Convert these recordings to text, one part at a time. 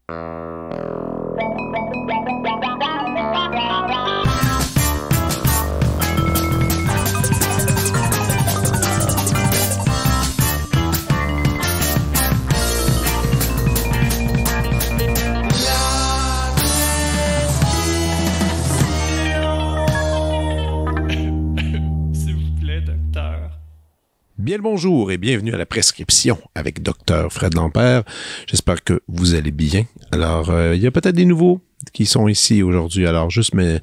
Bien le bonjour et bienvenue à la prescription avec Dr Fred Lampert. J'espère que vous allez bien. Alors, il y a peut-être des nouveaux qui sont ici aujourd'hui. Alors, juste me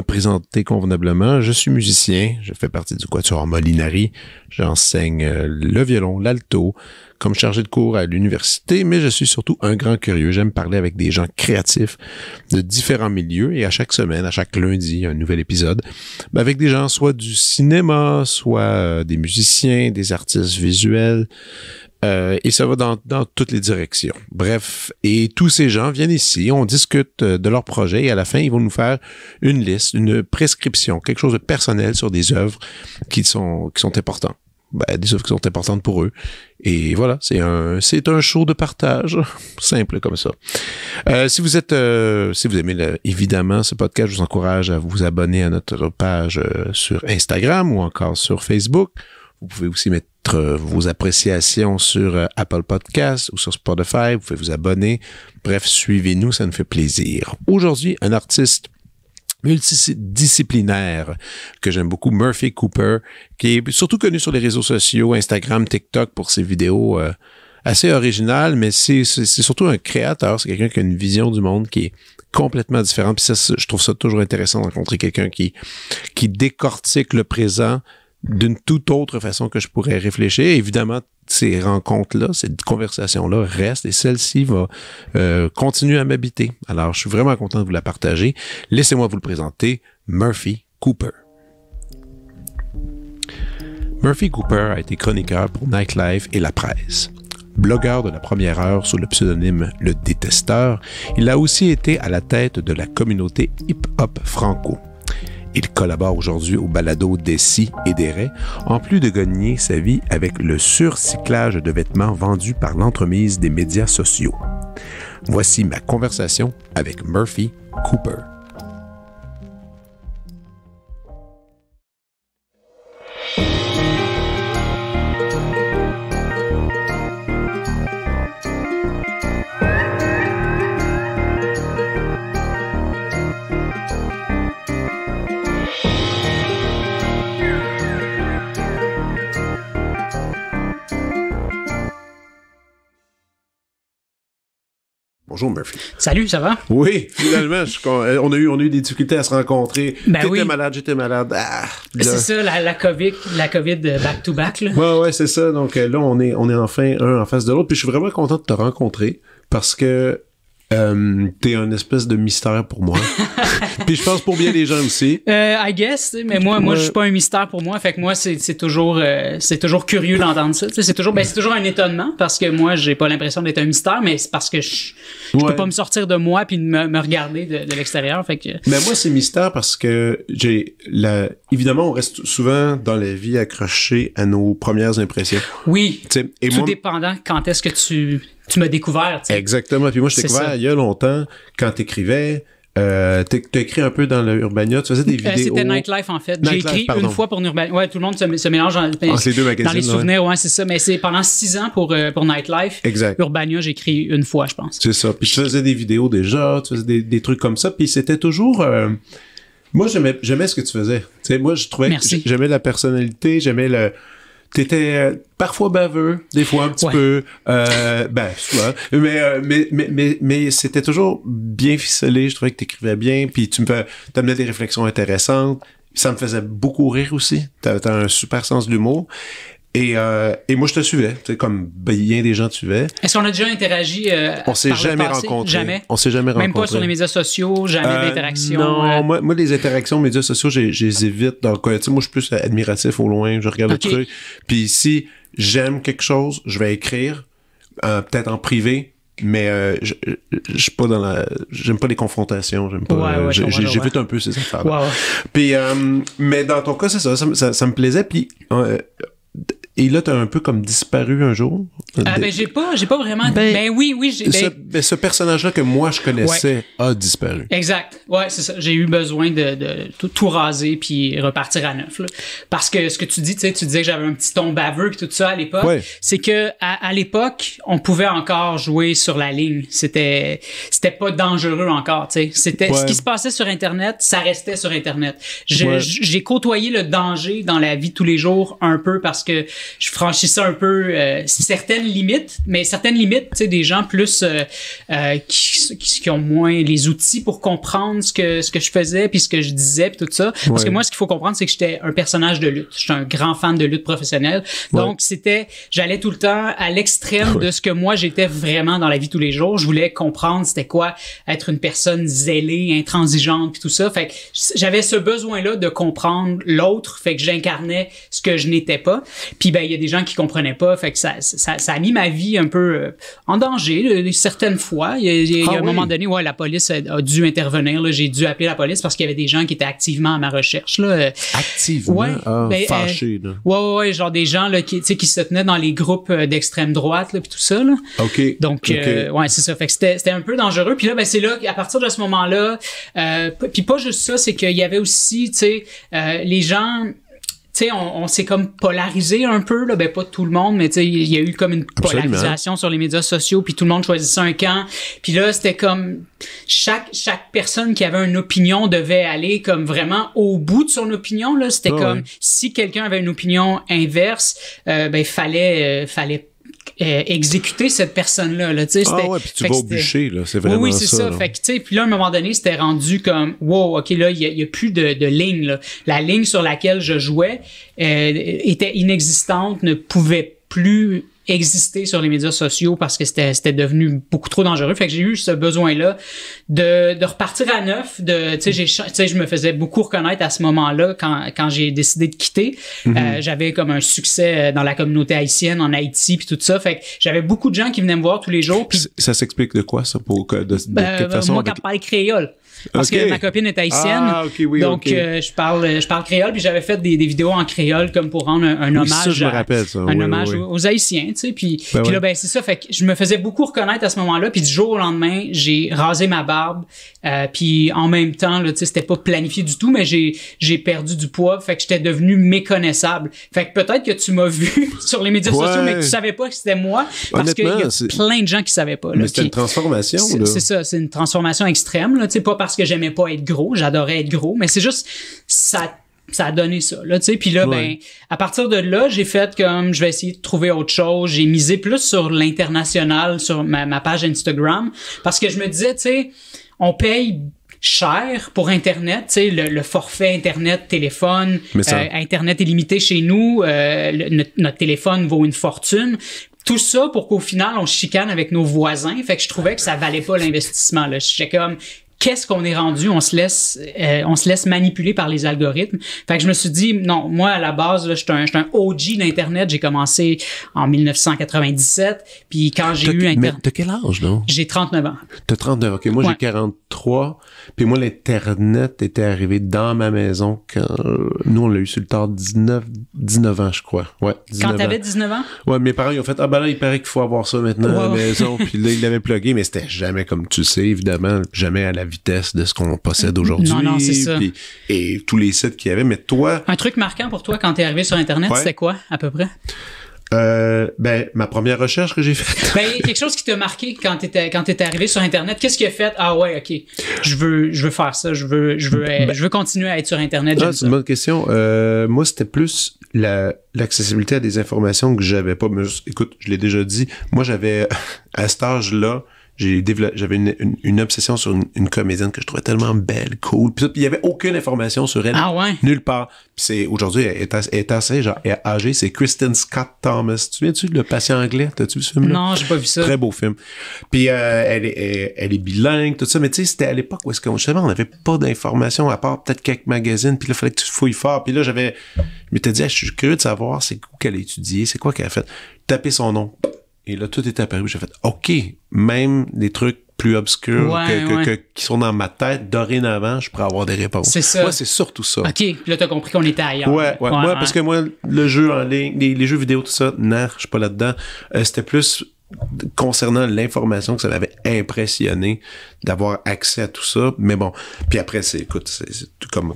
présenter convenablement. Je suis musicien, je fais partie du Quatuor Molinari. J'enseigne le violon, l'alto, comme chargé de cours à l'université, mais je suis surtout un grand curieux. J'aime parler avec des gens créatifs de différents milieux et à chaque semaine, à chaque lundi, un nouvel épisode, avec des gens soit du cinéma, soit des musiciens, des artistes visuels, et ça va dans toutes les directions. Bref, et tous ces gens viennent ici, on discute de leurs projets et à la fin, ils vont nous faire une liste, une prescription, quelque chose de personnel sur des œuvres qui sont importantes. Des œuvres qui sont importantes pour eux. Et voilà, c'est un show de partage, simple comme ça. Si vous aimez évidemment ce podcast, je vous encourage à vous abonner à notre page sur Instagram ou encore sur Facebook. Vous pouvez aussi mettre vos appréciations sur Apple Podcasts ou sur Spotify. Vous pouvez vous abonner. Bref, suivez-nous, ça nous fait plaisir. Aujourd'hui, un artiste multidisciplinaire que j'aime beaucoup, Murphy Cooper, qui est surtout connu sur les réseaux sociaux, Instagram, TikTok, pour ses vidéos assez originales, mais c'est surtout un créateur, c'est quelqu'un qui a une vision du monde qui est complètement différente. Puis ça, je trouve ça toujours intéressant de rencontrer quelqu'un qui décortique le présent d'une toute autre façon que je pourrais réfléchir. Évidemment, ces rencontres-là, cette conversation-là reste et celle-ci va continuer à m'habiter. Alors, je suis vraiment content de vous la partager. Laissez-moi vous le présenter, Murphy Cooper. Murphy Cooper a été chroniqueur pour Nightlife et La Presse. Blogueur de la première heure sous le pseudonyme Le Détesteur, il a aussi été à la tête de la communauté hip-hop franco. Il collabore aujourd'hui au balado d'Essie et d'Airay, en plus de gagner sa vie avec le surcyclage de vêtements vendus par l'entremise des médias sociaux. Voici ma conversation avec Murphy Cooper. Bonjour Murphy. Salut, ça va? Oui, finalement, on a eu des difficultés à se rencontrer. T'étais oui. malade, j'étais malade. C'est ça, la COVID back-to-back. Là. Ouais, c'est ça. Donc là, on est enfin un en face de l'autre. Puis je suis vraiment content de te rencontrer parce que t'es un espèce de mystère pour moi. Puis je pense pour bien les gens aussi. I guess, mais moi je suis pas un mystère pour moi. Fait que moi, c'est toujours curieux d'entendre ça. C'est toujours un étonnement parce que moi, j'ai pas l'impression d'être un mystère, mais c'est parce que je peux pas me sortir de moi puis de me regarder de l'extérieur. Fait que... Mais moi, c'est mystère parce que évidemment, on reste souvent dans la vie accroché à nos premières impressions. Oui. Et tout dépendant quand est-ce que tu m'as découvert. T'sais. Exactement. Puis moi, je t'ai découvert il y a longtemps quand t'écrivais. T'as écrit un peu dans le Urbania, tu faisais des vidéos. C'était Nightlife, en fait. J'ai écrit une fois pour Urbania. Ouais, tout le monde se mélange dans les souvenirs. Ouais, c'est ça. Mais c'est pendant 6 ans pour Nightlife. Exact. Urbania, j'ai écrit une fois, je pense. C'est ça. Puis tu faisais des vidéos déjà, tu faisais des trucs comme ça. Puis c'était toujours... Moi, j'aimais ce que tu faisais. Tu sais, moi, je trouvais que j'aimais la personnalité, j'aimais t'étais parfois baveux, des fois un petit peu, souvent, mais c'était toujours bien ficelé. Je trouvais que t'écrivais bien, puis t'amenais des réflexions intéressantes. Ça me faisait beaucoup rire aussi. T'as un super sens de l'humour. Et moi, je te suivais. Tu sais, comme bien des gens te suivaient. Est-ce qu'on a déjà interagi on s'est jamais rencontrés. Jamais? On s'est jamais rencontrés. Même pas sur les médias sociaux, jamais d'interaction? Non, moi, les interactions médias sociaux, je les évite. Donc, tu sais, moi, je suis plus admiratif au loin. Je regarde le truc. Puis si j'aime quelque chose, je vais écrire, peut-être en privé. Mais je suis pas j'aime pas les confrontations, j'aime pas j'évite un peu ces affaires-là. Puis mais dans ton cas, c'est ça me plaisait. Puis Et là, t'as un peu comme disparu un jour. Ben, j'ai pas vraiment... Oui. Ce personnage-là que moi, je connaissais a disparu. Exact. Ouais, c'est ça. J'ai eu besoin de tout raser puis repartir à neuf, là. Parce que ce que tu dis, tu sais, tu disais que j'avais un petit ton baveux puis tout ça à l'époque. Ouais. C'est que à l'époque, on pouvait encore jouer sur la ligne. C'était pas dangereux encore, tu sais. C'était ce qui se passait sur Internet, ça restait sur Internet. J'ai côtoyé le danger dans la vie de tous les jours un peu parce que je franchissais un peu certaines limites, tu sais, des gens plus qui ont moins les outils pour comprendre ce que je faisais puis ce que je disais puis tout ça. Parce que moi, ce qu'il faut comprendre, c'est que j'étais un personnage de lutte. J'étais un grand fan de lutte professionnelle. Donc, j'allais tout le temps à l'extrême de ce que moi, j'étais vraiment dans la vie de tous les jours. Je voulais comprendre c'était quoi être une personne zélée, intransigeante puis tout ça. Fait que j'avais ce besoin-là de comprendre l'autre. Fait que j'incarnais ce que je n'étais pas. Puis ben il y a des gens qui comprenaient pas, fait que ça a mis ma vie un peu en danger certaines fois. Il y a un moment donné, la police a dû intervenir. Là, j'ai dû appeler la police parce qu'il y avait des gens qui étaient activement à ma recherche. Là. Activement? Fâchés. Ouais, genre des gens là qui se tenaient dans les groupes d'extrême droite là puis tout ça. Là. OK. Donc c'est ça. Fait que c'était un peu dangereux. Puis là c'est là à partir de ce moment-là, puis pas juste ça, c'est qu'il y avait aussi les gens. Tu sais, on s'est comme polarisé un peu, là, ben pas tout le monde, mais tu sais, il y a eu comme une polarisation sur les médias sociaux, puis tout le monde choisissait un camp. Puis là, c'était comme chaque personne qui avait une opinion devait aller comme vraiment au bout de son opinion. Là, c'était comme si quelqu'un avait une opinion inverse, fallait exécuter cette personne-là. Là, puis tu vas au bûcher, là, c'est vraiment ça. Oui, c'est ça. Fait que, tu sais, puis là, à un moment donné, c'était rendu comme, wow, OK, là, il y a plus de ligne, là. La ligne sur laquelle je jouais était inexistante, ne pouvait plus exister sur les médias sociaux parce que c'était devenu beaucoup trop dangereux. Fait que j'ai eu ce besoin-là de repartir à neuf, tu sais, je me faisais beaucoup reconnaître à ce moment-là quand j'ai décidé de quitter. J'avais comme un succès dans la communauté haïtienne en Haïti puis tout ça. Fait que j'avais beaucoup de gens qui venaient me voir tous les jours. Puis ça s'explique de quoi ça de quelle façon? Moi, quand je parlais créole. Parce que ma copine est haïtienne. Donc, je parle créole, puis j'avais fait des vidéos en créole comme pour rendre un hommage, ça, je me rappelle, ça. Hommage aux Haïtiens, tu sais. Puis là, ben, c'est ça. Fait que je me faisais beaucoup reconnaître à ce moment-là, puis du jour au lendemain, j'ai rasé ma barbe, puis en même temps, là, tu sais, c'était pas planifié du tout, mais j'ai perdu du poids, fait que j'étais devenu méconnaissable. Fait que peut-être que tu m'as vu sur les médias sociaux, mais que tu savais pas que c'était moi, parce qu'il y a plein de gens qui savaient pas. Là, mais c'était une transformation, là. C'est ça, c'est une transformation extrême, là, tu sais, pas parce que j'aimais pas être gros, j'adorais être gros, mais c'est juste ça a donné ça, là, tu sais. Puis là, ben, à partir de là, j'ai fait comme, je vais essayer de trouver autre chose. J'ai misé plus sur l'international, sur ma page Instagram, parce que je me disais, tu sais, on paye cher pour Internet, tu sais, le forfait Internet, téléphone, Internet illimité chez nous, notre téléphone vaut une fortune. Tout ça pour qu'au final, on chicane avec nos voisins. Fait que je trouvais que ça valait pas l'investissement, là. J'étais comme, qu'est-ce qu'on est rendu? On se laisse manipuler par les algorithmes. Fait que je me suis dit, non, moi, à la base, là, j'étais un OG d'Internet. J'ai commencé en 1997. Puis quand j'ai eu Internet... T'as quel âge, non? J'ai 39 ans. T'as 39, OK. Moi, j'ai 43. Puis moi, l'Internet était arrivé dans ma maison quand... Nous, on l'a eu sur le tard 19 ans, je crois. Ouais, 19 quand t'avais 19 ans? Ouais, mes parents, ils ont fait, ah ben là, il paraît qu'il faut avoir ça maintenant à la maison. Puis là, ils l'avaient plugué, mais c'était jamais, comme tu sais, évidemment, jamais à la vitesse de ce qu'on possède aujourd'hui. Non, c'est ça. Et tous les sites qu'il y avait, mais toi... Un truc marquant pour toi quand t'es arrivé sur Internet, c'était quoi, à peu près? Ma première recherche que j'ai faite. Ben, quelque chose qui t'a marqué quand t'étais arrivé sur Internet. Qu'est-ce qui a fait? Ah ouais, OK. Je veux faire ça. Je veux continuer à être sur Internet. C'est une bonne question. Moi, c'était plus l'accessibilité à des informations que j'avais pas. Mais écoute, je l'ai déjà dit. Moi, j'avais, à cet âge-là, j'avais une obsession sur une comédienne que je trouvais tellement belle, cool. Puis il y avait aucune information sur elle. Ah ouais? Nulle part. Puis aujourd'hui, elle est assez âgée. C'est Kristen Scott Thomas. Tu viens-tu Le Patient anglais? T'as-tu vu ce film-là? Non, j'ai pas vu ça. Très beau film. Puis elle est bilingue, tout ça. Mais tu sais, c'était à l'époque où justement, on n'avait pas d'informations à part peut-être quelques magazines. Puis là, il fallait que tu fouilles fort. Puis là, je m'étais dit, je suis curieux de savoir c'est où qu'elle a étudié, c'est quoi qu'elle a fait. Taper son nom. Et là, tout était apparu. J'ai fait, OK, même des trucs plus obscures qui sont dans ma tête, dorénavant, je pourrais avoir des réponses. C'est ça. Moi, c'est surtout ça. OK, puis là, t'as compris qu'on était ailleurs. Ouais. Moi, parce que moi, le jeu en ligne, les jeux vidéo, tout ça, non, je suis pas là-dedans. C'était plus concernant l'information que ça m'avait impressionné d'avoir accès à tout ça. Mais bon, puis après, c'est comme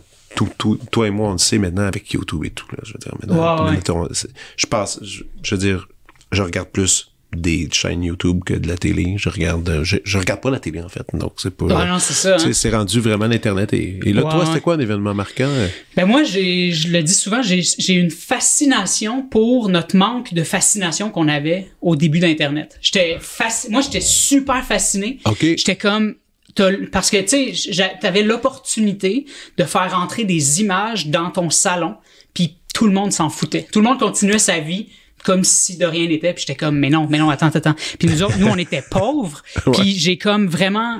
toi et moi, on le sait maintenant avec YouTube et tout. Là, je veux dire, maintenant, je veux dire, je regarde plus des chaînes YouTube que de la télé. Je regarde pas la télé, en fait. Donc, c'est pas... non, c'est ça. Hein? C'est rendu vraiment l'Internet. Et là, toi, c'était quoi un événement marquant? Ben moi, je le dis souvent, j'ai une fascination pour notre manque de fascination qu'on avait au début d'Internet. Moi, j'étais super fasciné. Okay. J'étais comme... Parce que, tu sais, t'avais l'opportunité de faire entrer des images dans ton salon, puis tout le monde s'en foutait. Tout le monde continuait sa vie comme si de rien n'était, puis j'étais comme mais non, attends. Puis nous autres, on était pauvres, puis j'ai comme vraiment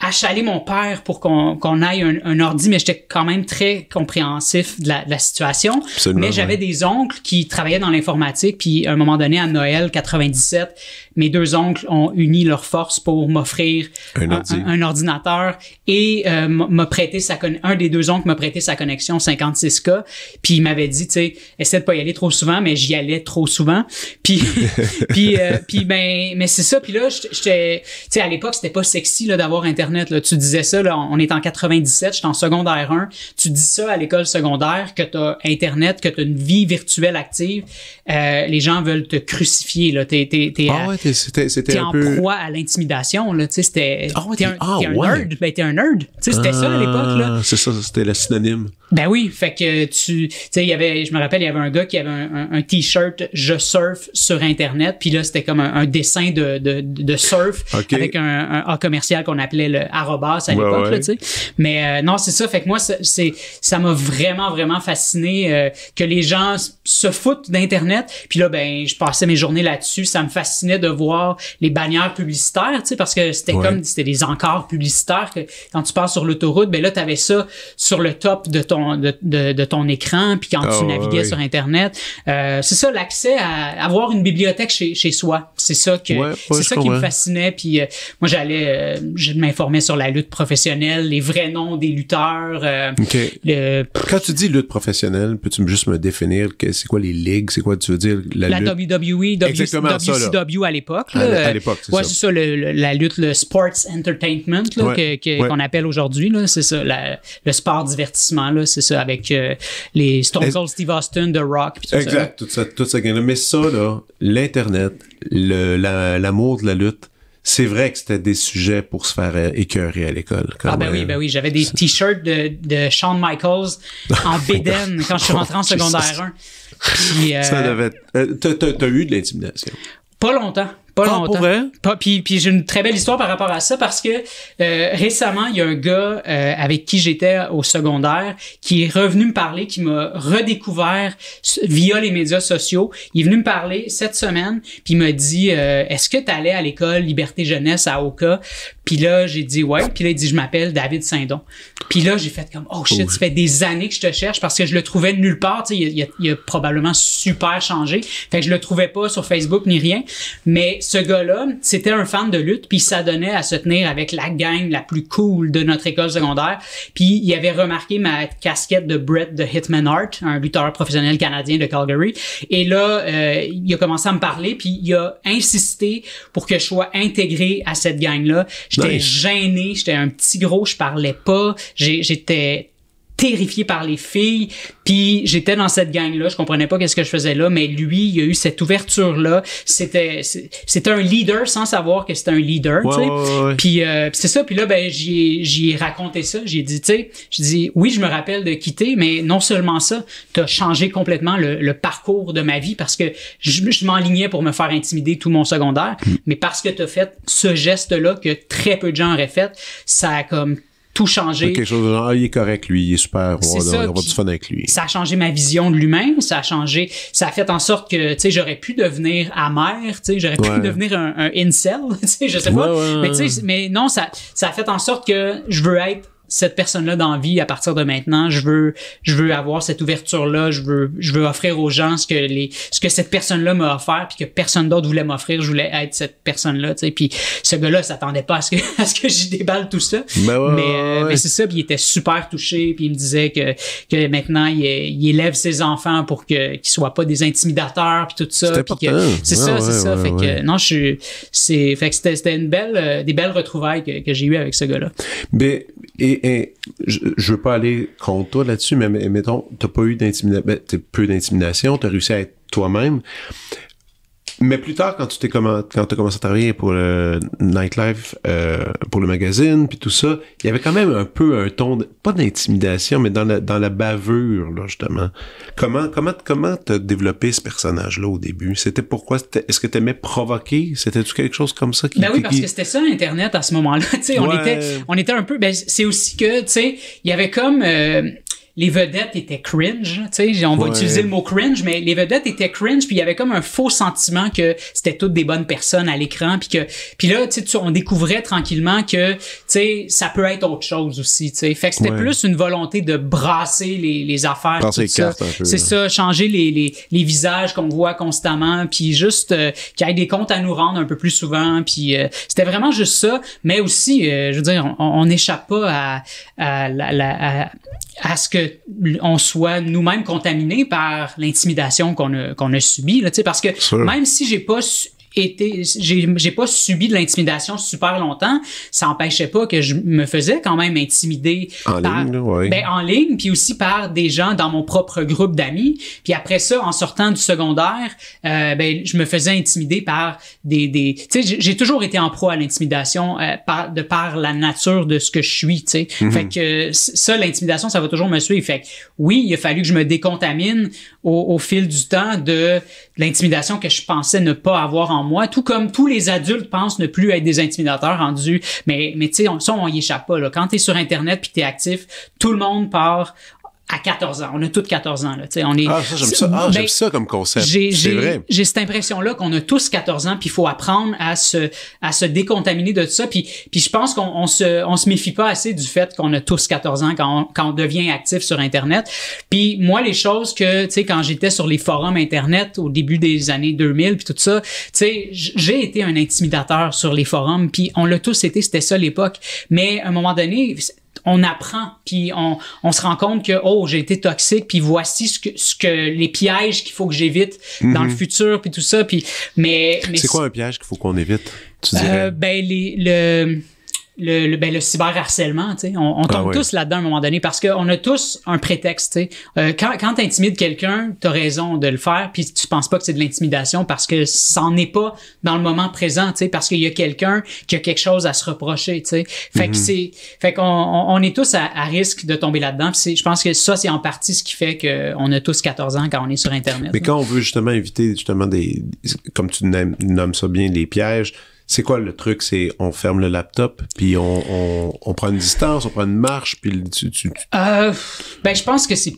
achalé mon père pour qu'on aille un ordi, mais j'étais quand même très compréhensif de la situation. Absolument, mais j'avais des oncles qui travaillaient dans l'informatique, puis à un moment donné, à Noël 97, mes deux oncles ont uni leurs forces pour m'offrir un ordinateur et m'a prêté un des deux oncles m'a prêté sa connexion 56K, puis il m'avait dit, tu sais, essaie de pas y aller trop souvent, mais j'y allais trop souvent. Puis mais c'est ça, puis là j'étais, tu sais, à l'époque, c'était pas sexy là d'avoir Internet. Là. Tu disais ça, là, on est en 97, j'étais en secondaire 1. Tu dis ça à l'école secondaire, que tu as Internet, que tu as une vie virtuelle active. Les gens veulent te crucifier. Là. T'es en proie à l'intimidation. Là. T'es un nerd. Ben, t'es un nerd. C'était ça à l'époque. Là. C'est ça, c'était le synonyme. Ben oui, fait que je me rappelle, il y avait un gars qui avait un t-shirt « Je surfe sur Internet », puis là, c'était comme un dessin de surf avec un A commercial qu'on appelait le arrobas à l'époque, là, tu sais. Mais non, c'est ça, fait que moi, ça m'a vraiment, vraiment fasciné que les gens se foutent d'Internet, puis là, ben, je passais mes journées là-dessus, ça me fascinait de voir les bannières publicitaires, tu sais, parce que c'était des encarts publicitaires que quand tu passes sur l'autoroute, ben là, t'avais ça sur le top de ton écran, puis quand tu naviguais sur Internet, c'est ça, l'accès à avoir une bibliothèque chez soi. C'est ça qui me fascinait. Puis moi, je m'informais sur la lutte professionnelle, les vrais noms des lutteurs. Quand tu dis lutte professionnelle, peux-tu juste me définir c'est quoi les ligues, c'est quoi tu veux dire la lutte? WWE, WCW à l'époque. À l'époque, c'est ça. C'est ça, la lutte, le sports entertainment là, qu'on appelle aujourd'hui. Là, c'est ça, le sport divertissement. Là, c'est ça, avec les Stone Cold Steve Austin, The Rock. Pis tout exact, tout ça. Mais ça, là, l'Internet, l'amour de la lutte, c'est vrai que c'était des sujets pour se faire écœurer à l'école. Ben oui. J'avais des t-shirts de Shawn Michaels en bédaine quand je suis rentré en secondaire 1. Puis, ça devait être... T'as eu de l'intimidation? Pas longtemps. Pour vrai? Puis j'ai une très belle histoire par rapport à ça parce que récemment, il y a un gars avec qui j'étais au secondaire qui est revenu me parler, qui m'a redécouvert via les médias sociaux. Il est venu me parler cette semaine, puis il m'a dit est-ce que tu allais à l'école Liberté Jeunesse à Oka? Puis là, j'ai dit ouais. Puis là, il dit je m'appelle David Saint-Don. Puis là, j'ai fait comme oh shit, ça fait des années que je te cherche parce que je le trouvais nulle part. Tu sais, il a probablement super changé. Fait que je le trouvais pas sur Facebook ni rien. Mais ce gars-là, c'était un fan de lutte, puis il s'adonnait à se tenir avec la gang la plus cool de notre école secondaire. Puis il avait remarqué ma casquette de Bret the Hitman Hart, un lutteur professionnel canadien de Calgary. Et là, il a commencé à me parler, puis il a insisté pour que je sois intégré à cette gang-là. J'étais gêné, j'étais un petit gros, je parlais pas, j'étais terrifié par les filles, puis j'étais dans cette gang-là, je comprenais pas qu'est-ce que je faisais là, mais lui, il a eu cette ouverture-là, c'était un leader sans savoir que c'était un leader, tu sais. Puis c'est ça, puis là, ben j'y ai raconté ça, j'ai dit, tu sais, je dis oui, je me rappelle de quitter, mais non seulement ça, t'as changé complètement le parcours de ma vie parce que je m'enlignais pour me faire intimider tout mon secondaire, mais parce que t'as fait ce geste-là que très peu de gens auraient fait, ça a comme tout changé. Quelque chose de genre, il est correct, lui, il est super, on va avoir du fun avec lui. Ça a changé ma vision de l'humain, ça a fait en sorte que, tu sais, j'aurais pu devenir amer, tu sais, j'aurais pu devenir un incel, tu sais, je sais pas. Mais tu sais, mais non, ça a fait en sorte que je veux être cette personne-là dans la vie à partir de maintenant. Je veux avoir cette ouverture-là. Je veux offrir aux gens ce que cette personne-là m'a offert puis que personne d'autre voulait m'offrir. Je voulais être cette personne-là, tu sais. Puis ce gars-là s'attendait pas à ce que j'y déballe tout ça. Mais c'est ça, puis il était super touché, puis il me disait que maintenant il élève ses enfants pour qu'ils soient pas des intimidateurs puis tout ça. C'est ça. Fait que non, fait que c'était des belles retrouvailles que j'ai eues avec ce gars-là. Mais je veux pas aller contre toi là-dessus, mais mettons, t'as pas eu peu d'intimidation, t'as réussi à être toi-même. Mais plus tard, quand t'as commencé à travailler pour le Nightlife, pour le magazine, puis tout ça, il y avait quand même un peu un ton, pas d'intimidation, mais dans la bavure, là, justement. Comment t'as développé ce personnage-là au début? C'était pourquoi? Est-ce que t'aimais provoquer? C'était-tu quelque chose comme ça qui... Ben oui, parce que c'était ça, Internet, à ce moment-là. Tu sais, on était un peu... Ben, c'est aussi que, tu sais, il y avait comme... les vedettes étaient cringe, tu sais, on va utiliser le mot cringe, mais les vedettes étaient cringe, puis il y avait comme un faux sentiment que c'était toutes des bonnes personnes à l'écran, puis là, tu sais, on découvrait tranquillement que, tu sais, ça peut être autre chose aussi, tu sais. Fait que c'était plus une volonté de brasser les affaires, tout ça. C'est ça, changer les visages qu'on voit constamment, puis juste qu'il y ait des comptes à nous rendre un peu plus souvent, puis c'était vraiment juste ça, mais aussi, je veux dire, on n'échappe pas à ce que on soit nous-mêmes contaminés par l'intimidation qu'on a subie, là, tu sais, parce que même si j'ai pas subi de l'intimidation super longtemps, ça empêchait pas que je me faisais quand même intimider en ligne, puis aussi par des gens dans mon propre groupe d'amis. Puis après ça, en sortant du secondaire, je me faisais intimider par des tu sais, j'ai toujours été en proie à l'intimidation par la nature de ce que je suis, tu sais. Fait que ça, l'intimidation, ça va toujours me suivre. Fait que oui, il a fallu que je me décontamine au fil du temps de l'intimidation que je pensais ne pas avoir en moi, tout comme tous les adultes pensent ne plus être des intimidateurs rendus, mais tu sais, on y échappe pas, là. Quand t'es sur Internet puis t'es actif, tout le monde part à 14 ans. On a tous 14 ans, là. Tu sais, on est... j'aime ça comme concept. C'est vrai. J'ai cette impression-là qu'on a tous 14 ans, puis il faut apprendre à se décontaminer de tout ça. Puis je pense qu'on se méfie pas assez du fait qu'on a tous 14 ans quand on devient actif sur Internet. Puis moi, les choses que, tu sais, quand j'étais sur les forums Internet au début des années 2000, puis tout ça, tu sais, j'ai été un intimidateur sur les forums, puis on l'a tous été, c'était ça l'époque. Mais à un moment donné, on apprend, puis on se rend compte que j'ai été toxique, puis voici ce que les pièges qu'il faut que j'évite dans le futur, puis tout ça, puis mais c'est quoi un piège qu'il faut qu'on évite, tu dirais? Le cyberharcèlement, tu sais, on tombe tous là-dedans à un moment donné parce qu'on a tous un prétexte, tu sais. Quand t'intimides quelqu'un, t'as raison de le faire, puis tu penses pas que c'est de l'intimidation parce que ça en est pas dans le moment présent, tu sais, parce qu'il y a quelqu'un qui a quelque chose à se reprocher, tu sais. Fait qu'on est tous à risque de tomber là-dedans. Puis je pense que ça, c'est en partie ce qui fait qu'on a tous 14 ans quand on est sur Internet. Mais quand on veut justement éviter justement comme tu nommes ça bien, les pièges. C'est quoi le truc? C'est on ferme le laptop, puis on prend une distance, on prend une marche, puis je pense que c'est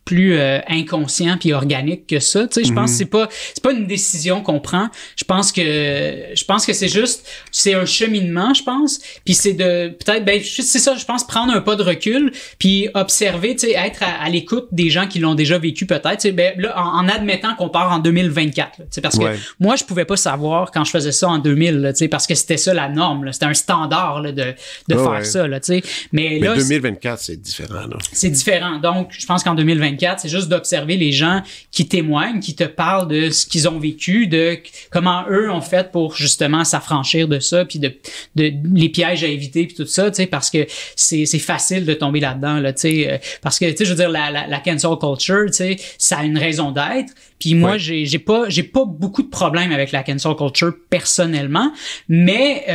plus inconscient puis organique que ça, tu sais. Je pense que c'est pas une décision qu'on prend. Je pense que c'est juste, c'est un cheminement, je pense. Puis c'est de peut-être c'est ça, je pense, prendre un pas de recul puis observer, tu sais, être à l'écoute des gens qui l'ont déjà vécu peut-être, tu sais, là, en admettant qu'on part en 2024, là, tu sais, parce que moi je pouvais pas savoir quand je faisais ça en 2000, là, tu sais, parce que c'était ça la norme, là, c'était un standard là, de faire ça, là, tu sais. Mais là 2024 c'est différent, là. C'est différent. Donc je pense qu'en 2024, c'est juste d'observer les gens qui témoignent, qui te parlent de ce qu'ils ont vécu, de comment eux ont fait pour justement s'affranchir de ça, puis de les pièges à éviter, puis tout ça, tu sais, parce que c'est facile de tomber là-dedans, là, tu sais, parce que, tu sais, je veux dire, la cancel culture, tu sais, ça a une raison d'être. Puis moi, j'ai pas beaucoup de problèmes avec la cancel culture personnellement, mais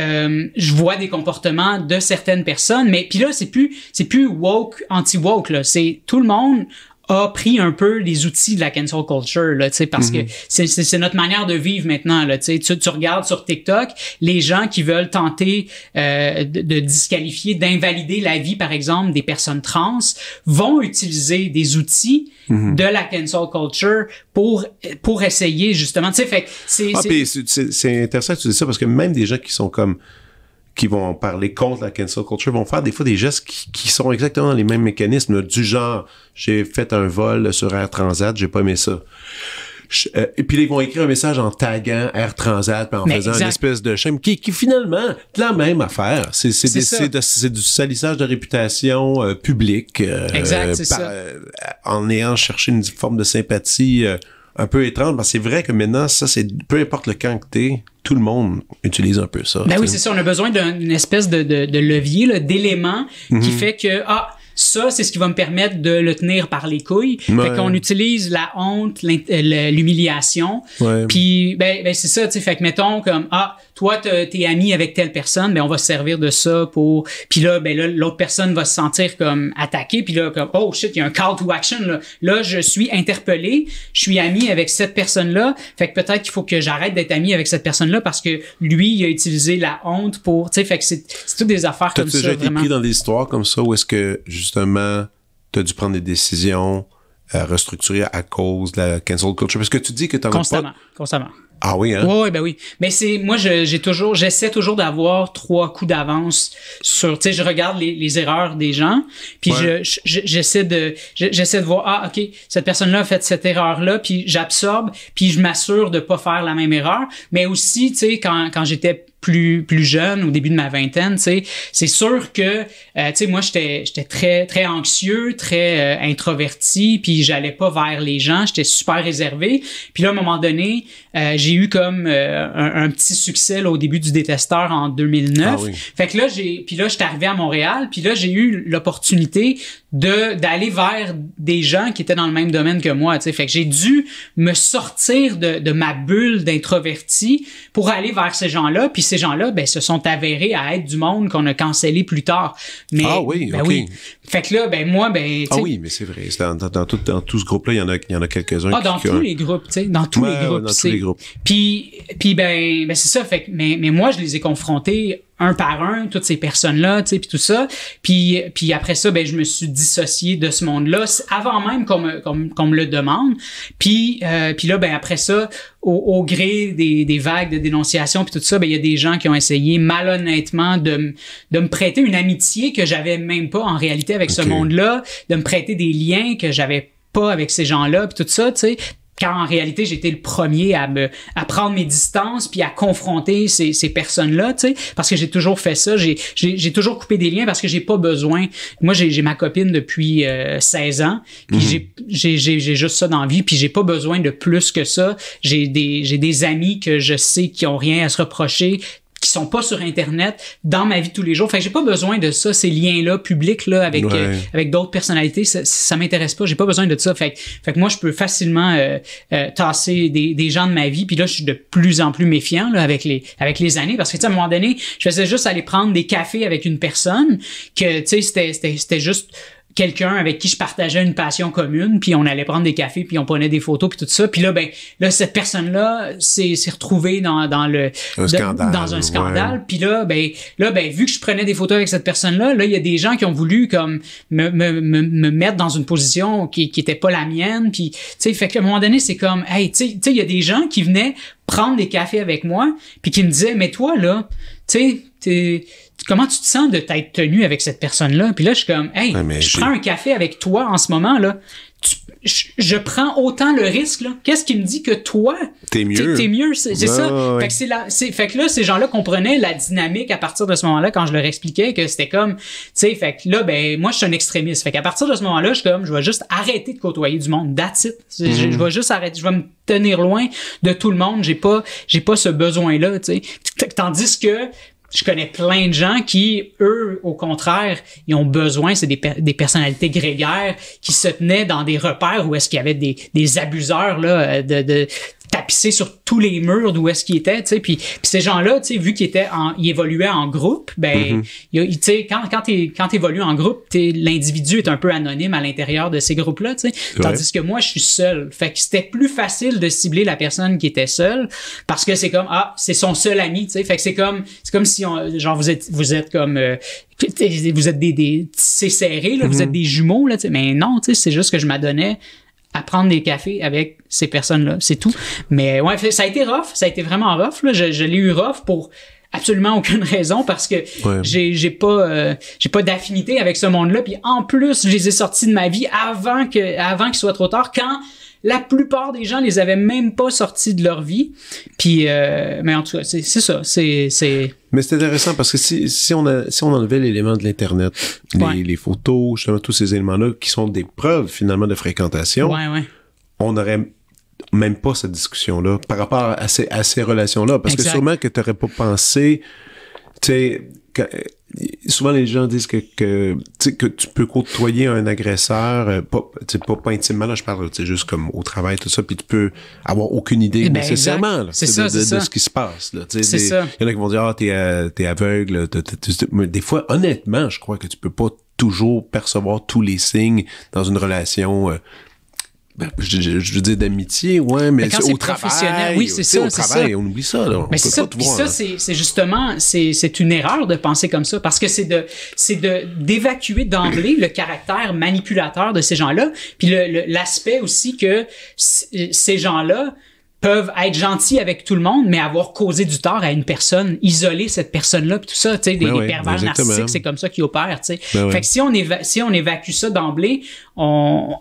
je vois des comportements de certaines personnes, mais puis là, c'est plus woke, anti-woke, là, c'est tout le monde a pris un peu les outils de la cancel culture, là, tu sais, parce que c'est notre manière de vivre maintenant, là, tu sais. Tu regardes sur TikTok, les gens qui veulent tenter de disqualifier, d'invalider la vie, par exemple, des personnes trans, vont utiliser des outils de la cancel culture pour essayer, justement, tu sais, fait c'est intéressant que tu dis ça, parce que même des gens qui sont comme qui vont parler contre la cancel culture vont faire des fois des gestes qui sont exactement dans les mêmes mécanismes, là, du genre, j'ai fait un vol sur Air Transat, j'ai pas aimé ça. Et puis ils vont écrire un message en taguant Air Transat puis en faisant une espèce de shame qui finalement la même affaire. C'est du salissage de réputation publique. Exact, c'est ça. En ayant cherché une forme de sympathie un peu étrange, parce que c'est vrai que maintenant, ça, c'est peu importe le camp que t'es, tout le monde utilise un peu ça. Ben oui, c'est ça. On a besoin d'une espèce de levier, là, d'élément qui fait que, ça, c'est ce qui va me permettre de le tenir par les couilles. Ouais. Fait qu'on utilise la honte, l'humiliation. Ouais. Puis, ben c'est ça, tu sais. Fait que mettons comme, toi, t'es ami avec telle personne, ben on va se servir de ça pour... Puis là, l'autre personne va se sentir comme attaquée. Puis là, comme, oh shit, il y a un call to action, là. Là, je suis interpellé. Je suis ami avec cette personne-là. Fait que peut-être qu'il faut que j'arrête d'être ami avec cette personne-là parce que lui, il a utilisé la honte pour... Tu sais, fait que c'est toutes des affaires comme ça, vraiment. T'as déjà été pris dans des histoires comme ça où est-ce que, justement, t'as dû prendre des décisions restructurées à cause de la cancel culture? Parce que tu dis que t'en as pas... Constamment. Ah oui, hein? Oui, ben oui. Mais moi, j'essaie toujours d'avoir 3 coups d'avance sur, tu sais, je regarde les erreurs des gens, puis j'essaie de voir, OK, cette personne-là a fait cette erreur-là, puis j'absorbe, puis je m'assure de pas faire la même erreur. Mais aussi, tu sais, quand j'étais plus jeune, au début de ma vingtaine, tu sais, c'est sûr que, tu sais, moi, j'étais très, très anxieux, très introverti, puis j'allais pas vers les gens, j'étais super réservé. Puis là, à un moment donné, j'ai eu comme un petit succès là, au début du Détesteur en 2009. Ah oui. Fait que là, j'étais arrivé à Montréal, puis là, j'ai eu l'opportunité d'aller vers des gens qui étaient dans le même domaine que moi, tu sais. Fait que j'ai dû me sortir de ma bulle d'introverti pour aller vers ces gens-là, puis ces gens-là, ben, se sont avérés à être du monde qu'on a cancellé plus tard. Mais, oui. Fait que là, ben, moi, ben, ah oui, mais c'est vrai. Dans tout ce groupe-là, il y en a quelques-uns. Dans tous les groupes, tu sais. Dans tous les groupes. Dans tous les groupes. Puis ben, c'est ça. Fait que, mais moi, je les ai confrontés un par un, toutes ces personnes-là, tu sais, puis tout ça. Puis après ça, ben, je me suis dissocié de ce monde-là, avant même qu'on me le demande. Puis là, ben, après ça, au gré des vagues de dénonciation puis tout ça, ben, il y a des gens qui ont essayé malhonnêtement de me prêter une amitié que j'avais même pas en réalité avec ce monde-là, de me prêter des liens que j'avais pas avec ces gens-là puis tout ça, tu sais. Quand en réalité, j'étais le premier à prendre mes distances puis à confronter ces personnes-là, tu sais, parce que j'ai toujours fait ça. J'ai toujours coupé des liens parce que j'ai pas besoin. Moi, j'ai ma copine depuis 16 ans, puis j'ai juste ça dans la vie, puis j'ai pas besoin de plus que ça. J'ai des amis que je sais qui ont rien à se reprocher, qui sont pas sur Internet dans ma vie de tous les jours. Fait que j'ai pas besoin de ça, ces liens-là publics là avec d'autres personnalités, ça m'intéresse pas, j'ai pas besoin de ça. Fait que moi je peux facilement tasser des gens de ma vie, puis là je suis de plus en plus méfiant là avec les années parce que tu sais à un moment donné, je faisais juste aller prendre des cafés avec une personne que tu sais c'était juste quelqu'un avec qui je partageais une passion commune, puis on allait prendre des cafés, puis on prenait des photos, puis tout ça. Puis là, cette personne-là s'est retrouvée dans un scandale. Ouais. Puis là, vu que je prenais des photos avec cette personne-là, là, il y a des gens qui ont voulu comme me mettre dans une position qui était pas la mienne. Puis, tu sais, fait qu'à un moment donné, c'est comme, hey, tu sais, il y a des gens qui venaient prendre des cafés avec moi, puis qui me disaient, mais toi, là, tu sais, comment tu te sens de t'être tenu avec cette personne-là? Puis là, je suis comme, hey, je prends un café avec toi en ce moment, là. Je prends autant le risque, là. Qu'est-ce qui me dit que toi, t'es mieux, c'est ça. Ouais. Fait que là, ces gens-là comprenaient la dynamique à partir de ce moment-là quand je leur expliquais que c'était comme, tu sais, fait que là, ben, moi, je suis un extrémiste. Fait qu'à partir de ce moment-là, je suis comme, je vais juste arrêter de côtoyer du monde. That's it. Je vais juste arrêter. Je vais me tenir loin de tout le monde. J'ai pas ce besoin-là, tu sais. Tandis que, je connais plein de gens qui, eux, au contraire, ils ont besoin, c'est des personnalités grégaires qui se tenaient dans des repères où est-ce qu'il y avait des abuseurs là de tapissés sur tous les murs d'où est-ce qu'ils étaient, tu sais, puis ces gens-là, tu sais, vu qu'ils évoluaient en groupe, ben, tu sais, quand t'évolues en groupe, l'individu est un peu anonyme à l'intérieur de ces groupes-là, tu sais, tandis que moi, je suis seul. Fait que c'était plus facile de cibler la personne qui était seule parce que c'est comme, c'est son seul ami, tu sais, fait que c'est comme si genre vous êtes comme vous êtes des tissés serrés, là, vous êtes des jumeaux, là, tu sais, mais non, tu sais, c'est juste que je m'adonnais à prendre des cafés avec ces personnes-là, c'est tout. Mais ouais, ça a été rough, ça a été vraiment rough, là. Je l'ai eu rough pour absolument aucune raison parce que j'ai pas d'affinité avec ce monde-là. Puis en plus, je les ai sortis de ma vie avant qu'il soit trop tard, quand la plupart des gens les avaient même pas sortis de leur vie. Puis, mais en tout cas, c'est ça. Mais c'est intéressant parce que si on enlevait l'élément de l'Internet, les photos, justement, tous ces éléments-là qui sont des preuves, finalement, de fréquentation, on n'aurait même pas cette discussion-là par rapport à ces relations-là. Parce que sûrement que tu n'aurais pas pensé, tu sais, souvent les gens disent que tu peux côtoyer un agresseur, pas intimement, là je parle juste comme au travail, tout ça, puis tu peux avoir aucune idée nécessairement là, de ce qui se passe. Il y en a qui vont dire t'es aveugle. Des fois, honnêtement, je crois que tu peux pas toujours percevoir tous les signes dans une relation. Je veux dire d'amitié, mais quand au travail, oui, c'est ça, au travail, on oublie ça. Là. Mais c'est ça, puis ça, c'est justement, c'est une erreur de penser comme ça, parce que c'est d'évacuer d'emblée le caractère manipulateur de ces gens-là, puis l'aspect aussi que ces gens-là peuvent être gentils avec tout le monde, mais avoir causé du tort à une personne, isoler cette personne-là, puis tout ça, tu sais, des pervers narcissiques, c'est comme ça qu'ils opèrent, tu sais. Fait que si on évacue ça d'emblée, on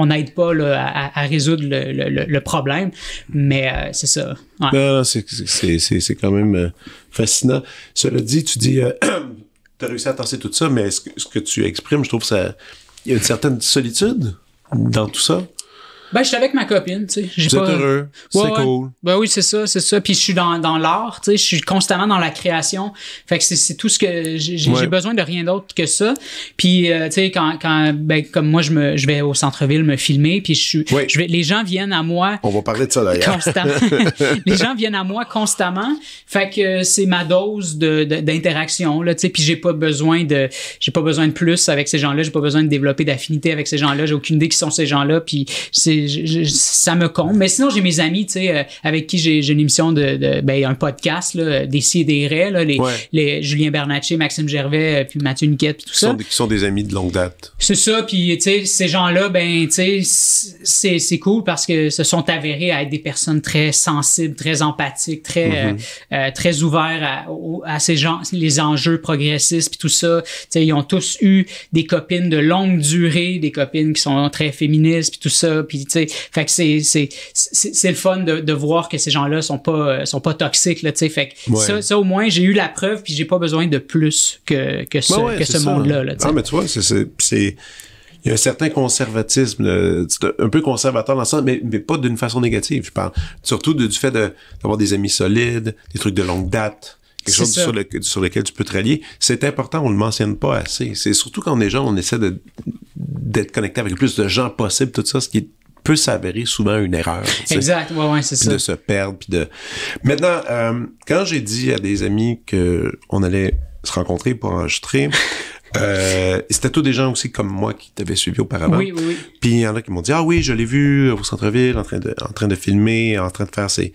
n'aide pas là, à résoudre le problème, mais c'est ça. Ouais. Non, c'est quand même fascinant. Cela dit, tu dis, tu as réussi à tasser tout ça, mais ce que tu exprimes, je trouve ça, il y a une certaine solitude dans tout ça. Ben, je suis avec ma copine, tu sais. Vous êtes heureux, c'est cool. Ben oui, c'est ça. Puis je suis dans l'art, tu sais. Je suis constamment dans la création. Fait que c'est tout ce que j'ai besoin de rien d'autre que ça. Puis, tu sais, quand comme moi, je vais au centre-ville me filmer, puis les gens viennent à moi. On va parler de ça d'ailleurs. Constamment. Les gens viennent à moi constamment. Fait que c'est ma dose d'interaction, là, tu sais. Puis j'ai pas besoin de plus avec ces gens-là. J'ai pas besoin de développer d'affinité avec ces gens-là. J'ai aucune idée qui sont ces gens-là. Puis ça me compte. Mais sinon, j'ai mes amis, tu sais, avec qui j'ai une émission un podcast, là, des Sidérés, là, les Julien Bernatchez, Maxime Gervais, puis Mathieu Niquette, puis tout ça. Qui sont des amis de longue date. C'est ça, puis tu sais, ces gens-là, tu sais, c'est cool parce que se sont avérés à être des personnes très sensibles, très empathiques, très ouverts à ces gens, les enjeux progressistes, puis tout ça. Tu sais, ils ont tous eu des copines de longue durée, des copines qui sont très féministes, puis tout ça, puis tu sais, fait que c'est le fun de voir que ces gens-là sont pas toxiques, là, tu sais. Fait que ça au moins j'ai eu la preuve, puis j'ai pas besoin de plus que ce monde-là, là, tu sais. Ah, mais tu vois, il y a un certain conservatisme, un peu conservateur dans le sens, mais pas d'une façon négative, je parle. Surtout du fait d'avoir des amis solides, des trucs de longue date, quelque chose sur lequel tu peux te rallier. C'est important, on le mentionne pas assez. C'est surtout quand on est jeune, on essaie d'être connecté avec le plus de gens possible, tout ça, ce qui peut s'avérer souvent une erreur. Exact, c'est ça. De se perdre, puis de... Maintenant, quand j'ai dit à des amis qu'on allait se rencontrer pour enregistrer, c'était tous des gens aussi comme moi qui t'avaient suivi auparavant. Oui. Puis il y en a qui m'ont dit, ah oui, je l'ai vu au centre-ville, en train de filmer, en train de faire ses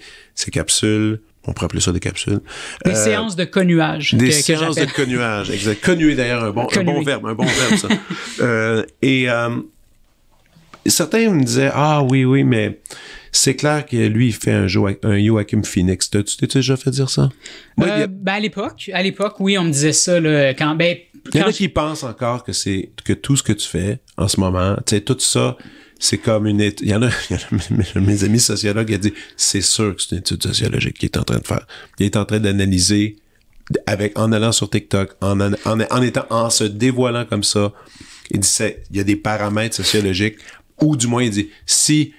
capsules. On pourrait appeler ça des capsules. Des séances de connuage. Des séances de connuage, exact. Connuer d'ailleurs, un bon verbe, ça. Certains me disaient, ah oui, mais c'est clair que lui, il fait un Joaquin Phoenix. T'as-tu déjà fait dire ça? À l'époque, oui, on me disait ça, là, il y en a qui pensent encore que tout ce que tu fais en ce moment, tu sais, tout ça, c'est comme une étude. Il y en a mes amis sociologues, ils ont dit, c'est sûr que c'est une étude sociologique qu'il est en train de faire. Il est en train d'analyser en allant sur TikTok, en se dévoilant comme ça. Il dit, il y a des paramètres sociologiques, ou du moins, il dit, si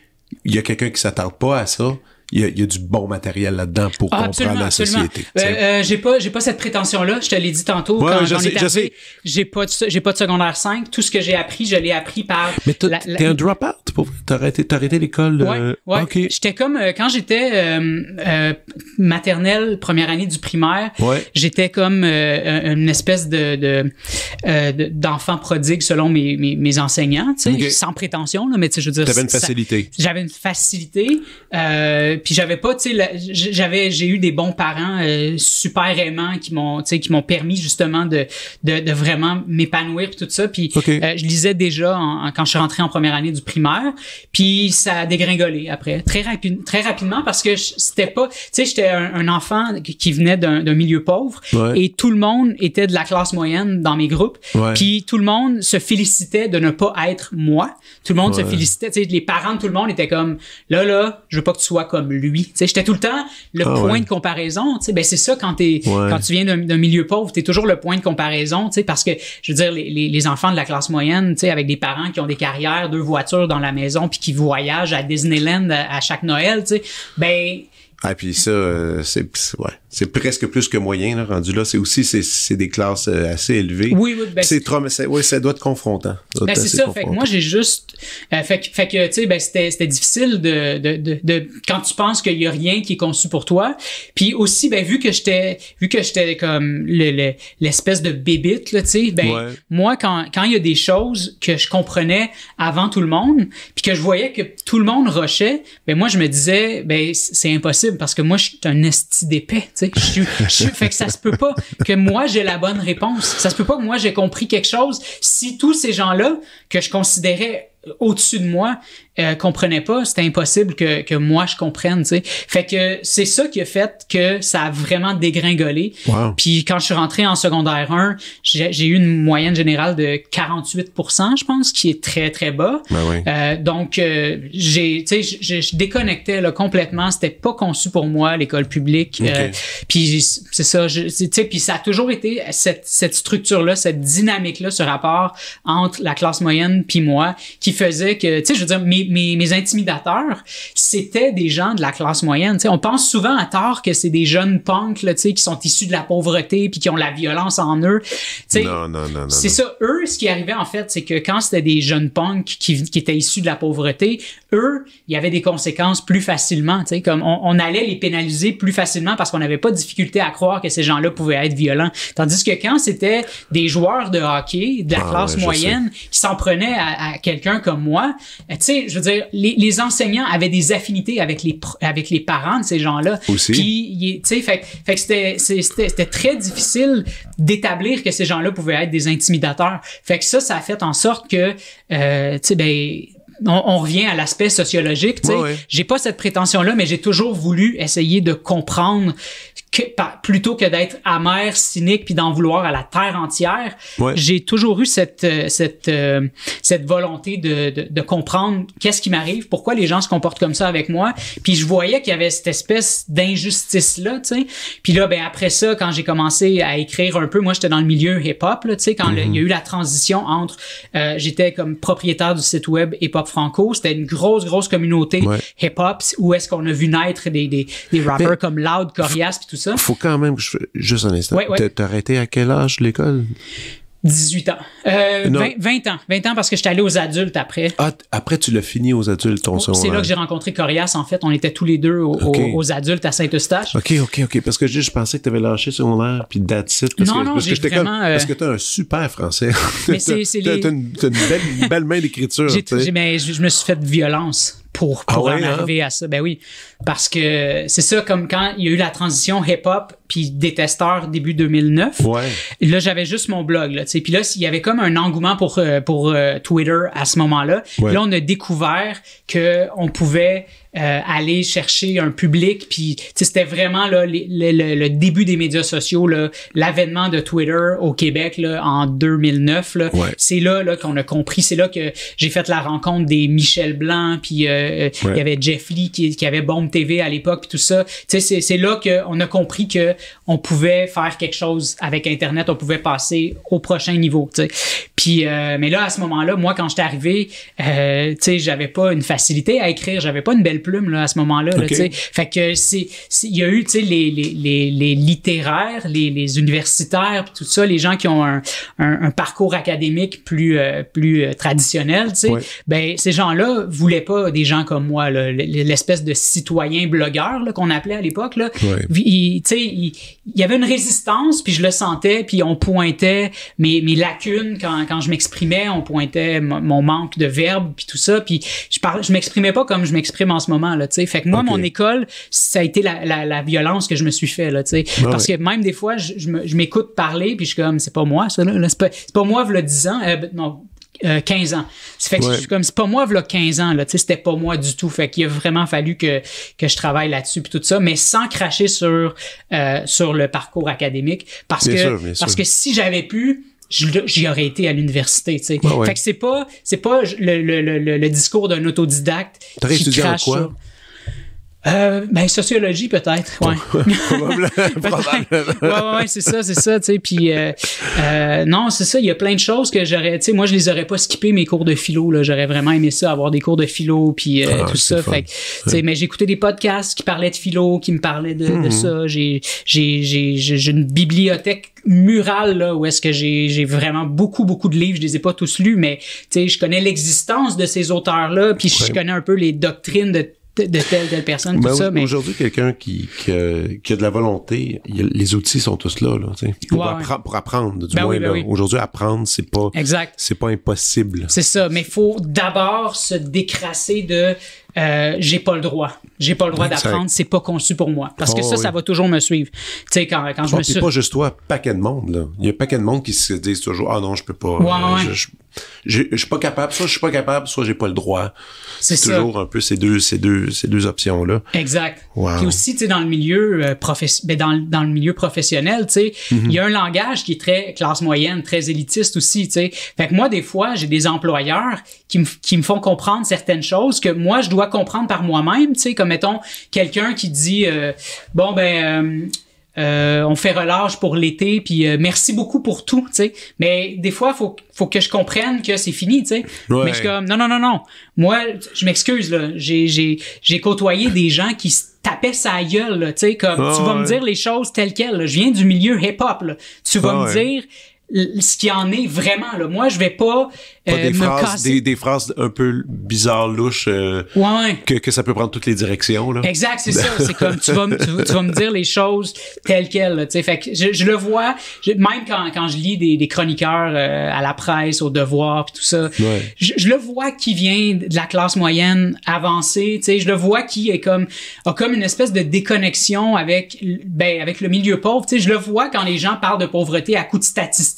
il y a quelqu'un qui s'attarde pas à ça, il y a du bon matériel là-dedans pour comprendre la société. J'ai pas cette prétention-là. Je te l'ai dit tantôt. Quand j'en ai appris, j'ai pas de secondaire 5. Tout ce que j'ai appris, je l'ai appris par... Mais t'es un drop-out? T'as arrêté l'école? Ouais. Okay. J'étais comme... quand j'étais maternelle, première année du primaire, j'étais comme une espèce d'enfant prodigue selon mes enseignants, tu sais, sans prétention, là, mais tu sais, je veux dire... T'avais une facilité. J'avais une facilité. puis j'avais pas, tu sais, j'ai eu des bons parents super aimants qui m'ont permis justement de vraiment m'épanouir puis tout ça. Puis je lisais déjà quand je suis rentré en première année du primaire, puis ça a dégringolé après très rapidement parce que c'était pas, tu sais, j'étais un enfant qui venait d'un milieu pauvre et tout le monde était de la classe moyenne dans mes groupes. Puis tout le monde se félicitait de ne pas être moi. Tout le monde se félicitait, tu sais, les parents de tout le monde étaient comme là, je veux pas que tu sois comme lui. Tu sais, j'étais tout le temps le point de comparaison, tu sais. Ben c'est ça quand quand tu viens d'un milieu pauvre, t'es toujours le point de comparaison, tu sais, parce que je veux dire les enfants de la classe moyenne, tu sais, avec des parents qui ont des carrières, 2 voitures dans la maison puis qui voyagent à Disneyland à chaque Noël, tu sais, ben puis ça, c'est presque plus que moyen, là, rendu là. C'est des classes assez élevées. Oui, ben ça doit être confrontant. Ben c'est ça. Fait que moi, j'ai juste... fait que, tu sais, ben c'était difficile de quand tu penses qu'il y a rien qui est conçu pour toi. Puis aussi, ben vu que j'étais comme l'espèce de bébite, là, tu sais, ben moi, quand il y a des choses que je comprenais avant tout le monde, puis que je voyais que tout le monde rushait, ben moi, je me disais, ben c'est impossible parce que moi, je suis un esti d'épais, tu sais. Fait que ça se peut pas que moi, j'ai la bonne réponse. Ça se peut pas que moi, j'ai compris quelque chose si tous ces gens-là que je considérais au-dessus de moi comprenaient pas, c'était impossible que moi je comprenne, tu sais. Fait que c'est ça qui a fait que ça a vraiment dégringolé. Puis quand je suis rentré en secondaire 1, j'ai eu une moyenne générale de 48%, je pense, qui est très très bas. Donc je déconnectais là complètement, c'était pas conçu pour moi l'école publique. Puis c'est ça, tu sais, puis ça a toujours été cette structure là, cette dynamique là, ce rapport entre la classe moyenne puis moi qui faisait que, tu sais, je veux dire, mes intimidateurs, c'était des gens de la classe moyenne. Tu sais, on pense souvent à tort que c'est des jeunes punks, là, tu sais, qui sont issus de la pauvreté puis qui ont la violence en eux. Tu sais, non. C'est ça. Eux, ce qui arrivait en fait, c'est que quand c'était des jeunes punks qui étaient issus de la pauvreté, eux, il y avait des conséquences plus facilement. Tu sais, comme on allait les pénaliser plus facilement parce qu'on n'avait pas de difficulté à croire que ces gens-là pouvaient être violents. Tandis que quand c'était des joueurs de hockey de la classe moyenne qui s'en prenaient à quelqu'un comme moi, tu sais, je veux dire, les enseignants avaient des affinités avec les parents de ces gens-là. Aussi. Puis, tu sais, fait que c'était très difficile d'établir que ces gens-là pouvaient être des intimidateurs. Fait que ça a fait en sorte que, tu sais, ben, on revient à l'aspect sociologique, tu sais. J'ai pas cette prétention-là, mais j'ai toujours voulu essayer de comprendre plutôt que d'être amer, cynique puis d'en vouloir à la terre entière. J'ai toujours eu cette volonté de comprendre qu'est-ce qui m'arrive, pourquoi les gens se comportent comme ça avec moi. Puis je voyais qu'il y avait cette espèce d'injustice-là, tu sais. Puis là, ben après ça, quand j'ai commencé à écrire un peu, moi, j'étais dans le milieu hip-hop, là, tu sais, quand il y a eu la transition entre... j'étais comme propriétaire du site web Hip-Hop Franco. C'était une grosse communauté hip-hop où est-ce qu'on a vu naître des rappers comme Loud, Corias puis tout ça. Faut quand même, juste un instant. T'as arrêté à quel âge l'école? 18 ans. 20 ans. 20 ans parce que j'étais allé aux adultes après. Après, tu l'as fini aux adultes, ton secondaire. C'est là que j'ai rencontré Corias, en fait. On était tous les deux aux adultes à Saint-Eustache. OK. Parce que je pensais que tu avais lâché secondaire puis that's it. Parce que t'as un super français. Mais t'as une belle main d'écriture. Mais je me suis fait violence pour en arriver à ça. Ben oui, parce que c'est ça, comme quand il y a eu la transition hip-hop puis Détesteur début 2009. Là, j'avais juste mon blog, là, tu sais. Puis là, il y avait comme un engouement pour Twitter à ce moment-là. Là, on a découvert que on pouvait aller chercher un public, puis c'était vraiment là, le début des médias sociaux, là, l'avènement de Twitter au Québec là, en 2009. Là. C'est là qu'on a compris, c'est là que j'ai fait la rencontre des Michel Blanc, puis il y avait Jeff Lee qui avait Bombe TV à l'époque, puis tout ça. C'est là qu'on a compris que on pouvait faire quelque chose avec Internet, on pouvait passer au prochain niveau. T'sais. Puis, mais là, à ce moment-là, moi, quand j'étais arrivé, j'avais pas une facilité à écrire, j'avais pas une belle plume là, à ce moment-là. Là, fait que il y a eu les littéraires, les universitaires, tout ça, les gens qui ont un parcours académique plus traditionnel. Ben ces gens-là voulaient pas des gens comme moi, là, l'espèce de citoyen blogueur là, qu'on appelait à l'époque. Là. Il y avait une résistance, puis je le sentais, puis on pointait mes lacunes quand quand je m'exprimais, on pointait mon manque de verbe puis tout ça, puis je m'exprimais pas comme je m'exprime en ce moment là, tu sais. Fait que moi, mon école, ça a été la violence que je me suis fait là, tu sais, parce que même des fois, je m'écoute parler puis je suis comme c'est pas moi ça là, c'est pas moi v'là 10 ans, non. 15 ans. Ça fait que je suis comme, c'est pas moi, v'là 15 ans, là, tu sais, c'était pas moi du tout. Fait qu'il a vraiment fallu que je travaille là-dessus puis tout ça, mais sans cracher sur le parcours académique. Parce que si j'avais pu, j'y aurais été à l'université, tu sais. Fait que c'est pas le discours d'un autodidacte qui crache sur... sociologie peut-être, ouais. Probablement. Ouais, c'est ça, tu sais. Puis non, c'est ça. Il y a plein de choses que j'aurais, tu sais, moi je les aurais pas skippé mes cours de philo là. J'aurais vraiment aimé ça, avoir des cours de philo, puis tout ça. Fait que, tu sais, mais j'ai écouté des podcasts qui parlaient de philo, qui me parlaient de ça. J'ai une bibliothèque murale là où est-ce que j'ai vraiment beaucoup de livres. Je les ai pas tous lus, mais tu sais, je connais l'existence de ces auteurs là, puis je connais un peu les doctrines de telle personne, tout ça. Mais aujourd'hui, quelqu'un qui a de la volonté, les outils sont tous là, tu sais, pour apprendre, du moins. Aujourd'hui, apprendre, c'est pas impossible. C'est ça, mais il faut d'abord se décrasser de j'ai pas le droit. J'ai pas le droit d'apprendre, c'est pas conçu pour moi. Parce que ça va toujours me suivre. Tu sais, quand je me suis... pas juste toi, paquet de monde, là. Il y a un paquet de monde qui se disent toujours, ah non, je peux pas. Je suis pas capable, soit je suis pas capable, soit j'ai pas le droit. C'est toujours un peu ces deux options-là. Exact. Wow. Puis aussi, tu sais, dans le milieu dans le milieu professionnel, tu sais, il y a un langage qui est très classe moyenne, très élitiste aussi, tu sais. Fait que moi, des fois, j'ai des employeurs qui me font comprendre certaines choses que moi, je dois comprendre par moi-même, tu sais, comme mettons quelqu'un qui dit on fait relâche pour l'été, puis merci beaucoup pour tout, tu sais. Mais des fois, faut que je comprenne que c'est fini, tu sais. Mais je suis comme non. Moi, je m'excuse là, j'ai côtoyé des gens qui se tapaient sa gueule, là, tu sais, comme tu vas me dire les choses telles quelles. Là. Je viens du milieu hip-hop, là. Tu vas me dire ce qui en est vraiment là. Moi, je vais pas des phrases un peu bizarres, louches, que ça peut prendre toutes les directions là. Exact, c'est ça. C'est comme tu vas me dire les choses telles quelles. Tu sais, fait que je le vois. Même quand je lis des chroniqueurs à la presse, au Devoir, puis tout ça, je le vois qui vient de la classe moyenne avancée. Tu sais, je le vois qui a comme une espèce de déconnexion avec le milieu pauvre. Tu sais, je le vois quand les gens parlent de pauvreté à coups de statistiques,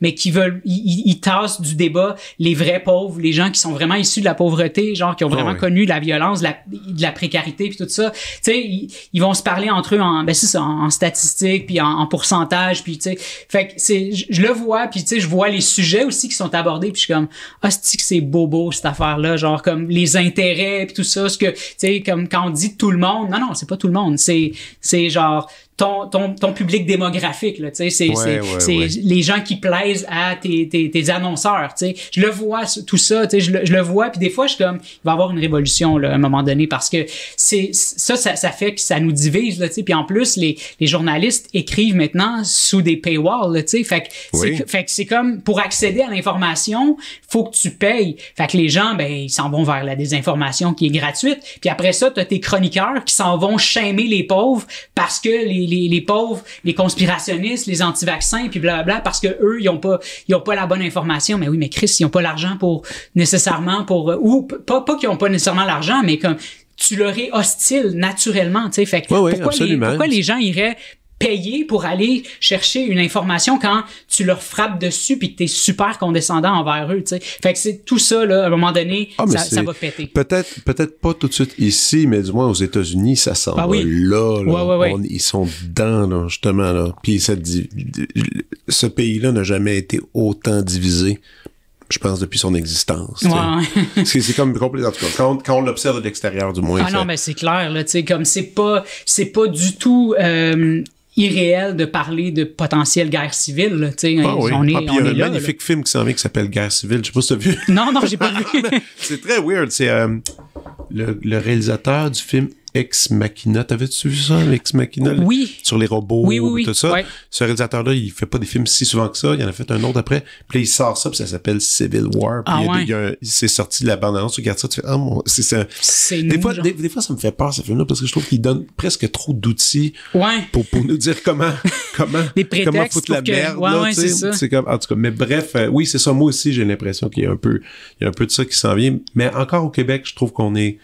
mais qui veulent ils tassent du débat les vrais pauvres, les gens qui sont vraiment issus de la pauvreté, genre qui ont vraiment connu la violence, de la précarité puis tout ça. Tu sais, ils vont se parler entre eux en statistiques puis en pourcentage puis tu sais. Fait que je le vois puis tu sais, je vois les sujets aussi qui sont abordés puis je suis comme c'est bobo cette affaire là, genre comme les intérêts puis tout ça, ce que tu sais comme quand on dit tout le monde, non c'est pas tout le monde, c'est genre ton public démographique là, tu sais, c'est les gens qui plaisent à tes annonceurs, tu sais. Je le vois tout ça, tu sais, je le vois puis des fois je suis comme il va y avoir une révolution là à un moment donné parce que ça fait que ça nous divise là, tu sais, puis en plus les journalistes écrivent maintenant sous des paywalls là, tu sais, fait que c'est comme pour accéder à l'information, faut que tu payes. Fait que les gens ils s'en vont vers la désinformation qui est gratuite, puis après ça tu as tes chroniqueurs qui s'en vont shamer les pauvres parce que les pauvres, les conspirationnistes, les anti-vaccins, puis blablabla, parce que eux, ils ont pas la bonne information. Mais oui, mais Chris, ils ont pas l'argent ou pas qu'ils ont pas nécessairement l'argent, mais comme tu leur es hostile naturellement, tu sais. Fait que pourquoi les gens iraient payer pour aller chercher une information quand tu leur frappes dessus puis que t'es super condescendant envers eux, tu sais. Fait que c'est tout ça, là, à un moment donné, ça va péter. Peut-être pas tout de suite ici, mais du moins aux États-Unis, ça s'en va là. Ils sont dedans, là, justement, là. Puis ce pays-là n'a jamais été autant divisé, je pense, depuis son existence. C'est comme complètement, en tout cas, quand on l'observe de l'extérieur, du moins. Non, mais c'est clair, là, tu sais, comme c'est pas du tout irréel de parler de potentielle guerre civile, là, tu sais. Il y a un magnifique film qui s'en vient qui s'appelle Guerre civile. Je sais pas si t'as vu. Non, j'ai pas vu. C'est très weird. C'est le réalisateur du film Ex Machina. T'avais-tu vu ça, Ex Machina? Oui. Sur les robots, tout ça. Ouais. Ce réalisateur-là, il fait pas des films si souvent que ça. Il en a fait un autre après. Puis là, il sort ça, puis ça s'appelle Civil War. Puis c'est sorti de la bande-annonce. Tu regardes ça, tu fais, des fois, ça me fait peur, ce film-là, parce que je trouve qu'il donne presque trop d'outils pour nous dire comment foutre la merde. Là, c'est ça. C'est comme, en tout cas, mais bref, oui, c'est ça. Moi aussi, j'ai l'impression qu'il y a un peu de ça qui s'en vient. Mais encore au Québec, je trouve qu'on est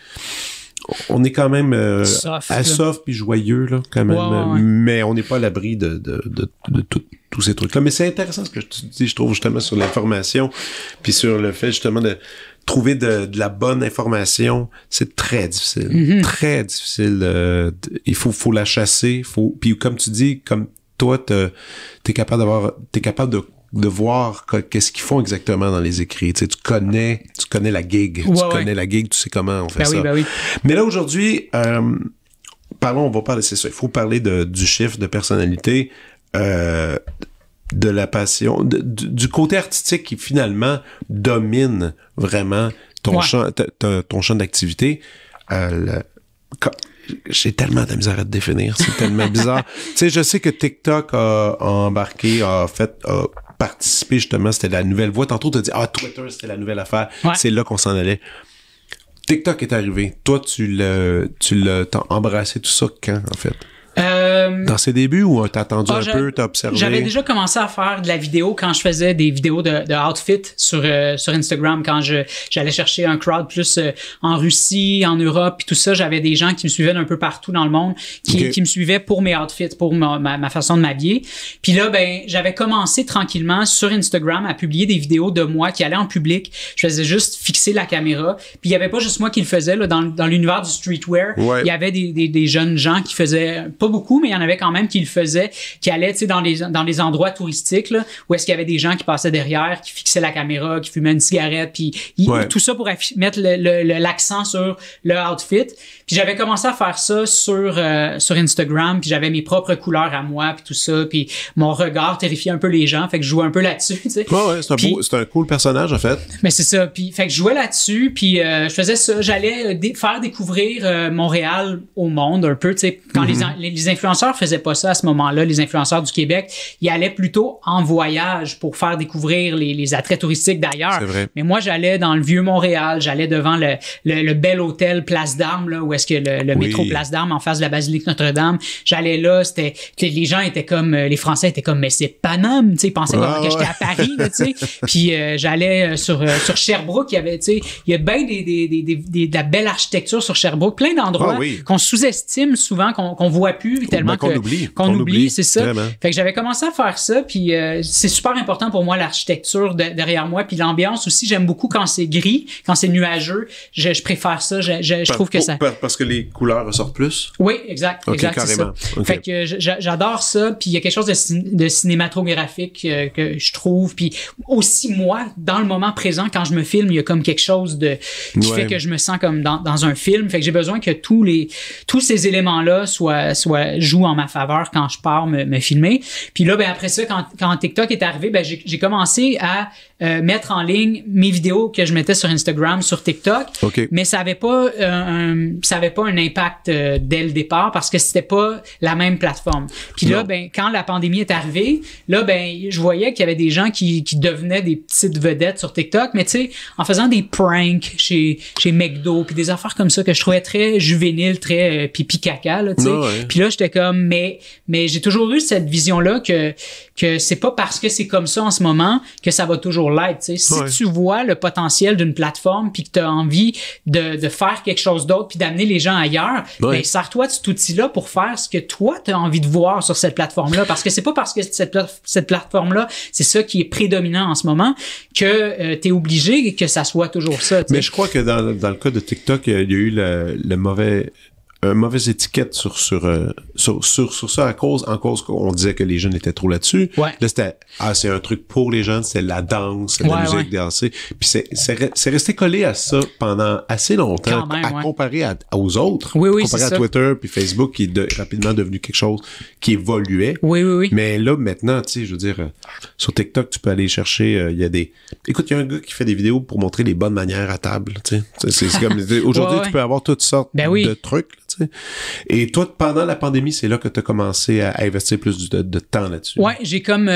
quand même soft puis joyeux, là, quand même. Mais on n'est pas à l'abri de tous ces trucs-là. Mais c'est intéressant ce que tu dis, je trouve, justement, sur l'information, puis sur le fait, justement, de trouver de la bonne information. C'est très difficile. Mm-hmm. Très difficile. Il faut la chasser. Puis comme tu dis, comme toi, t'es capable de voir qu'est-ce qu'ils font exactement dans les écrits. Tu sais, tu connais la gig. Connais la gig, tu sais comment on fait ça. Oui. Mais là, aujourd'hui, on va parler, c'est ça, il faut parler du chiffre de personnalité, de la passion, du côté artistique qui finalement domine vraiment ton champ d'activité. J'ai tellement de misère à te définir, c'est tellement bizarre. Tu sais, je sais que TikTok a embarqué, a participé justement, c'était la nouvelle voie. Tantôt, tu as dit, Twitter, c'était la nouvelle affaire. Ouais. C'est là qu'on s'en allait. TikTok est arrivé. Toi, t'as embrassé tout ça quand, en fait? Dans ses débuts ou t'as attendu un peu, t'as observé? J'avais déjà commencé à faire de la vidéo quand je faisais des vidéos de outfit sur Instagram, quand j'allais chercher un crowd plus en Russie, en Europe, puis tout ça. J'avais des gens qui me suivaient d'un peu partout dans le monde, qui me suivaient pour mes outfits, pour ma façon de m'habiller. Puis là, j'avais commencé tranquillement sur Instagram à publier des vidéos de moi qui allaient en public. Je faisais juste fixer la caméra. Puis il y avait pas juste moi qui le faisais, là, dans l'univers du streetwear. Ouais. Il y avait des jeunes gens qui faisaient, pas beaucoup, mais il y en avait quand même qui le faisaient, qui allaient, tu sais, dans les endroits touristiques, là, où est-ce qu'il y avait des gens qui passaient derrière, qui fixaient la caméra, qui fumaient une cigarette, puis tout ça pour mettre l'accent sur le outfit. Puis j'avais commencé à faire ça sur Instagram, puis j'avais mes propres couleurs à moi, puis tout ça, puis mon regard terrifiait un peu les gens, fait que je jouais un peu là-dessus, tu sais. C'est un cool personnage, en fait. Mais c'est ça, puis fait que je jouais là-dessus, puis je faisais ça, j'allais faire découvrir Montréal au monde un peu, tu sais, quand les influenceurs faisaient pas ça à ce moment-là, les influenceurs du Québec, ils allaient plutôt en voyage pour faire découvrir les attraits touristiques d'ailleurs. C'est vrai. Mais moi, j'allais dans le vieux Montréal, j'allais devant le bel hôtel Place d'Armes, là, où est-ce que le métro Place d'Armes en face de la basilique Notre-Dame, j'allais là, c'était les gens étaient comme, les Français étaient comme, mais c'est Paname, tu sais, ils pensaient que j'étais à Paris, là, tu sais. Puis j'allais sur Sherbrooke, il y avait, tu sais, il y a bien de la belle architecture sur Sherbrooke, plein d'endroits qu'on sous-estime souvent, qu'on voit plus tellement qu'on oublie, c'est ça. Vraiment. Fait que j'avais commencé à faire ça, puis c'est super important pour moi, l'architecture derrière moi, puis l'ambiance aussi, j'aime beaucoup quand c'est gris, quand c'est nuageux, je préfère ça, je trouve que ça... Parce que les couleurs ressortent plus? Oui, exact, c'est ça. Fait que j'adore ça, puis il y a quelque chose de cinématographique que je trouve, puis aussi moi, dans le moment présent, quand je me filme, il y a comme quelque chose qui fait que je me sens comme dans un film, fait que j'ai besoin que tous ces éléments-là jouent en ma faveur quand je pars me filmer. Puis là, après ça, quand TikTok est arrivé, j'ai commencé à mettre en ligne mes vidéos que je mettais sur Instagram, sur TikTok. Mais ça avait pas un impact dès le départ parce que c'était pas la même plateforme. Puis là, quand la pandémie est arrivée, là, je voyais qu'il y avait des gens qui devenaient des petites vedettes sur TikTok, mais tu sais, en faisant des pranks chez McDo, puis des affaires comme ça que je trouvais très juvéniles, très pipi caca, là, tu sais. Puis là, j'étais comme, mais j'ai toujours eu cette vision-là que c'est pas parce que c'est comme ça en ce moment que ça va toujours l'être, tu sais. Si tu vois le potentiel d'une plateforme puis que tu as envie de faire quelque chose d'autre puis d'amener les gens ailleurs, sers-toi de cet outil-là pour faire ce que toi tu as envie de voir sur cette plateforme-là, parce que c'est pas parce que cette plateforme-là, c'est ça qui est prédominant en ce moment que tu es obligé que ça soit toujours ça, t'sais. Mais je crois que dans le cas de TikTok, il y a eu le mauvaise étiquette sur ça en cause qu'on disait que les jeunes étaient trop là-dessus. Là, c'était c'est un truc pour les jeunes, c'est la danse, c'est la musique dansée. Puis c'est resté collé à ça pendant assez longtemps, comparer aux autres, comparé à Twitter puis Facebook qui est rapidement devenu quelque chose qui évoluait. Mais là maintenant, tu sais, je veux dire, sur TikTok, tu peux aller chercher, il y a un gars qui fait des vidéos pour montrer les bonnes manières à table, tu sais. C'est comme aujourd'hui, tu peux avoir toutes sortes de trucs. tu sais. Et toi, pendant la pandémie, c'est là que tu as commencé à investir plus de temps là-dessus. Ouais, j'ai comme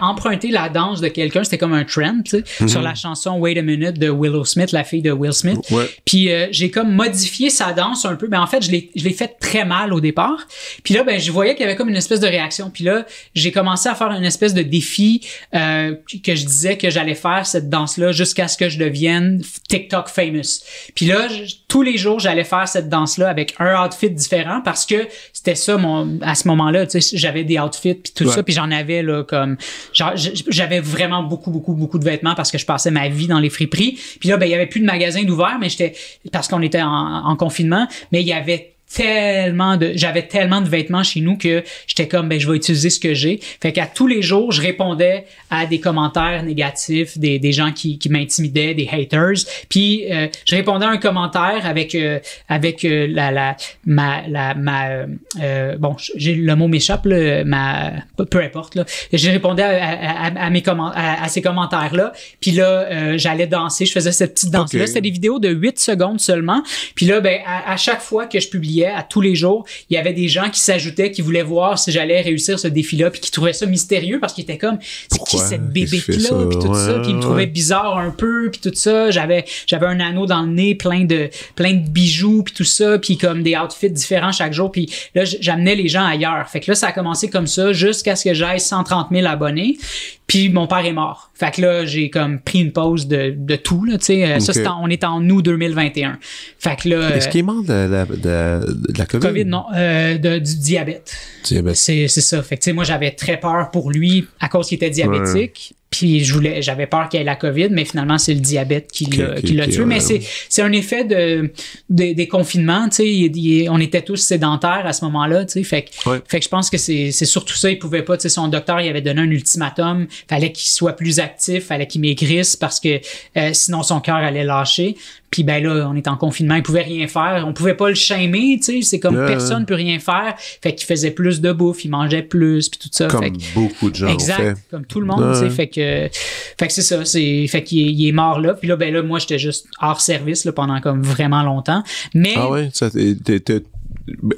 emprunté la danse de quelqu'un, c'était comme un trend, tu sais, sur la chanson Wait a Minute de Willow Smith, la fille de Will Smith. Ouais. Puis j'ai comme modifié sa danse un peu, en fait, je l'ai fait très mal au départ. Puis là, je voyais qu'il y avait comme une espèce de réaction. Puis là, j'ai commencé à faire une espèce de défi que je disais que j'allais faire cette danse-là jusqu'à ce que je devienne TikTok famous. Puis là, tous les jours, j'allais faire cette danse-là avec un outfit différent parce que c'était ça à ce moment-là, tu sais, j'avais des outfits puis tout ça, puis j'en avais là comme j'avais vraiment beaucoup de vêtements parce que je passais ma vie dans les friperies. Puis là, il y avait plus de magasins d'ouvert, mais parce qu'on était en confinement, mais il y avait j'avais tellement de vêtements chez nous que j'étais comme je vais utiliser ce que j'ai. Fait qu'à tous les jours, je répondais à des commentaires négatifs, des gens qui m'intimidaient, des haters. Puis je répondais à un commentaire avec j'ai le mot m'échappe là, peu importe là. J'ai répondu à ces commentaires là. Puis là j'allais danser, je faisais cette petite danse là. C'était des vidéos de 8 secondes seulement. Puis là à chaque fois que je publiais à tous les jours, il y avait des gens qui s'ajoutaient, qui voulaient voir si j'allais réussir ce défi-là, puis qui trouvaient ça mystérieux parce qu'ils étaient comme, c'est qui cette bébête-là, puis tout ça, puis ils me trouvaient bizarre un peu, puis tout ça. J'avais un anneau dans le nez, plein de bijoux, puis tout ça, puis comme des outfits différents chaque jour, puis là, j'amenais les gens ailleurs. Fait que là, ça a commencé comme ça jusqu'à ce que j'aille 130 000 abonnés. Puis mon père est mort. Fait que là, j'ai comme pris une pause de tout, là, tu sais. Ça, on est en août 2021. Fait que là... Est-ce qu'il est mort de la COVID? COVID, non. Du diabète. Diabète. C'est ça. Fait que, tu sais, moi, j'avais très peur pour lui à cause qu'il était diabétique. Puis j'avais peur qu'il y ait la COVID, mais finalement, c'est le diabète qui l'a tué. Mais c'est un effet des confinements, tu sais. On était tous sédentaires à ce moment-là, tu sais. Fait que je pense que c'est surtout ça. Il pouvait pas, tu sais, son docteur, il avait donné un ultimatum. Fallait qu'il soit plus actif, fallait qu'il maigrisse parce que sinon son cœur allait lâcher. Puis là, on est en confinement, il pouvait rien faire. On pouvait pas le shamer, tu sais. C'est comme personne peut rien faire. Fait qu'il faisait plus de bouffe, il mangeait plus, puis tout ça. Comme beaucoup de gens exact, ont fait. Comme tout le monde, tu sais. Fait que c'est ça. Fait qu'il est mort là. Puis là, moi, j'étais juste hors service là, pendant comme vraiment longtemps. Mais... Ah ouais?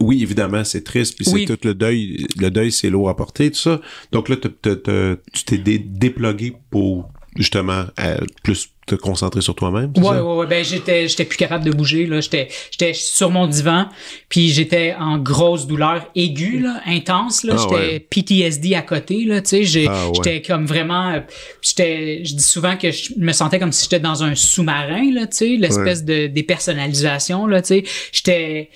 Oui, évidemment, c'est triste. Puis c'est tout le deuil. Le deuil, c'est lourd à porter, tout ça. Donc là, tu t'es déplugué pour... justement plus te concentrer sur toi-même. Ouais. Ben j'étais plus capable de bouger là. J'étais sur mon divan, puis j'étais en grosse douleur aiguë là, intense là. J'étais PTSD à côté là. Tu sais, j'étais comme vraiment. Je dis souvent que je me sentais comme si j'étais dans un sous-marin là. Tu sais, l'espèce de dépersonnalisation là. Tu sais,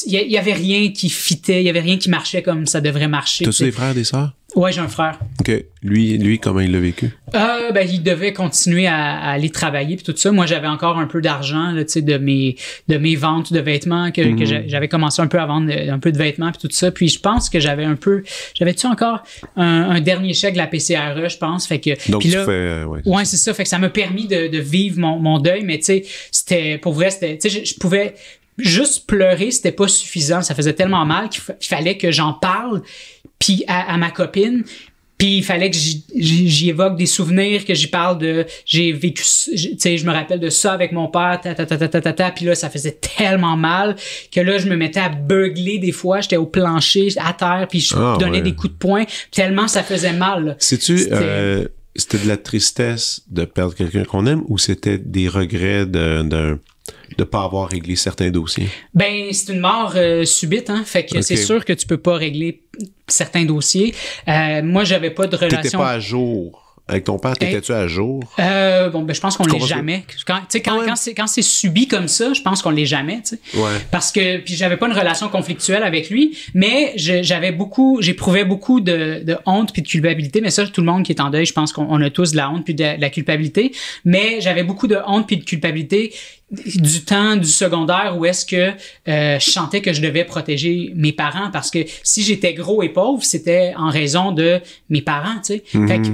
il y avait rien qui fitait, il y avait rien qui marchait comme ça devrait marcher. T'as-tu des frères, des sœurs? Ouais, j'ai un frère. OK. Lui, comment il l'a vécu? Il devait continuer à aller travailler puis tout ça. Moi, j'avais encore un peu d'argent, là, tu sais, de mes ventes de vêtements que j'avais commencé un peu à vendre un peu de vêtements puis tout ça. Puis je pense que j'avais-tu encore un dernier chèque de la PCRE, je pense. Fait que. Donc, puis là, ouais, c'est ça. Fait que ça m'a permis de vivre mon deuil, mais tu sais, c'était, pour vrai, tu sais, je pouvais juste pleurer, c'était pas suffisant. Ça faisait tellement mal qu'il fallait que j'en parle puis à ma copine. Puis il fallait que j'y évoque des souvenirs, que j'y parle de... J'ai vécu... Tu sais, je me rappelle de ça avec mon père, puis là, ça faisait tellement mal que là, je me mettais à beugler des fois. J'étais au plancher, à terre, puis je donnais des coups de poing, tellement ça faisait mal. Là. C'était de la tristesse de perdre quelqu'un qu'on aime ou c'était des regrets de pas avoir réglé certains dossiers? Ben, c'est une mort subite, hein. Fait que c'est sûr que tu peux pas régler certains dossiers. Moi, j'avais pas de relation... T'étais pas à jour. Avec ton père, t'étais-tu à jour? Je pense qu'on l'est jamais. Quand c'est subi comme ça, je pense qu'on l'est jamais, tu sais. Ouais. Parce que, puis j'avais pas une relation conflictuelle avec lui, mais j'éprouvais beaucoup de honte puis de culpabilité, mais ça, tout le monde qui est en deuil, je pense qu'on a tous de la honte puis de la culpabilité, mais j'avais beaucoup de honte puis de culpabilité du temps du secondaire où est-ce que je sentais que je devais protéger mes parents parce que si j'étais gros et pauvre, c'était en raison de mes parents, tu sais.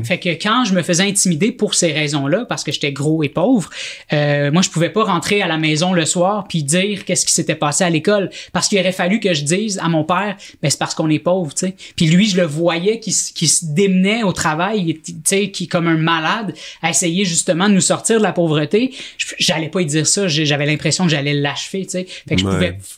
Fait que quand je me faisais intimider pour ces raisons-là, parce que j'étais gros et pauvre, moi, je pouvais pas rentrer à la maison le soir puis dire qu'est-ce qui s'était passé à l'école parce qu'il aurait fallu que je dise à mon père, ben c'est parce qu'on est pauvre, tu sais. Puis lui, je le voyais qui se démenait au travail, tu sais, qui comme un malade à essayer justement de nous sortir de la pauvreté. J'allais pas lui dire ça. j'avais l'impression que j'allais l'achever, tu sais. Fait que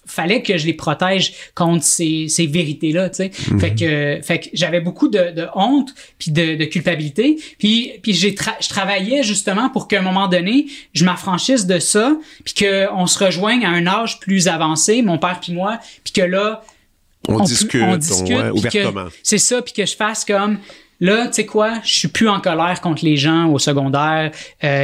fallait que je les protège contre ces vérités-là, tu sais. Fait que j'avais beaucoup de honte puis de culpabilité. Puis je travaillais justement pour qu'à un moment donné, je m'affranchisse de ça, puis qu'on se rejoigne à un âge plus avancé, mon père puis moi, puis que là, on discute ouvertement. C'est ça, puis que je fasse comme... Là, tu sais quoi, je suis plus en colère contre les gens au secondaire,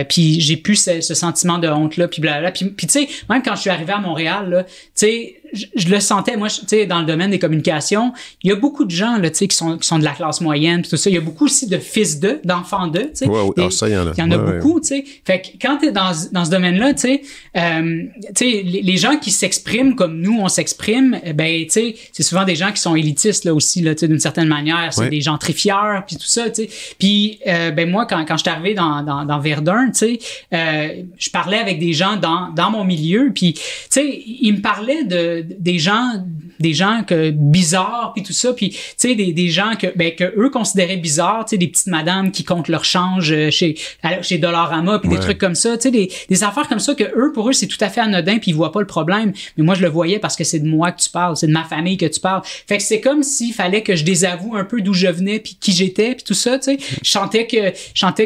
puis j'ai plus ce sentiment de honte-là, puis blablabla. Puis tu sais, même quand je suis arrivé à Montréal, là, tu sais, je le sentais, moi, tu sais, dans le domaine des communications, il y a beaucoup de gens, là, tu sais, qui sont de la classe moyenne, puis tout ça. Il y a beaucoup aussi de fils d'enfants tu sais. Ça, il y en a. Il y en a beaucoup, tu sais. Fait que quand t'es dans ce domaine-là, tu sais, les gens qui s'expriment comme nous, on s'exprime, ben, tu sais, c'est souvent des gens qui sont élitistes, là, aussi, là, tu sais, d'une certaine manière. C'est des gentrifieurs, puis tout ça, tu sais. Puis, ben, moi, quand je suis arrivé dans Verdun, tu sais, je parlais avec des gens dans mon milieu, puis, tu sais, ils me parlaient des gens que bizarres puis tout ça, puis tu sais des gens que eux considéraient bizarres, tu sais, des petites madames qui comptent leur change chez Dollarama puis des trucs comme ça, tu sais, des affaires comme ça que pour eux c'est tout à fait anodin puis ils voient pas le problème, mais moi je le voyais parce que c'est de moi que tu parles, c'est de ma famille que tu parles. Fait que c'est comme s'il fallait que je désavoue un peu d'où je venais puis qui j'étais puis tout ça, tu sais. Je sentais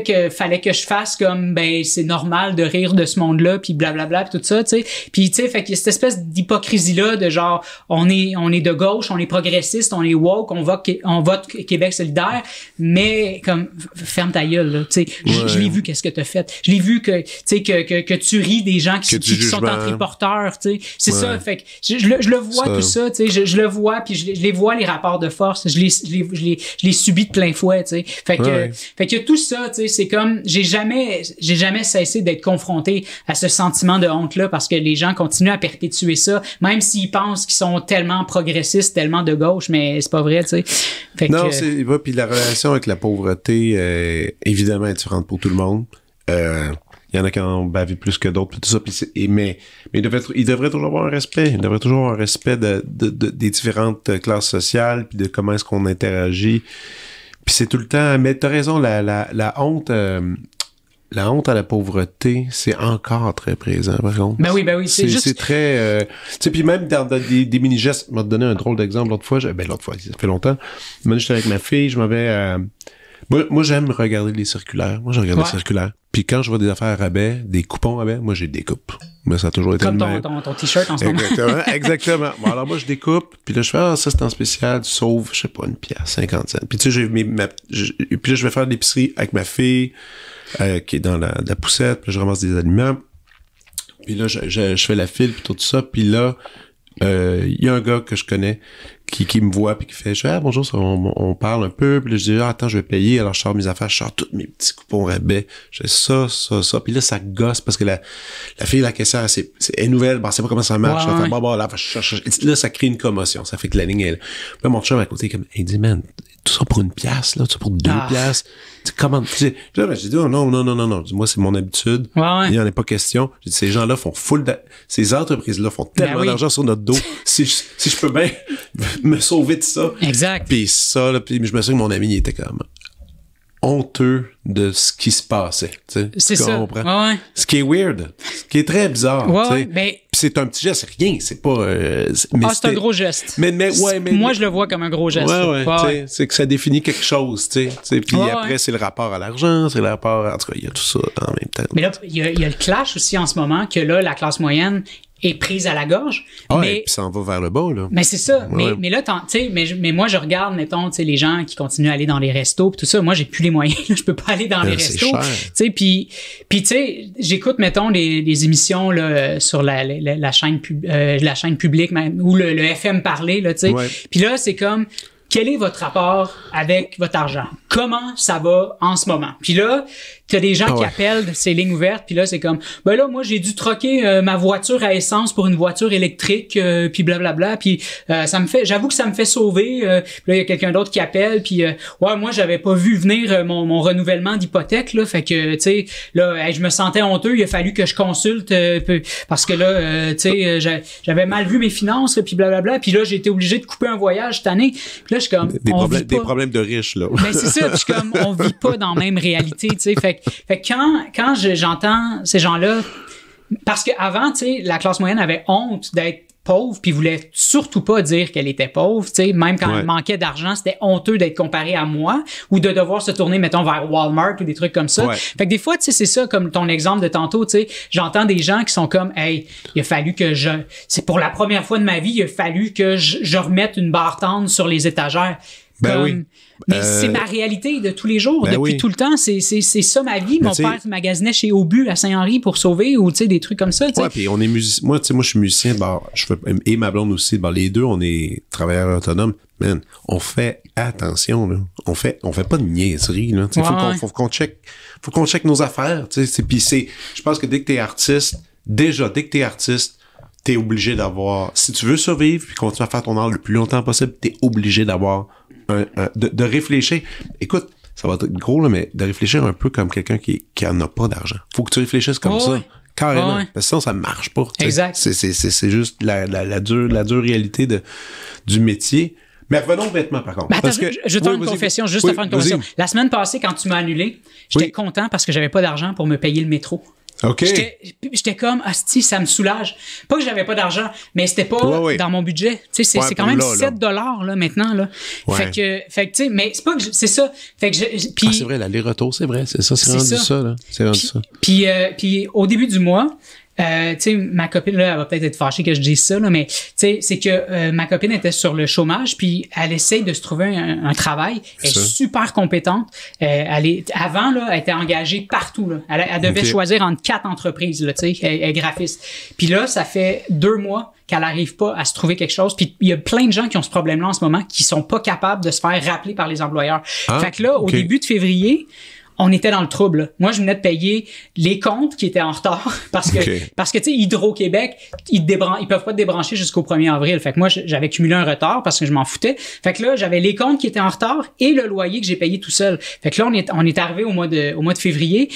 que fallait que je fasse comme ben c'est normal de rire de ce monde-là puis blablabla puis tout ça, tu sais. Puis tu sais, fait que cette espèce d'hypocrisie là de genre on est de gauche, on est progressiste, on est woke, on vote Québec solidaire, mais comme ferme ta gueule là, tu sais. Je l'ai vu qu'est-ce que t'as fait. Je l'ai vu que tu sais que tu ris des gens qui sont en triporteur, tu sais. C'est ça, fait que je le vois tout ça, tu sais, je le vois puis je les vois les rapports de force, je les subis de plein fouet, tu sais. Fait que tout ça, tu sais, c'est comme j'ai jamais cessé d'être confronté à ce sentiment de honte là parce que les gens continuent à perpétuer ça, même s'ils pensent qu'ils sont tellement progressistes, tellement de gauche, mais c'est pas vrai, tu sais. Non, puis la relation avec la pauvreté, évidemment, est différente pour tout le monde. Il y en a qui en bavent plus que d'autres, puis tout ça. Mais il devrait toujours avoir un respect. Il devrait toujours avoir un respect des différentes classes sociales, puis de comment est-ce qu'on interagit. Puis c'est tout le temps... Mais t'as raison, la honte... La honte à la pauvreté, c'est encore très présent, par contre. Ben oui, c'est très... tu sais, puis même dans des mini-gestes, je vais te donner un drôle d'exemple l'autre fois, ça fait longtemps. J'étais avec ma fille, je m'en vais... Moi, j'aime regarder les circulaires. Moi, je regarde les circulaires. Puis quand je vois des affaires à rabais, des coupons à rabais, moi, je les découpe. Mais ça a toujours été comme ton t-shirt en ce moment. Exactement. Bon, alors moi, je découpe, puis là, je fais, ça, c'est en spécial, tu sauves, je sais pas, 1 pièce, 50 cents. Puis tu sais, puis là, je vais faire de l'épicerie avec ma fille, qui est dans la poussette, puis je ramasse des aliments. Puis là, je fais la file, puis tout ça. Puis là, il y a un gars que je connais qui me voit puis qui fait bonjour, on parle un peu, puis là je dis attends, je vais payer, alors je sors mes affaires, je sors tous mes petits coupons rabais, je fais ça, puis là ça gosse parce que la fille, la caissière, c'est nouvelle, bon, c'est pas comment ça marche, là ça crée une commotion, ça fait que la ligne est là. Puis là mon chum à côté comme dit man, tout ça pour 1 pièce là, tout ça pour 2 pièces. Comment tu sais, là j'ai dit non, moi c'est mon habitude, il y en a pas question. J'ai dit ces gens-là font ces entreprises-là font tellement d'argent sur notre dos, si je peux bien me sauver de ça. Exact. Puis ça, là, puis je me souviens que mon ami, il était comme honteux de ce qui se passait. C'est ça. Ouais. Ce qui est weird. Ce qui est très bizarre. Mais... Puis c'est un petit geste, c'est rien. C'est pas... c'est un gros geste. Mais moi, je le vois comme un gros geste. C'est que ça définit quelque chose. Puis après, c'est le rapport à l'argent, c'est le rapport... En tout cas, il y a tout ça en même temps. Mais là, il y a le clash aussi en ce moment que là, la classe moyenne est prise à la gorge. Mais puis ça en va vers le bas, là. Mais c'est ça. Mais là, tu sais, mais moi, je regarde, mettons, tu sais, les gens qui continuent à aller dans les restos, pis tout ça. Moi, j'ai plus les moyens, là. Je peux pas aller dans les restos. Tu sais, puis tu sais, j'écoute, mettons, des émissions, là, sur la chaîne publique, ou le FM parler, là, tu sais. Puis là, c'est comme, quel est votre rapport avec votre argent? Comment ça va en ce moment? Puis là, t'as des gens qui appellent ces lignes ouvertes, puis là, c'est comme, ben là, moi, j'ai dû troquer ma voiture à essence pour une voiture électrique, puis blablabla, puis j'avoue que ça me fait sauver. Puis là, il y a quelqu'un d'autre qui appelle, puis moi, j'avais pas vu venir mon renouvellement d'hypothèque, là, fait que, tu sais, là, je me sentais honteux, il a fallu que je consulte, parce que là, tu sais, j'avais mal vu mes finances, puis blablabla, puis là, j'ai été obligé de couper un voyage cette année. Puis là, je suis comme, des problèmes de riches, là. Ben, c'est ça, puis je suis comme, on vit pas dans la même réalité, tu sais, fait que quand j'entends ces gens-là Parce qu'avant, tu sais, la classe moyenne avait honte d'être pauvre, puis voulait surtout pas dire qu'elle était pauvre, tu sais, même quand elle manquait d'argent, c'était honteux d'être comparé à moi, ou de devoir se tourner, mettons, vers Walmart ou des trucs comme ça. Fait que des fois, tu sais, c'est ça, comme ton exemple de tantôt, tu sais, j'entends des gens qui sont comme, hey, il a fallu que c'est pour la première fois de ma vie, il a fallu que je remette une barre tendre sur les étagères. Mais c'est ma réalité de tous les jours. Depuis tout le temps, c'est ça ma vie. Mon père magasinait chez Obus à Saint-Henri pour sauver ou des trucs comme ça. Ouais, puis on est musicien. Moi, je suis musicien. Et ma blonde aussi. Les deux, on est travailleurs autonomes. Man, on fait attention. Là. On fait pas de niaiserie. Là. Faut qu'on check nos affaires. Puis je pense que dès que t'es artiste, t'es obligé d'avoir... Si tu veux survivre puis continuer à faire ton art le plus longtemps possible, t'es obligé d'avoir de réfléchir. Écoute, ça va être gros, là, mais de réfléchir un peu comme quelqu'un qui en a pas d'argent. Faut que tu réfléchisses comme ça. Carrément. Parce que sinon, ça marche pas. Exact. C'est juste la dure réalité du métier. Mais revenons aux vêtements, par contre. Attends, je vais te faire une confession, juste te faire une confession. La semaine passée, quand tu m'as annulé, j'étais content parce que j'avais pas d'argent pour me payer le métro. OK. J'étais comme, hostie, ça me soulage. Pas que j'avais pas d'argent, mais c'était pas dans mon budget. Tu sais, c'est quand même $7 là, maintenant, là. Fait que, tu sais, mais c'est pas que c'est ça. Fait que c'est vrai, l'aller-retour, c'est vrai. C'est ça, c'est rendu ça, là. C'est rendu ça. Puis au début du mois, tu sais, ma copine, là, elle va peut-être être fâchée que je dise ça, là, mais tu sais, c'est que ma copine était sur le chômage, puis elle essaye de se trouver un travail. Elle est super compétente. Avant, là, elle était engagée partout, là. Elle devait choisir entre 4 entreprises, là, tu sais. Elle est graphiste. Puis là, ça fait 2 mois qu'elle n'arrive pas à se trouver quelque chose. Puis il y a plein de gens qui ont ce problème-là en ce moment, qui sont pas capables de se faire rappeler par les employeurs. Fait que là, au début de février, on était dans le trouble. Là. Moi, je venais de payer les comptes qui étaient en retard parce que tu sais, Hydro-Québec, ils peuvent pas te débrancher jusqu'au 1er avril. Fait que moi, j'avais cumulé un retard parce que je m'en foutais. Fait que là, j'avais les comptes qui étaient en retard et le loyer que j'ai payé tout seul. Fait que là, on est arrivé au mois de février.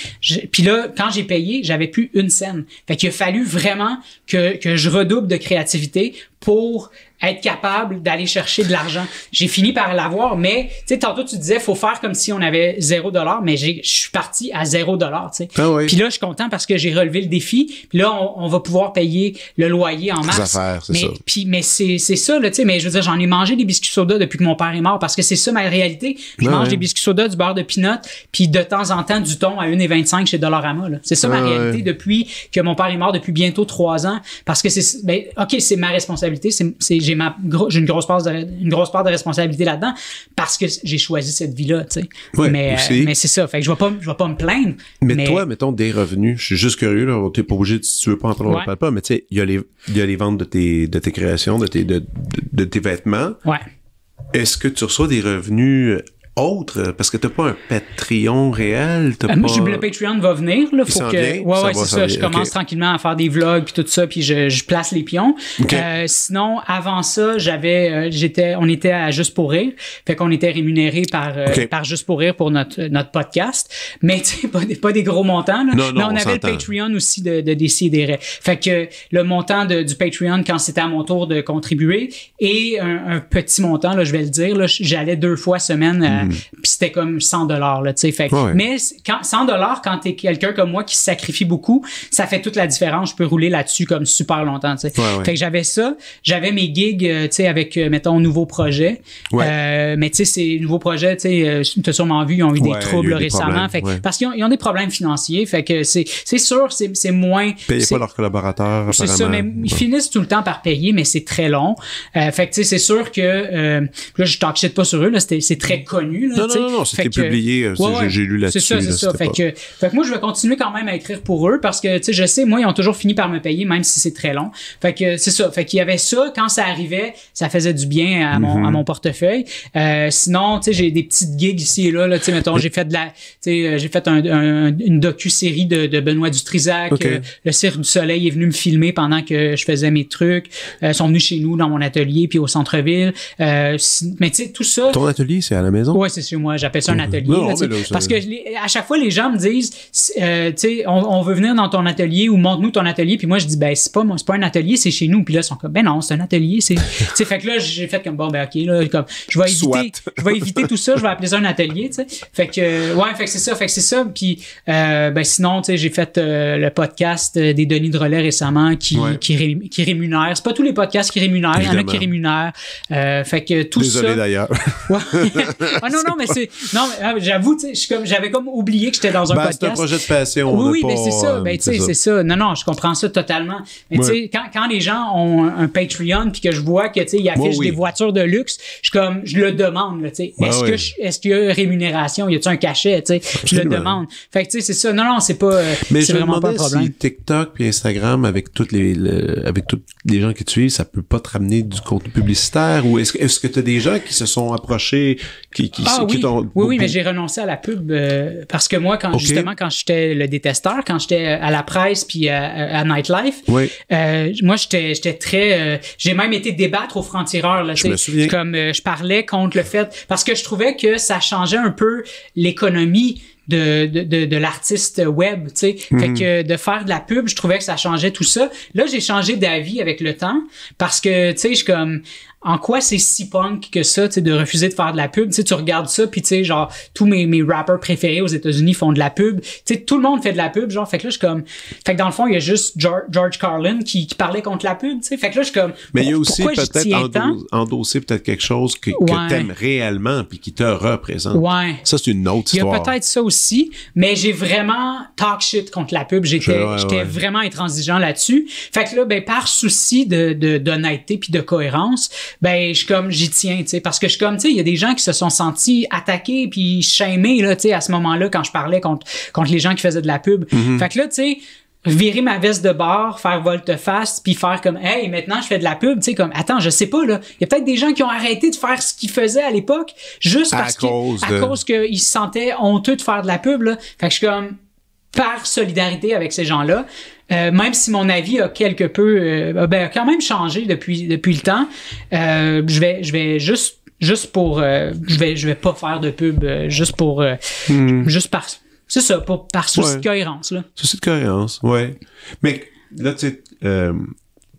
Puis là, quand j'ai payé, j'avais plus une scène. Fait qu'il a fallu vraiment que je redouble de créativité pour être capable d'aller chercher de l'argent. J'ai fini par l'avoir, mais tu sais, tantôt tu disais faut faire comme si on avait $0, mais je suis parti à $0, tu sais. Puis là, je suis content parce que j'ai relevé le défi. Puis là, on va pouvoir payer le loyer en mars. Mais c'est ça, là, tu sais. Mais je veux dire, j'en ai mangé des biscuits soda depuis que mon père est mort parce que c'est ça ma réalité. Je mange des biscuits soda, du beurre de peanut, puis de temps en temps du thon à 1,25 chez Dollarama. Là. C'est ça ma réalité depuis que mon père est mort, depuis bientôt 3 ans. Parce que c'est ma responsabilité. J'ai une grosse part de responsabilité là-dedans parce que j'ai choisi cette vie-là, tu sais. Mais c'est ça. Fait que je vais pas me plaindre. Mais toi, mettons des revenus. Je suis juste curieux, là. T'es pas obligé, si tu veux pas en parler, on parle pas, mais tu sais, il y a les ventes de tes créations, de tes vêtements. Ouais. Est-ce que tu reçois des revenus autre, parce que t'as pas un Patreon réel, le Patreon va venir, là, faut que... c'est ça, je commence tranquillement à faire des vlogs puis tout ça, puis je place les pions. Sinon, avant ça, on était à Juste pour rire, fait qu'on était rémunéré par Juste pour rire pour notre podcast, mais tu sais, pas des gros montants, là. Non, mais on avait le Patreon aussi de Décideret. Fait que le montant du Patreon, quand c'était à mon tour de contribuer, et un petit montant, là, je vais le dire, là, j'allais 2 fois semaine puis c'était comme $100 là, tu sais. Fait mais $100 quand t'es quelqu'un comme moi qui se sacrifie beaucoup, ça fait toute la différence. Je peux rouler là-dessus comme super longtemps, tu sais. Fait que j'avais ça, j'avais mes gigs, tu sais, avec mettons nouveaux projets. Mais tu sais, ces nouveaux projets, tu sais, t'as sûrement vu, ils ont eu des troubles récemment. Fait que, parce qu'ils ont des problèmes financiers. Fait que c'est sûr, c'est moins. Payaient pas leurs collaborateurs. C'est ça, mais ils finissent tout le temps par payer, mais c'est très long. Fait que tu sais, c'est sûr que là, je talk shit pas sur eux, là, c'est très connu. Là, non, c'était publié, j'ai lu là-dessus. C'est ça. Fait que moi, je vais continuer quand même à écrire pour eux parce que, tu sais, je sais, moi, ils ont toujours fini par me payer, même si c'est très long. Fait que c'est ça. Fait qu'il y avait ça, quand ça arrivait, ça faisait du bien à mon portefeuille. Sinon, tu sais, j'ai des petites gigs ici et là, tu sais, mettons, j'ai fait une docu-série de Benoît Dutrisac. Le Cirque du Soleil est venu me filmer pendant que je faisais mes trucs. Ils sont venus chez nous dans mon atelier puis au centre-ville. Mais tu sais, tout ça. Ton atelier, c'est à la maison? Ouais, c'est chez moi. J'appelle ça un atelier. Non, là, parce que à chaque fois, les gens me disent, tu sais, on veut venir dans ton atelier ou montre-nous ton atelier. Puis moi, je dis, ben, c'est pas un atelier, c'est chez nous. Puis là, ils sont comme, ben non, c'est un atelier. Tu sais, fait que là, j'ai fait comme, bon, ben, OK, là, comme, je vais éviter tout ça. Je vais appeler ça un atelier, tu sais. Fait que, ouais, fait que c'est ça. Puis, ben, sinon, tu sais, j'ai fait le podcast des Denis de Relais récemment qui rémunère. C'est pas tous les podcasts qui rémunèrent. Il y en a qui rémunèrent. Fait que tout ça. Désolé d'ailleurs. Ouais. Ah non, mais c'est. Non, mais j'avoue, tu sais, j'avais comme oublié que j'étais dans un podcast. C'est un projet de passion. Oui, mais c'est ça. Ben, tu sais, c'est ça. Non, je comprends ça totalement. Mais tu sais, quand les gens ont un Patreon puis que je vois que, tu sais, ils affichent des voitures de luxe, je le demande, tu sais. Est-ce qu'il y a rémunération? Y a-t-il un cachet, tu sais? Je le demande. Fait que, tu sais, c'est ça. Non, c'est pas. Mais c'est vraiment pas un problème. Si TikTok puis Instagram, avec tous les gens qui te suivent, ça peut pas te ramener du contenu publicitaire ou est-ce que tu as des gens qui se sont approchés qui t'ont... Oui, mais j'ai renoncé à la pub parce que moi, quand j'étais le détesteur, quand j'étais à la presse puis à Nightlife, moi, j'étais très... j'ai même été débattre au franc-tireur. Là, je me souviens. Comme je parlais contre le fait... Parce que je trouvais que ça changeait un peu l'économie de l'artiste web, tu sais. Fait que de faire de la pub, je trouvais que ça changeait tout ça. Là, j'ai changé d'avis avec le temps parce que, tu sais, je suis comme... En quoi c'est si punk que ça, tu sais, de refuser de faire de la pub? Tu sais, tu regardes ça, puis tu sais, genre, tous mes rappers préférés aux États-Unis font de la pub. Tu sais, tout le monde fait de la pub, genre. Fait que là, je suis comme... Fait que dans le fond, il y a juste George Carlin qui parlait contre la pub, tu sais. Fait que là, je suis comme... Mais il y a aussi peut-être endosser peut-être quelque chose que t'aimes réellement puis qui te représente. Ouais. Ça, c'est une autre histoire. Il y a peut-être ça aussi, mais j'ai vraiment talk shit contre la pub. J'étais vraiment intransigeant là-dessus. Fait que là, ben, par souci d'honnêteté puis de cohérence, ben j'y tiens, tu sais, parce que je suis comme, tu sais, il y a des gens qui se sont sentis attaqués puis shamés là, tu sais, à ce moment-là quand je parlais contre les gens qui faisaient de la pub. Fait que là, tu sais, virer ma veste de bord, faire volte-face puis faire comme, hey, maintenant je fais de la pub, tu sais, comme, attends, je sais pas là, il y a peut-être des gens qui ont arrêté de faire ce qu'ils faisaient à l'époque juste parce à cause qu'ils se sentaient honteux de faire de la pub là. Fait que je suis comme, par solidarité avec ces gens-là. Même si mon avis a quelque peu a quand même changé depuis le temps, je vais juste pour je vais pas faire de pub juste pour juste par c'est ça par souci de cohérence là. Souci de cohérence, ouais. Mais là tu sais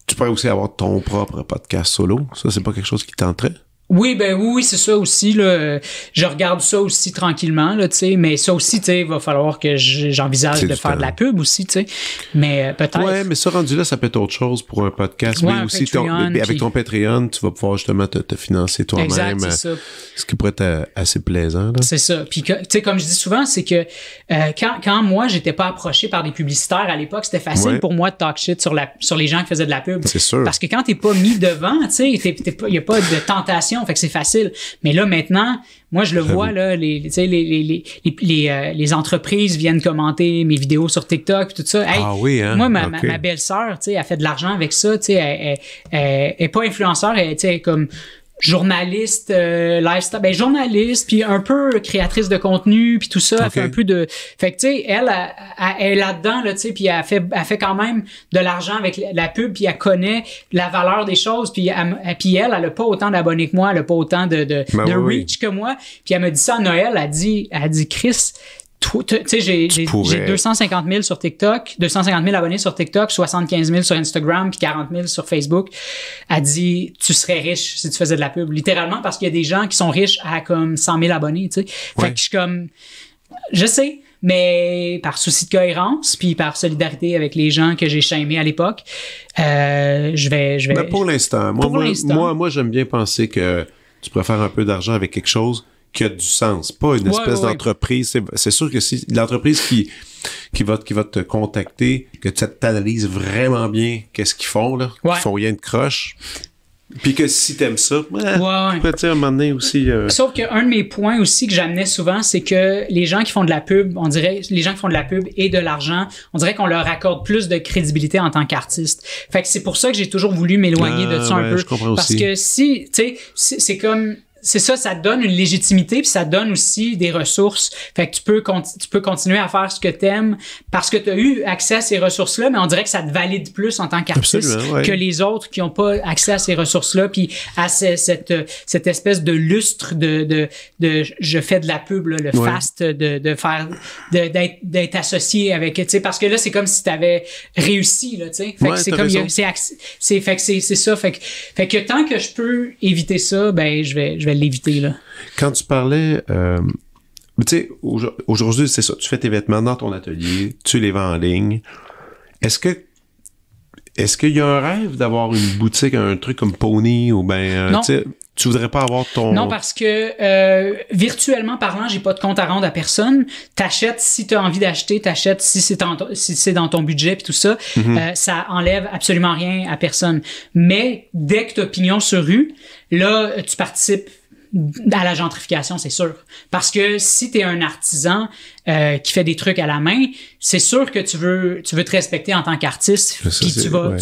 tu pourrais aussi avoir ton propre podcast solo, ça c'est pas quelque chose qui tenterait? Oui, c'est ça aussi, là. Je regarde ça aussi tranquillement, là, tu sais. Mais ça aussi, tu sais, il va falloir que j'envisage de faire de la pub aussi, tu sais. Mais peut-être. Ouais, mais ça, rendu là, ça peut être autre chose pour un podcast. Ouais, mais aussi, avec ton Patreon, tu vas pouvoir justement te financer toi-même. Exact, c'est ça. Ce qui pourrait être assez plaisant, là. C'est ça. Puis, tu sais, comme je dis souvent, c'est que quand moi, j'étais pas approché par des publicitaires à l'époque, c'était facile pour moi de talk shit sur les gens qui faisaient de la pub. C'est sûr. Parce que quand t'es pas mis devant, tu sais, il y a pas de tentation. Fait que c'est facile. Mais là, maintenant, moi, je le vois, là, les entreprises viennent commenter mes vidéos sur TikTok et tout ça. Hey, oui, hein? Moi, ma belle-sœur, tu sais, elle fait de l'argent avec ça, tu sais, elle est pas influenceur, elle, tu sais, comme journaliste, lifestyle, journaliste, puis un peu créatrice de contenu, puis tout ça, elle fait un peu de... Fait que, tu sais, elle est là-dedans, là, tu sais, puis elle fait quand même de l'argent avec la pub, puis elle connaît la valeur des choses, puis elle a pas autant d'abonnés que moi, elle a pas autant de reach que moi, puis elle me dit ça à Noël, elle dit Chris, tu sais, j'ai 250 000 sur TikTok, 250 000 abonnés sur TikTok, 75 000 sur Instagram, puis 40 000 sur Facebook. Elle dit, tu serais riche si tu faisais de la pub. Littéralement, parce qu'il y a des gens qui sont riches à comme 100 000 abonnés, tu sais. Fait que je suis comme, je sais, mais par souci de cohérence, puis par solidarité avec les gens que j'ai shamés à l'époque, je vais. Mais pour l'instant, moi, j'aime bien penser que tu pourrais faire un peu d'argent avec quelque chose qui a du sens, pas une espèce d'entreprise. C'est sûr que si l'entreprise qui va te contacter, que tu t'analyses vraiment bien qu'est-ce qu'ils font, là, qu'ils font rien de croche, puis que si t'aimes ça, peut-être à un moment donné aussi... Sauf qu'un de mes points aussi que j'amenais souvent, c'est que les gens qui font de la pub, on dirait, les gens qui font de la pub et de l'argent, on dirait qu'on leur accorde plus de crédibilité en tant qu'artiste. Fait que c'est pour ça que j'ai toujours voulu m'éloigner de ça un peu. Je comprends parce aussi. Que si, tu sais, c'est comme... c'est ça, ça te donne une légitimité puis ça te donne aussi des ressources. Fait que tu peux continuer à faire ce que t'aimes parce que tu as eu accès à ces ressources-là, mais on dirait que ça te valide plus en tant qu'artiste que les autres qui n'ont pas accès à ces ressources-là puis à cette espèce de lustre de je fais de la pub, là, le fast, d'être associé avec, tu sais, parce que là, c'est comme si t'avais réussi, là, tu sais. Fait que c'est comme, c'est ça. Fait que tant que je peux éviter ça, ben, je vais l'éviter, là. Quand tu parlais, tu sais, aujourd'hui, c'est ça. Tu fais tes vêtements dans ton atelier, tu les vends en ligne. Est-ce qu'il y a un rêve d'avoir une boutique, un truc comme Pony ou ben, tu sais, tu voudrais pas avoir ton... Non, parce que virtuellement parlant, j'ai pas de compte à rendre à personne. T'achètes si t'as envie d'acheter, t'achètes si c'est dans ton budget puis tout ça. Ça enlève absolument rien à personne. Mais dès que t'as pignon sur rue, là, tu participes à la gentrification, c'est sûr. Parce que si t'es un artisan qui fait des trucs à la main, c'est sûr que tu veux te respecter en tant qu'artiste, puis tu vas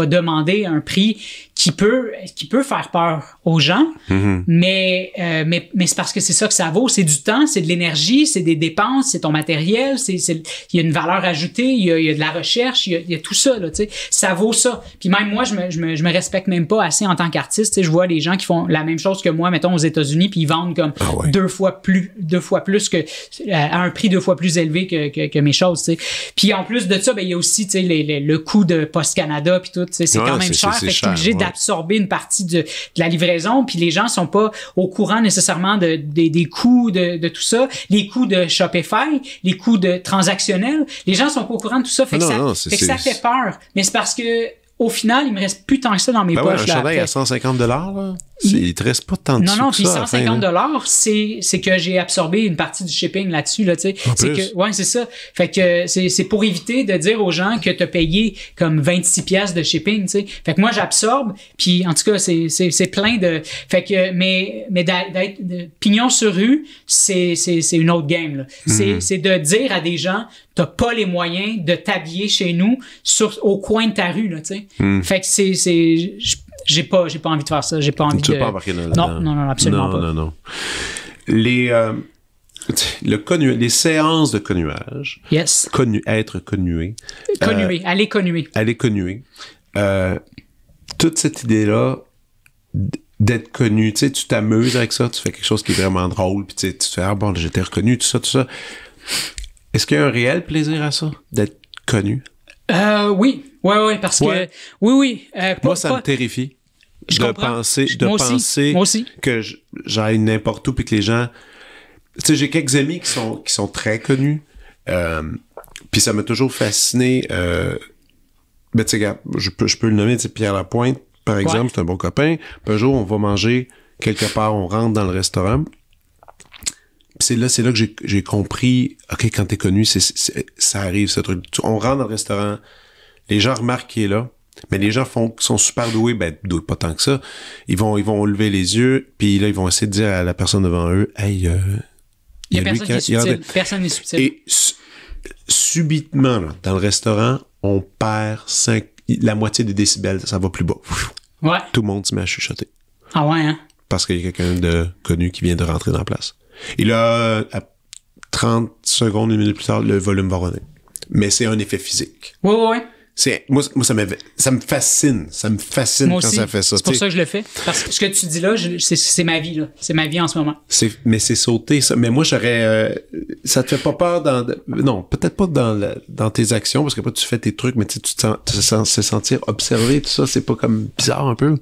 demander un prix qui peut faire peur aux gens, mais c'est parce que c'est ça que ça vaut, c'est du temps, c'est de l'énergie, c'est des dépenses, c'est ton matériel, il y a une valeur ajoutée, il y a de la recherche, il y a tout ça là, tu sais, ça vaut ça. Puis même moi, je me respecte même pas assez en tant qu'artiste, tu sais, je vois les gens qui font la même chose que moi, mettons aux États-Unis, puis ils vendent comme deux fois plus que à un prix 2 fois plus élevé que mes choses, tu sais. Puis en plus de ça, ben il y a aussi, tu sais, le coût de Post Canada puis tout, tu sais, c'est quand même cher, fait que t'es obligé d'absorber une partie de la livraison, puis les gens sont pas au courant nécessairement des coûts de tout ça, les coûts de Shopify, les coûts de transactionnels, les gens sont pas au courant de tout ça, fait que ça fait peur, mais c'est parce que au final, il me reste plus tant que ça dans mes poches. Un chandail à 150 $, là, il te reste pas tant de sous. Non, puis 150 $, c'est que j'ai absorbé une partie du shipping là-dessus, là, tu sais. C'est ça. Fait que c'est pour éviter de dire aux gens que t'as payé comme 26 pièces de shipping, tu sais. Fait que moi, j'absorbe, puis en tout cas, c'est plein de... Fait que, mais d'être pignon sur rue, c'est une autre game, là. C'est de dire à des gens, t'as pas les moyens de t'habiller chez nous au coin de ta rue, là, tu sais. Fait que j'ai pas envie de faire ça, j'ai pas envie tu veux pas embarquer là-dedans. Non, absolument pas. Non. Les séances de connuage. Yes. Être connué. Aller connuer. Toute cette idée-là d'être connu, tu sais, tu t'amuses avec ça, tu fais quelque chose qui est vraiment drôle, puis tu fais, ah bon, j'étais reconnu, tout ça. Est-ce qu'il y a un réel plaisir à ça, d'être connu? Oui, parce que... Oui. Moi, ça me terrifie de penser que j'aille n'importe où puis que les gens... Tu sais, j'ai quelques amis qui sont très connus, puis ça m'a toujours fasciné. Ben, tu sais, je peux le nommer, tu sais, Pierre Lapointe, par exemple, c'est un bon copain. Puis un jour, on va manger quelque part, on rentre dans le restaurant. Puis c'est là que j'ai compris, OK, quand t'es connu, ça arrive, ce truc. On rentre dans le restaurant, les gens remarquent qu'il est là, mais les gens sont super doués, doués pas tant que ça. Ils vont lever les yeux, puis là, ils vont essayer de dire à la personne devant eux, hey, il y a personne qui est subtil. Personne n'est subtil. Et subitement, là, dans le restaurant, on perd la moitié des décibels, ça va plus bas. Ouais. Tout le monde se met à chuchoter. Ah ouais, hein? Parce qu'il y a quelqu'un de connu qui vient de rentrer dans la place. Et là, à 30 secondes, une minute plus tard, le volume va revenir. Mais c'est un effet physique. Ouais. Moi, ça me fascine. Ça me fascine quand ça fait ça. C'est pour ça que je le fais. Parce que ce que tu dis là, c'est ma vie, là. C'est ma vie en ce moment. Mais c'est sauté, ça. Mais moi, j'aurais... ça te fait pas peur non, peut-être pas dans tes actions, parce que après, tu fais tes trucs, mais tu te sentir observé, tout ça, c'est pas comme bizarre un peu?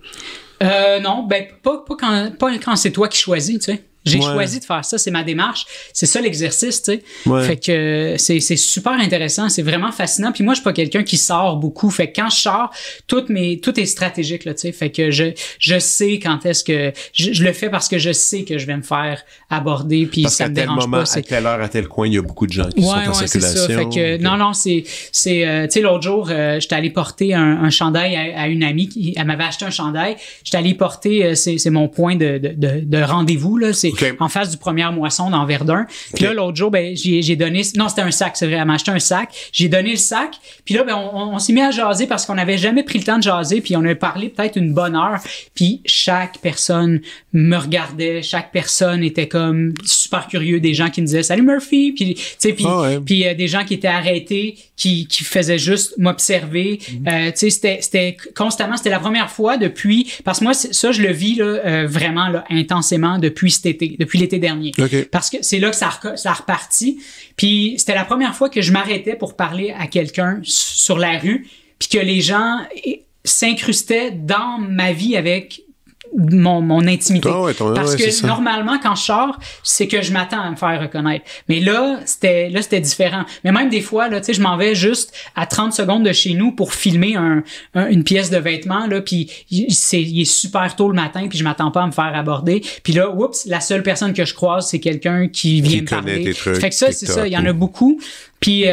Non, pas quand c'est toi qui choisis, tu sais. J'ai choisi de faire ça, c'est ma démarche, c'est ça l'exercice, tu sais. Fait que c'est super intéressant, c'est vraiment fascinant. Puis moi, je suis pas quelqu'un qui sort beaucoup, fait que quand je sors, tout est stratégique là, tu sais. Fait que je sais quand est-ce que je le fais parce que je sais que je vais me faire aborder, puis ça me dérange pas. À telle heure, à tel coin, il y a beaucoup de gens qui sont en circulation. C'est ça. Fait que non, c'est tu sais, l'autre jour, j'étais allé porter un chandail à une amie elle m'avait acheté un chandail. J'étais allé porter, c'est mon point de rendez-vous là. en face du Première Moisson dans Verdun. Puis là, l'autre jour, ben, j'ai donné, non, c'était un sac, c'est vrai, elle m'a acheté un sac. J'ai donné le sac. Puis là, ben, on s'est mis à jaser parce qu'on n'avait jamais pris le temps de jaser. Puis on avait parlé peut-être une bonne heure. Puis chaque personne me regardait. Chaque personne était comme super curieux. Des gens qui me disaient « Salut Murphy! » Puis, tu sais, puis des gens qui étaient arrêtés, qui faisaient juste m'observer. Tu sais, c'était constamment, c'était la première fois depuis, parce que moi, ça, je le vis, là, vraiment, là, intensément depuis cet été, depuis l'été dernier. Okay. Parce que c'est là que ça a reparti. Puis c'était la première fois que je m'arrêtais pour parler à quelqu'un sur la rue, puis que les gens s'incrustaient dans ma vie avec mon intimité. Parce que normalement, quand je sors, c'est que je m'attends à me faire reconnaître. Mais là, c'était différent. Mais même des fois, là, tu sais, je m'en vais juste à 30 secondes de chez nous pour filmer une pièce de vêtements, là, puis il est super tôt le matin, puis je m'attends pas à me faire aborder. Puis là, oups, la seule personne que je croise, c'est quelqu'un qui vient me parler. Fait que ça, c'est ça, il y en a beaucoup. Puis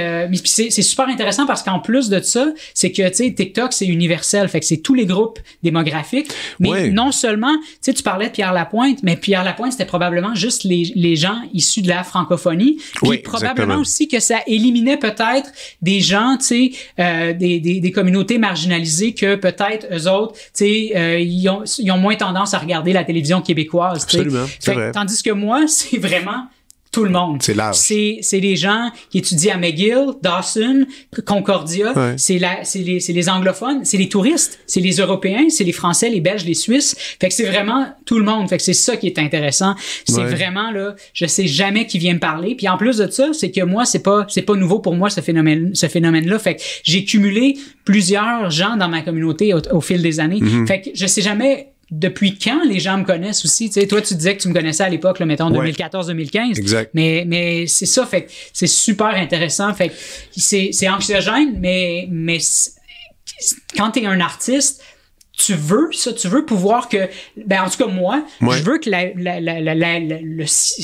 c'est super intéressant parce qu'en plus de ça, c'est que, tu sais, TikTok, c'est universel. Fait que c'est tous les groupes démographiques. Mais non seulement, tu sais, tu parlais de Pierre Lapointe, mais Pierre Lapointe, c'était probablement juste les gens issus de la francophonie. Puis probablement aussi que ça éliminait peut-être des gens, tu sais, des communautés marginalisées que peut-être eux autres, tu sais, ils ont moins tendance à regarder la télévision québécoise. Absolument, c'est vrai. Tandis que moi, c'est vraiment tout le monde. C'est large. C'est les gens qui étudient à McGill, Dawson, Concordia. Ouais. C'est les anglophones, c'est les touristes, c'est les Européens, c'est les Français, les Belges, les Suisses. Fait que c'est vraiment tout le monde. Fait que c'est ça qui est intéressant. C'est vraiment, là, je sais jamais qui vient me parler. Puis en plus de ça, c'est que moi, c'est pas nouveau pour moi, ce phénomène-là. Fait que j'ai cumulé plusieurs gens dans ma communauté au fil des années. Mm-hmm. Fait que je sais jamais depuis quand les gens me connaissent aussi. Tu sais, toi, tu disais que tu me connaissais à l'époque, là, mettons, 2014-2015. Exact. Mais c'est ça, fait que c'est super intéressant. Fait que c'est anxiogène, mais quand t'es un artiste, tu veux pouvoir que, ben, en tout cas, moi, je veux que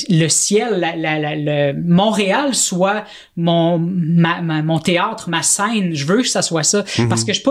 le ciel, Montréal soit mon théâtre, ma scène. Je veux que ça soit ça. Mm-hmm. Parce que tu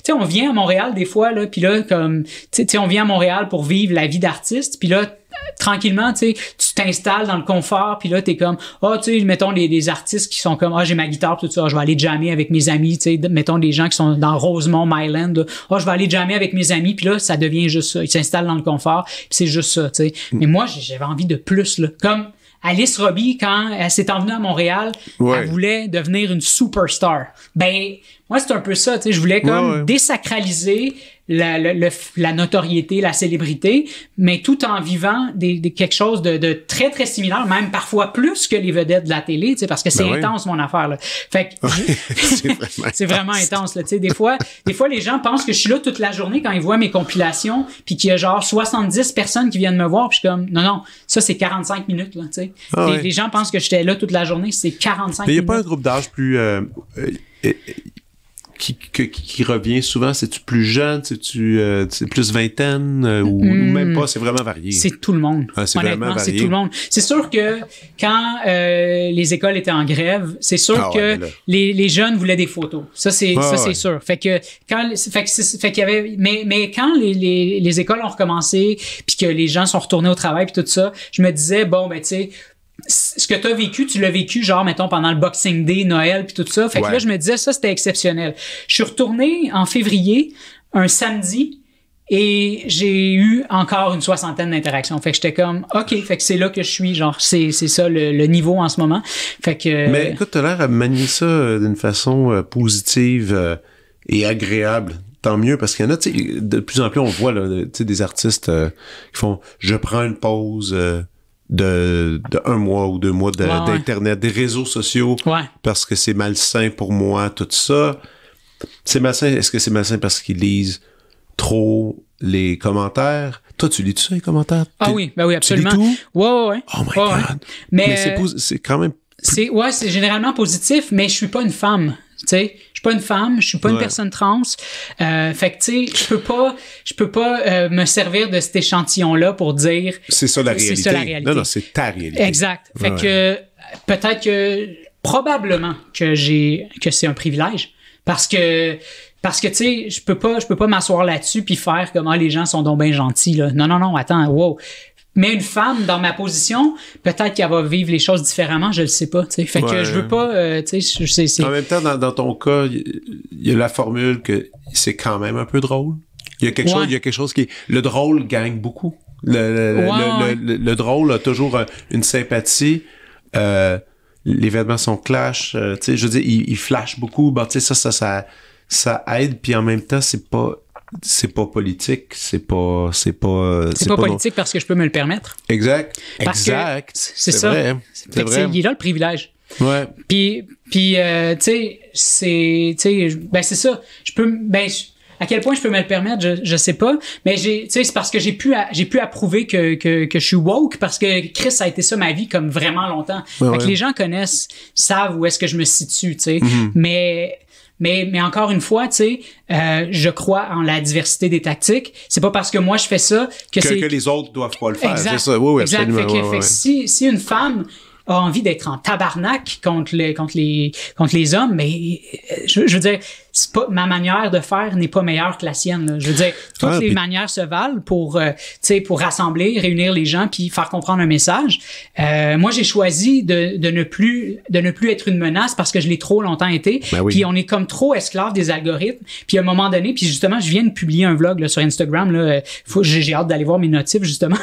sais, on vient à Montréal des fois, là, puis là, comme, tu sais, on vient à Montréal pour vivre la vie d'artiste, puis là, tranquillement, tu sais, tu t'installes dans le confort, puis là, t'es comme, tu sais, mettons les artistes qui sont comme, j'ai ma guitare, tout ça, je vais aller jammer avec mes amis, tu sais, mettons des gens qui sont dans Rosemont, Myland, je vais aller jammer avec mes amis, puis là, ça devient juste ça. Ils s'installent dans le confort, puis c'est juste ça, tu sais. Mais moi, j'avais envie de plus, là. Comme Alice Robbie, quand elle s'est envenue à Montréal, elle voulait devenir une superstar. Ben, moi, c'est un peu ça, tu sais, je voulais comme désacraliser la notoriété, la célébrité, mais tout en vivant quelque chose de très, très similaire, même parfois plus que les vedettes de la télé, tu sais, parce que c'est intense, mon affaire, là. Fait que, c'est vraiment intense, là, tu sais. Des fois, les gens pensent que je suis là toute la journée quand ils voient mes compilations, puis qu'il y a genre 70 personnes qui viennent me voir, puis je suis comme, non, ça, c'est 45 minutes, là, tu sais. Les gens pensent que j'étais là toute la journée, c'est 45 minutes. Mais il n'y a pas un groupe d'âge plus... qui revient souvent, c'est-tu plus jeune, c'est plus vingtaine ou même pas, c'est vraiment varié. C'est tout le monde. C'est vraiment varié. C'est tout le monde. C'est sûr que quand les écoles étaient en grève, c'est sûr que les jeunes voulaient des photos. Ça c'est sûr. Fait que qu'il y avait mais quand les écoles ont recommencé puis que les gens sont retournés au travail puis tout ça, je me disais bon ben tu sais ce que t'as vécu, tu l'as vécu genre mettons pendant le Boxing Day, Noël puis tout ça. Fait que là je me disais ça c'était exceptionnel. Je suis retourné en février, un samedi, et j'ai eu encore une 60aine d'interactions. Fait que j'étais comme OK, fait que c'est là que je suis, genre c'est ça le niveau en ce moment. Fait que mais écoute, t'as l'air à manier ça d'une façon positive et agréable. Tant mieux, parce qu'il y en a, tu sais, de plus en plus on voit là, tu sais, des artistes qui font je prends une pause de 1 mois ou 2 mois d'internet, des réseaux sociaux, parce que c'est malsain pour moi, tout ça. C'est malsain. Est-ce que c'est malsain parce qu'ils lisent trop les commentaires? Toi, tu lis-tu ça, les commentaires? Oui, ben oui, absolument. Tu lis tout? Ouais. Oh my God. Mais c'est quand même... C'est généralement positif, mais je suis pas une femme, tu sais. Je suis pas une femme, je suis pas une personne trans. Fait que tu sais, je peux pas me servir de cet échantillon-là pour dire c'est ça la réalité. C'est ça la réalité. Non, c'est ta réalité. Exact. Fait que peut-être que probablement que c'est un privilège parce que tu sais, je peux pas m'asseoir là-dessus puis faire comme les gens sont donc bien gentils là. Non, attends, wow. Mais une femme, dans ma position, peut-être qu'elle va vivre les choses différemment, je le sais pas, tu sais. Fait que je veux pas, tu sais, c'est... En même temps, dans ton cas, il y a la formule que c'est quand même un peu drôle. Il y a quelque chose qui... Le drôle gagne beaucoup. Le drôle a toujours une sympathie. Les vêtements sont clash. Tu sais, je veux dire, il flash beaucoup. Bon, tu sais, ça aide. Puis en même temps, c'est pas politique, c'est pas politique parce que je peux me le permettre. Exact. C'est ça. Vrai. C'est vrai. Il est là le privilège. Ouais. Puis tu sais, c'est ça. À quel point je peux me le permettre, je sais pas. Mais c'est parce que j'ai pu approuver que je suis woke, parce que Chris, ça a été ça ma vie comme vraiment longtemps. Fait que les gens connaissent, savent où est-ce que je me situe, tu sais. Mm-hmm. Mais encore une fois, tu sais, je crois en la diversité des tactiques. C'est pas parce que moi je fais ça que les autres doivent pas le faire. Exact. C'est ça. Oui, absolument. Fait que si une femme a envie d'être en tabarnak contre les hommes, mais je veux dire, c'est pas ma manière de faire n'est pas meilleure que la sienne, là. Je veux dire, toutes les manières se valent pour pour rassembler, réunir les gens puis faire comprendre un message. Moi j'ai choisi de ne plus être une menace parce que je l'ai trop longtemps été. Puis on est comme trop esclave des algorithmes. Puis à un moment donné, puis justement, je viens de publier un vlog là, sur Instagram là, j'ai hâte d'aller voir mes notifs justement.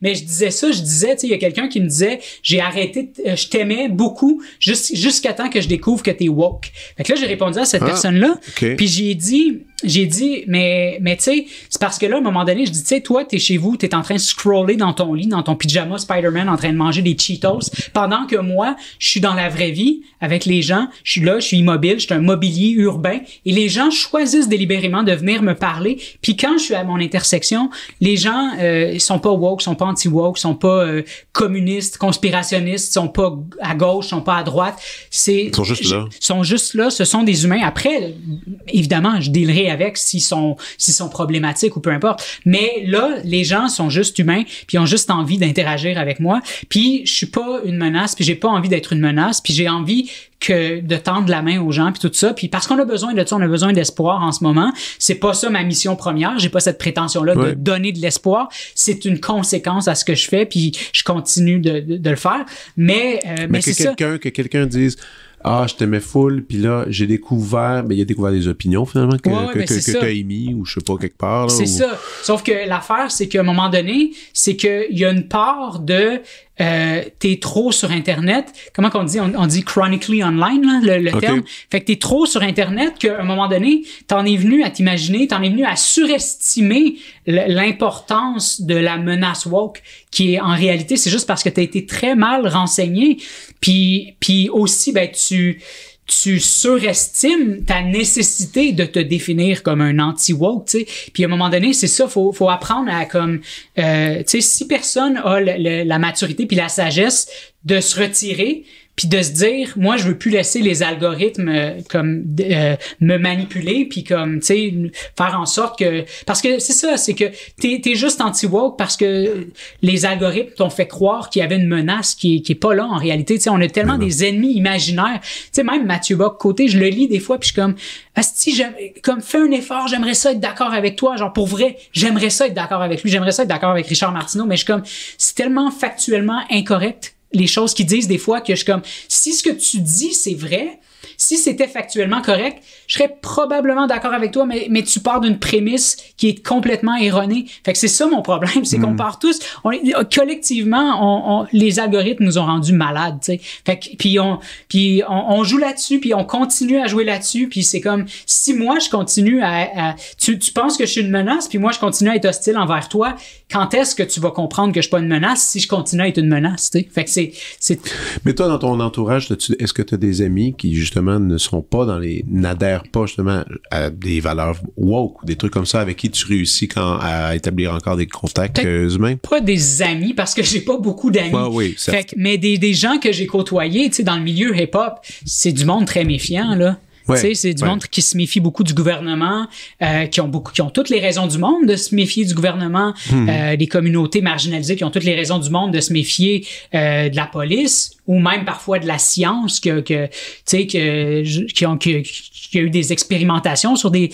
Mais je disais, tu sais, il y a quelqu'un qui me disait, j'ai arrêté, je t'aimais beaucoup jusqu'à temps que je découvre que t'es woke. Fait que là j'ai répondu à cette personne-là. Puis j'ai dit, mais tu sais, c'est parce que là, à un moment donné, je dis, tu sais, toi, t'es chez vous, t'es en train de scroller dans ton lit, dans ton pyjama Spider-Man, en train de manger des Cheetos, pendant que moi, je suis dans la vraie vie avec les gens, je suis là, je suis immobile, je suis un mobilier urbain, et les gens choisissent délibérément de venir me parler. Puis quand je suis à mon intersection, les gens sont pas woke, sont pas anti-woke, sont pas communistes, conspirationnistes, sont pas à gauche, sont pas à droite. Ils sont juste là. Ce sont des humains. Après, évidemment, je dealerai avec s'ils sont problématiques ou peu importe. Mais là, les gens sont juste humains, puis ont juste envie d'interagir avec moi. Puis je suis pas une menace, puis j'ai pas envie d'être une menace, puis j'ai envie de tendre la main aux gens, puis tout ça. Puis parce qu'on a besoin de ça, on a besoin d'espoir en ce moment. C'est pas ça ma mission première. J'ai pas cette prétention-là de donner de l'espoir. C'est une conséquence à ce que je fais, puis je continue de le faire. Mais c'est ça. Que quelqu'un dise... je t'aimais full, puis là, il a découvert des opinions, finalement, que t'as émis, ou je sais pas, quelque part. Là, ça. Sauf que l'affaire, c'est qu'à un moment donné, c'est qu'il y a une part de... t'es trop sur Internet. Comment qu'on dit? On dit chronically online, là, le terme. Fait que t'es trop sur Internet qu'à un moment donné, t'en es venu à t'imaginer, t'en es venu à surestimer l'importance de la menace woke, qui est en réalité, c'est juste parce que t'as été très mal renseigné. Puis aussi, tu surestimes ta nécessité de te définir comme un anti-woke, tu sais. Puis à un moment donné, c'est ça, faut apprendre à comme, tu sais, si personne a la maturité puis la sagesse de se retirer, puis de se dire, moi, je veux plus laisser les algorithmes me manipuler, puis comme, tu sais, faire en sorte que... Parce que c'est ça, c'est que t'es juste anti-woke parce que les algorithmes t'ont fait croire qu'il y avait une menace qui est pas là en réalité. Tu sais, on a tellement des ennemis imaginaires. Tu sais, même Mathieu Bock-Côté, je le lis des fois, puis je suis comme, asti, comme fais un effort, j'aimerais ça être d'accord avec toi. Genre, pour vrai, j'aimerais ça être d'accord avec lui, j'aimerais ça être d'accord avec Richard Martineau, mais je suis comme, c'est tellement factuellement incorrect les choses qu'ils disent des fois que je suis comme, si ce que tu dis c'est vrai, si c'était factuellement correct, je serais probablement d'accord avec toi, mais tu pars d'une prémisse qui est complètement erronée. Fait que c'est ça mon problème, c'est qu'on part tous, collectivement, les algorithmes nous ont rendus malades, tu sais. Fait que puis on joue là-dessus, puis on continue à jouer là-dessus, puis c'est comme si moi je continue tu penses que je suis une menace, puis moi je continue à être hostile envers toi. Quand est-ce que tu vas comprendre que je suis pas une menace si je continue à être une menace, tu sais? Fait que c'est. Mais toi, dans ton entourage, est-ce que tu as des amis qui justement n'adhèrent pas justement à des valeurs woke ou des trucs comme ça avec qui tu réussis à établir encore des contacts humains? Pas des amis parce que j'ai pas beaucoup d'amis. Oui, mais des gens que j'ai côtoyés, tu sais, dans le milieu hip-hop, c'est du monde très méfiant, là. Ouais, c'est du monde qui se méfie beaucoup du gouvernement, qui ont toutes les raisons du monde de se méfier du gouvernement, des communautés marginalisées qui ont toutes les raisons du monde de se méfier de la police ou même parfois de la science qui a eu des expérimentations sur des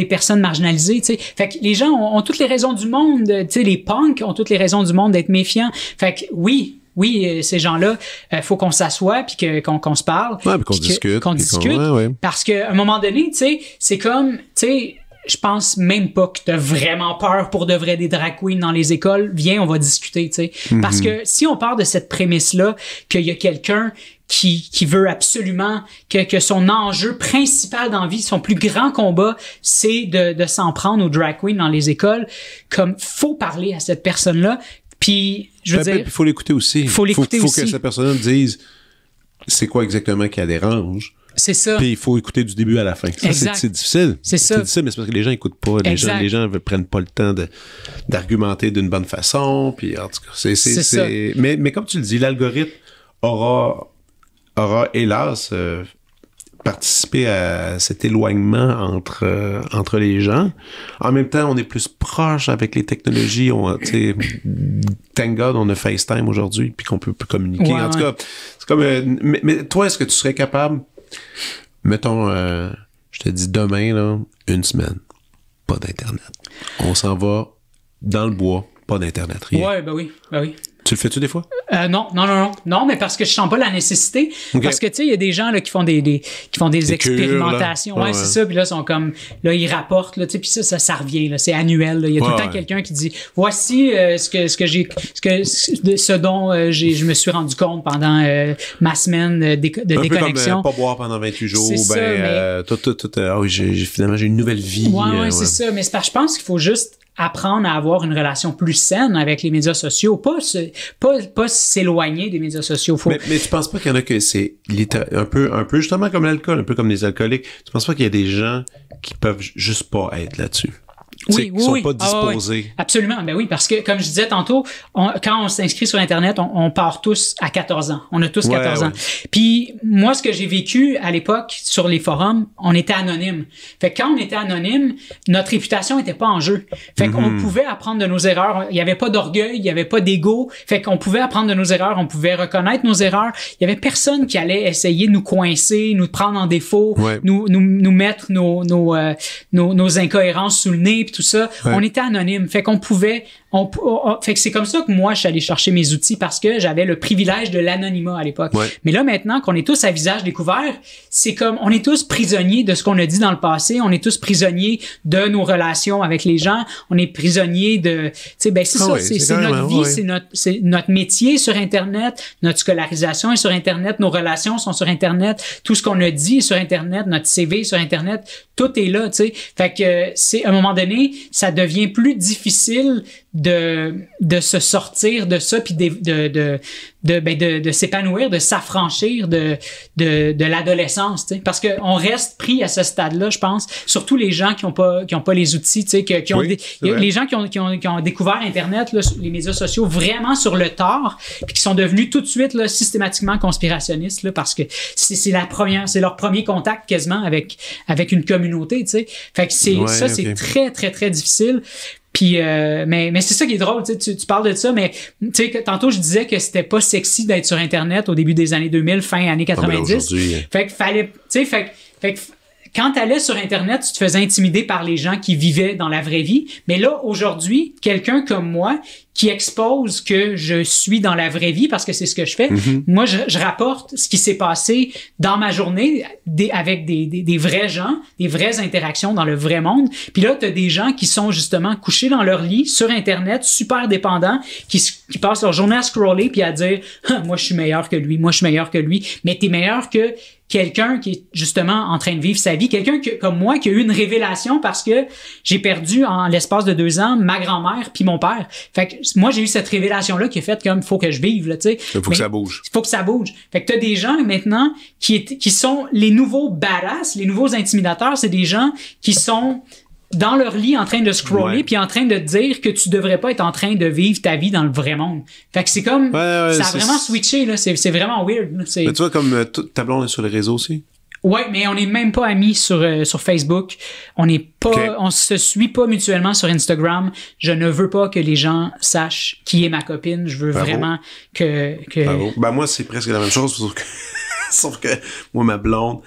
personnes marginalisées, tu sais. Fait que les gens ont toutes les raisons du monde, tu sais, les punks ont toutes les raisons du monde d'être méfiants. Fait que oui, ces gens-là, faut qu'on s'assoie puis qu'on se parle, qu'on discute, parce qu'à un moment donné, tu sais, c'est comme, tu sais, je pense même pas que t'as vraiment peur pour de vrai des drag queens dans les écoles. Viens, on va discuter, tu sais. Parce que si on part de cette prémisse-là, qu'il y a quelqu'un qui veut absolument que son enjeu principal dans la vie, son plus grand combat, c'est de s'en prendre aux drag queens dans les écoles, comme faut parler à cette personne-là. Puis, je veux dire... Il faut l'écouter aussi. Il faut que cette personne dise c'est quoi exactement qui la dérange. C'est ça. Puis il faut écouter du début à la fin. Ça, c'est difficile. C'est ça. C'est difficile, mais c'est parce que les gens n'écoutent pas. Les gens ne prennent pas le temps d'argumenter d'une bonne façon. Puis en tout cas, c'est ça. Mais comme tu le dis, l'algorithme aura hélas participé à cet éloignement entre les gens. En même temps, on est plus proche avec les technologies. Thank God, on a FaceTime aujourd'hui puis qu'on peut communiquer. En tout cas, c'est comme... mais toi, est-ce que tu serais capable... Mettons, je te dis demain, là, une semaine, pas d'Internet. On s'en va dans le bois, pas d'Internet, rien. Ouais, ben oui. Tu le fais-tu des fois? Non, mais parce que je sens pas la nécessité. Okay. Parce que, tu sais, il y a des gens, là, qui font des expérimentations. Ouais, c'est ça. Puis là, ils sont comme, là, ils rapportent, là, tu sais, puis ça revient, là. C'est annuel, là. Il y a tout le temps quelqu'un qui dit, voici, ce dont je me suis rendu compte pendant ma semaine de déconnexion. Un peu comme pas boire pendant 28 jours. Finalement, j'ai une nouvelle vie. Ouais, c'est ça. Mais je pense qu'il faut juste apprendre à avoir une relation plus saine avec les médias sociaux, pas s'éloigner des médias sociaux. Mais tu penses pas qu'il y en a que c'est un peu justement comme l'alcool, un peu comme les alcooliques. Tu penses pas qu'il y a des gens qui peuvent juste pas être là-dessus? Qui sont pas disposés. Absolument. Ben oui, parce que, comme je disais tantôt, quand on s'inscrit sur Internet, on part tous à 14 ans. On a tous 14 ans. Puis, moi, ce que j'ai vécu à l'époque sur les forums, on était anonyme. Fait que quand on était anonyme, notre réputation était pas en jeu. Fait qu'on pouvait apprendre de nos erreurs. Il y avait pas d'orgueil, il y avait pas d'ego. Fait qu'on pouvait apprendre de nos erreurs, on pouvait reconnaître nos erreurs. Il y avait personne qui allait essayer de nous coincer, nous prendre en défaut, nous mettre nos incohérences sous le nez, puis tout ça. On était anonyme. Fait qu'on pouvait... fait que c'est comme ça que moi, je suis allé chercher mes outils parce que j'avais le privilège de l'anonymat à l'époque. Mais là, maintenant qu'on est tous à visage découvert, c'est comme... On est tous prisonniers de ce qu'on a dit dans le passé. On est tous prisonniers de nos relations avec les gens. On est prisonniers de... Tu sais, ben c'est ça. C'est notre vie, c'est notre métier sur Internet. Notre scolarisation est sur Internet. Nos relations sont sur Internet. Tout ce qu'on a dit est sur Internet. Notre CV est sur Internet. Tout est là, tu sais. Fait que c'est... À un moment donné, ça devient plus difficile de se sortir de ça puis de s'épanouir, de s'affranchir de l'adolescence, tu sais, parce que on reste pris à ce stade-là, je pense, surtout les gens qui ont pas les outils, tu sais, les gens qui ont découvert Internet, là, les médias sociaux vraiment sur le tard, puis qui sont devenus tout de suite là systématiquement conspirationnistes là, parce que c'est leur premier contact quasiment avec une communauté, tu sais. Fait que c'est très très très difficile. Puis mais c'est ça qui est drôle, tu parles de ça, mais tu sais, tantôt je disais que c'était pas sexy d'être sur Internet au début des années 2000, fin années 90. Fait que fallait, tu sais, fait que quand t'allais sur Internet, tu te faisais intimider par les gens qui vivaient dans la vraie vie. Mais là, aujourd'hui, quelqu'un comme moi qui expose que je suis dans la vraie vie parce que c'est ce que je fais. Moi, je rapporte ce qui s'est passé dans ma journée avec des vrais gens, des vraies interactions dans le vrai monde. Puis là, t'as des gens qui sont justement couchés dans leur lit sur Internet, super dépendants, qui passent leur journée à scroller puis à dire « Moi, je suis meilleur que lui. Moi, je suis meilleur que lui. » Mais t'es meilleur que quelqu'un qui est justement en train de vivre sa vie, quelqu'un comme moi qui a eu une révélation parce que j'ai perdu en l'espace de 2 ans ma grand-mère puis mon père. Fait que moi, j'ai eu cette révélation-là qui a fait comme faut que je vive, là, tu sais. Il faut que ça bouge. Il faut que ça bouge. Fait que t'as des gens maintenant qui sont les nouveaux badass, les nouveaux intimidateurs, c'est des gens qui sont dans leur lit en train de scroller puis en train de dire que tu devrais pas être en train de vivre ta vie dans le vrai monde. Fait que c'est comme ça a vraiment switché là, c'est vraiment weird. Mais tu vois comme ta blonde est sur les réseaux aussi. Ouais, mais on n'est même pas amis sur Facebook. On n'est pas, on se suit pas mutuellement sur Instagram. Je ne veux pas que les gens sachent qui est ma copine. Je veux vraiment que... Bravo. Ben moi, c'est presque la même chose, sauf que moi, ma blonde,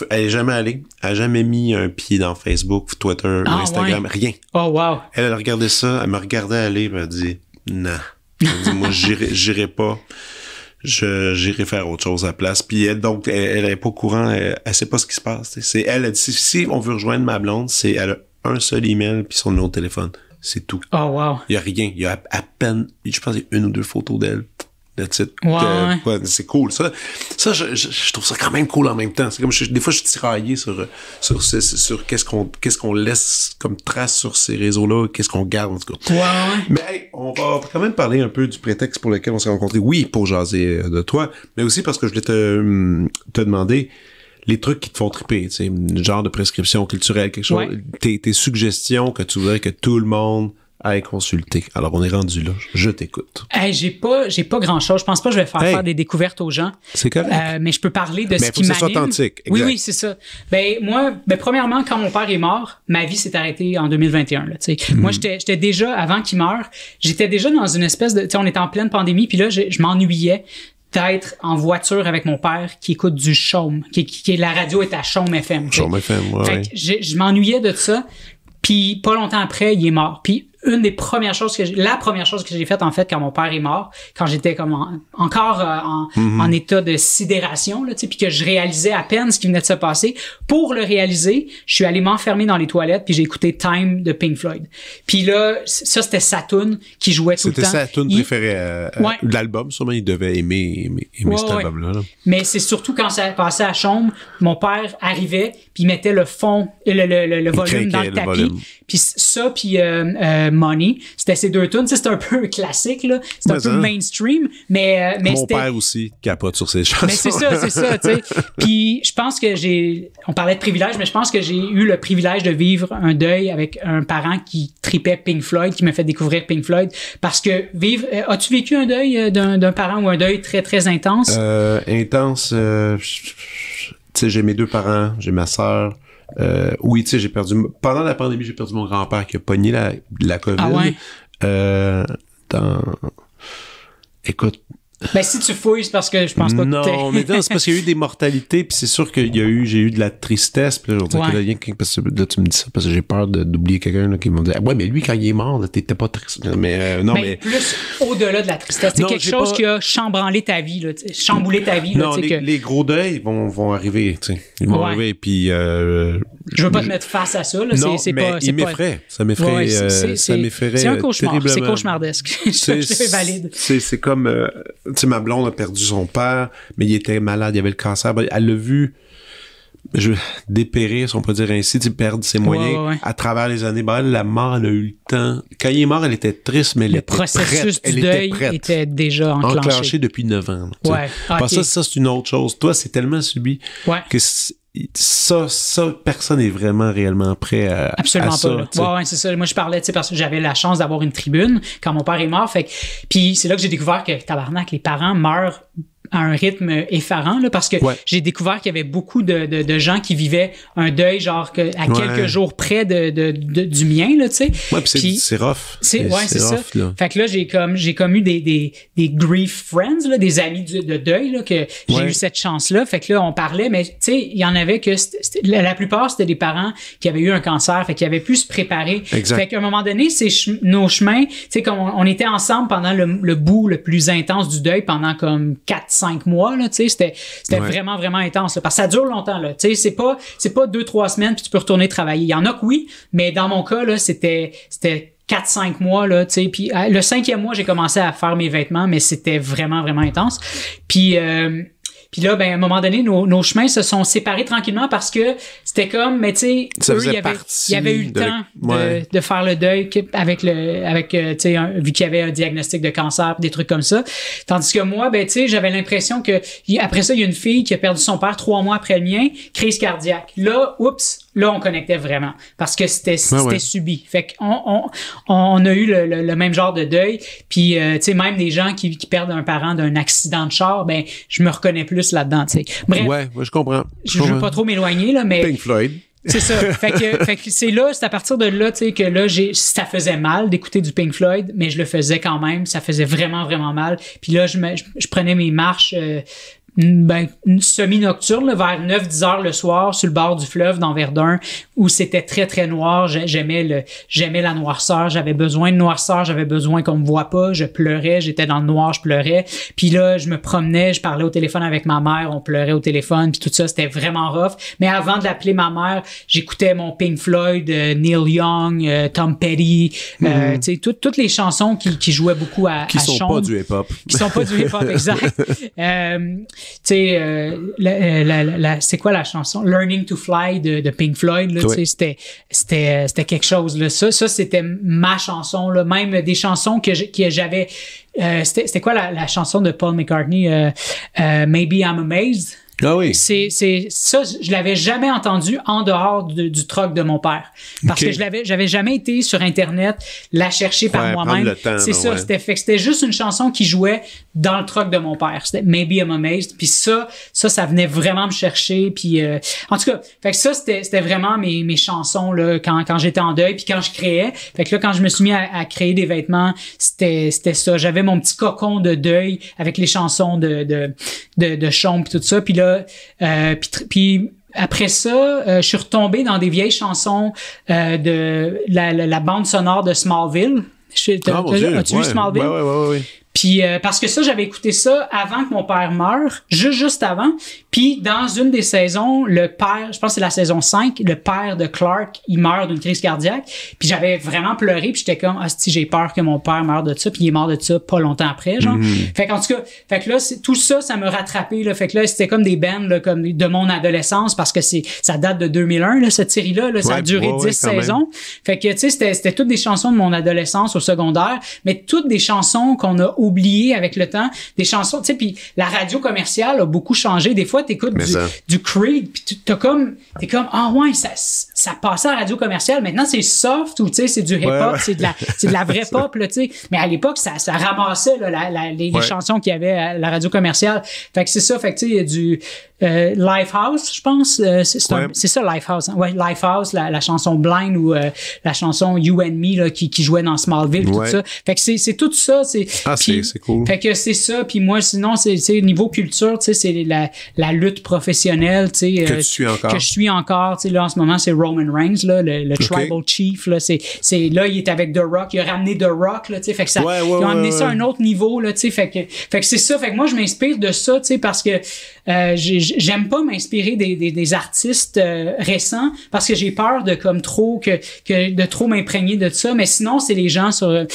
elle est jamais allée. Elle n'a jamais mis un pied dans Facebook, Twitter, Instagram, rien. Oh, wow. Elle a regardé ça, elle me regardait aller, elle m'a dit, non. Elle m'a dit, moi, j'irai pas. J'irai faire autre chose à la place. Puis elle est pas au courant, elle sait pas ce qui se passe. C'est elle dit, si on veut rejoindre ma blonde, elle a un seul email puis son numéro de téléphone. C'est tout. Oh, wow. Il y a rien. Il y a à peine, je pense, une ou deux photos d'elle. That's it. Ouais. C'est cool. Ça je trouve ça quand même cool en même temps. C'est comme des fois je suis tiraillé sur qu'est-ce qu'on laisse comme trace sur ces réseaux-là, qu'est-ce qu'on garde en tout cas. Ouais. Mais hey, on va quand même parler un peu du prétexte pour lequel on s'est rencontrés. Oui, pour jaser de toi, mais aussi parce que je voulais te demander les trucs qui te font triper, tu sais, genre de prescription culturelle, quelque chose, tes suggestions que tu voudrais que tout le monde aille consulter. Alors, on est rendu là. Je t'écoute. Hey, j'ai pas grand-chose. Je pense pas que je vais faire des découvertes aux gens. C'est correct. Mais je peux parler de ce qui m'anime. Mais faut que ça soit authentique. Exact. Oui, c'est ça. Premièrement, quand mon père est mort, ma vie s'est arrêtée en 2021. Là, Moi, j'étais déjà, avant qu'il meure, j'étais déjà dans une espèce de... Tu sais, on était en pleine pandémie, puis là, je m'ennuyais d'être en voiture avec mon père qui écoute du Chaume, la radio est à Chaume FM. Chaume FM, ouais. Fait que je m'ennuyais de ça, puis pas longtemps après, il est mort. Puis la première chose que j'ai faite, en fait, quand mon père est mort, quand j'étais comme encore en état de sidération, là, tu sais, puis que je réalisais à peine ce qui venait de se passer. Pour le réaliser, je suis allé m'enfermer dans les toilettes puis j'ai écouté Time de Pink Floyd. Puis là, ça, c'était sa tune qui jouait tout le temps. C'était sa tune préférée de l'album. Sûrement, il devait aimer cet album-là. Là. Mais c'est surtout quand ça passait à Chaume, mon père arrivait puis il mettait le fond, le volume dans le tapis. Puis ça, puis Money, c'était ces deux tunes. C'était un peu classique, là. C'était un peu mainstream, mais mon père aussi capote sur ces chansons. Mais c'est ça, tu sais. Puis je pense que on parlait de privilège, mais je pense que j'ai eu le privilège de vivre un deuil avec un parent qui tripait Pink Floyd, qui m'a fait découvrir Pink Floyd. Parce que as-tu vécu un deuil d'un parent ou un deuil très, très intense? Intense, tu sais, j'ai mes deux parents, j'ai ma sœur. Oui, tu sais, pendant la pandémie, j'ai perdu mon grand-père qui a pogné la COVID. Ah ouais? Écoute. Ben, si tu fouilles, c'est parce que je pense pas que non, mais c'est parce qu'il y a eu des mortalités, puis c'est sûr que j'ai eu de la tristesse, puis là, je veux dire parce que là, tu me dis ça, parce que j'ai peur d'oublier quelqu'un, là, qui m'a dit, ouais, mais lui, quand il est mort, là, t'étais pas triste. Mais, non, mais. Plus au-delà de la tristesse. C'est quelque chose qui a chamboulé ta vie, là, chamboulé ta vie, là. Non, les gros deuils vont arriver, tu sais. Ils vont arriver, puis, je veux pas te mettre face à ça, là. Non, il m'effraie. Ça m'effraie. Ça m'effraierait. C'est un cauchemar. C'est cauchemardesque. Je valide. C'est comme, tu sais, ma blonde a perdu son père, mais il était malade, il avait le cancer. Elle l'a vu dépérir, si on peut dire ainsi, perdre ses moyens à travers les années. La mort, elle a eu le temps. Quand il est mort, elle était triste, mais elle était prête. Le processus du deuil était déjà enclenché depuis 9 ans. Ça, c'est une autre chose. Toi, c'est tellement subi que ça, personne n'est vraiment réellement prêt à absolument à ça. Pas. Ouais, c'est ça. Moi, je parlais, tu sais, parce que j'avais la chance d'avoir une tribune quand mon père est mort. Puis c'est là que j'ai découvert que, tabarnak, les parents meurent à un rythme effarant, là, parce que j'ai découvert qu'il y avait beaucoup de gens qui vivaient un deuil, genre, à quelques jours près du mien, là, tu sais. Ouais, puis c'est rough. C'est ça. Là. Fait que là, j'ai comme eu des grief friends, là, des amis de deuil, là, que j'ai eu cette chance-là. Fait que là, on parlait, mais tu sais, il y en avait que la plupart, c'était des parents qui avaient eu un cancer, fait qu'ils avaient pu se préparer. Exact. Fait qu'à un moment donné, nos chemins, tu sais, comme on était ensemble pendant le bout le plus intense du deuil, pendant comme 4-5 mois, là, tu sais, c'était vraiment, vraiment intense, là, parce que ça dure longtemps, là, tu sais, c'est pas 2-3 semaines puis tu peux retourner travailler. Il y en a que oui, mais dans mon cas, là, c'était 4-5 mois, là, tu sais, puis le 5e mois, j'ai commencé à faire mes vêtements, mais c'était vraiment, vraiment intense. Puis là, ben, à un moment donné, nos chemins se sont séparés tranquillement parce que c'était comme, mais tu sais, eux, il y avait eu le temps de faire le deuil avec tu sais, vu qu'il y avait un diagnostic de cancer, des trucs comme ça. Tandis que moi, ben, tu sais, j'avais l'impression que, après ça, il y a une fille qui a perdu son père 3 mois après le mien, crise cardiaque. Là, oups, là, on connectait vraiment parce que c'était subi. Fait qu'on a eu le même genre de deuil. Puis, tu sais, même des gens qui perdent un parent d'un accident de char, ben, je me reconnais plus là-dedans, tu sais. Bref. Ouais, je comprends. Je veux pas trop m'éloigner, là, mais. Pink Floyd. C'est ça. Fait que c'est à partir de là, tu sais, que là, ça faisait mal d'écouter du Pink Floyd, mais je le faisais quand même. Ça faisait vraiment, vraiment mal. Puis là, je prenais mes marches, semi-nocturne, vers 9-10 heures le soir, sur le bord du fleuve, dans Verdun, où c'était très, très noir. J'aimais la noirceur. J'avais besoin de noirceur. J'avais besoin qu'on me voit pas. Je pleurais. J'étais dans le noir. Je pleurais. Puis là, je me promenais. Je parlais au téléphone avec ma mère. On pleurait au téléphone. Puis tout ça, c'était vraiment rough. Mais avant d'appeler ma mère, j'écoutais mon Pink Floyd, Neil Young, Tom Petty, tu sais, toutes les chansons qui jouaient beaucoup à Qui sont pas du hip-hop. Qui sont pas du hip-hop, exact. Tu sais, c'est quoi la chanson? Learning to Fly de Pink Floyd, là, tu sais, c'était quelque chose, là. Ça, c'était ma chanson, là. Même des chansons que j'avais, c'était quoi la chanson de Paul McCartney? Maybe I'm Amazed. Ah oui. C'est ça, je l'avais jamais entendu en dehors du truck de mon père. Parce que j'avais jamais été sur Internet la chercher par moi-même. C'est ça, ouais. C'était juste une chanson qui jouait dans le truck de mon père. C'était Maybe I'm Amazed. Puis ça venait vraiment me chercher. Puis en tout cas, fait que ça, c'était vraiment mes chansons là, quand j'étais en deuil. Puis quand je créais. Fait que là, quand je me suis mis à créer des vêtements, c'était ça. J'avais mon petit cocon de deuil avec les chansons de chaume puis tout ça. Puis là, puis après ça, je suis retombé dans des vieilles chansons de la bande sonore de Smallville. As-tu vu Smallville? Ouais. Puis parce que ça, j'avais écouté ça avant que mon père meure, juste avant. Puis dans une des saisons, le père, je pense que c'est la saison 5, le père de Clark, il meurt d'une crise cardiaque. Puis j'avais vraiment pleuré, puis j'étais comme si j'ai peur que mon père meure de ça, puis il est mort de ça pas longtemps après, genre. Fait qu'en tout cas, fait que là tout ça me rattrapé là, fait que là c'était comme des bands là, comme de mon adolescence parce que ça date de 2001 là, cette série là, ça a duré 10 saisons. Fait que tu sais c'était toutes des chansons de mon adolescence au secondaire, mais toutes des chansons qu'on a oubliées avec le temps, des chansons, tu sais, puis la radio commerciale a beaucoup changé. Des fois t'écoutes du Creed, puis t'es comme ah ouais, ça passait à la radio commerciale. Maintenant c'est soft ou tu sais c'est du hip-hop, c'est de la vraie pop là, tu sais. Mais à l'époque ça ramassait là, les chansons qu'il y avait à la radio commerciale. Fait que c'est ça, fait que tu sais il y a du Lifehouse, je pense, c'est ça Lifehouse. Hein? Ouais, Lifehouse, la chanson Blind ou la chanson You and Me là, qui jouait dans Smallville, tout ça. Fait que c'est tout ça, c'est cool. Fait que c'est ça, puis moi sinon c'est niveau culture, tu sais c'est la lutte professionnelle, tu sais que je suis encore, tu sais là en ce moment c'est Roman Reigns là, le Tribal Chief là, c'est là il est avec The Rock, il a ramené The Rock là, tu sais fait que ça ils ont amené ça à un autre niveau là, tu sais fait que c'est ça, fait que moi je m'inspire de ça, tu sais parce que j'aime pas m'inspirer des artistes récents parce que j'ai peur de comme trop de trop m'imprégner de ça, mais sinon c'est les gens sur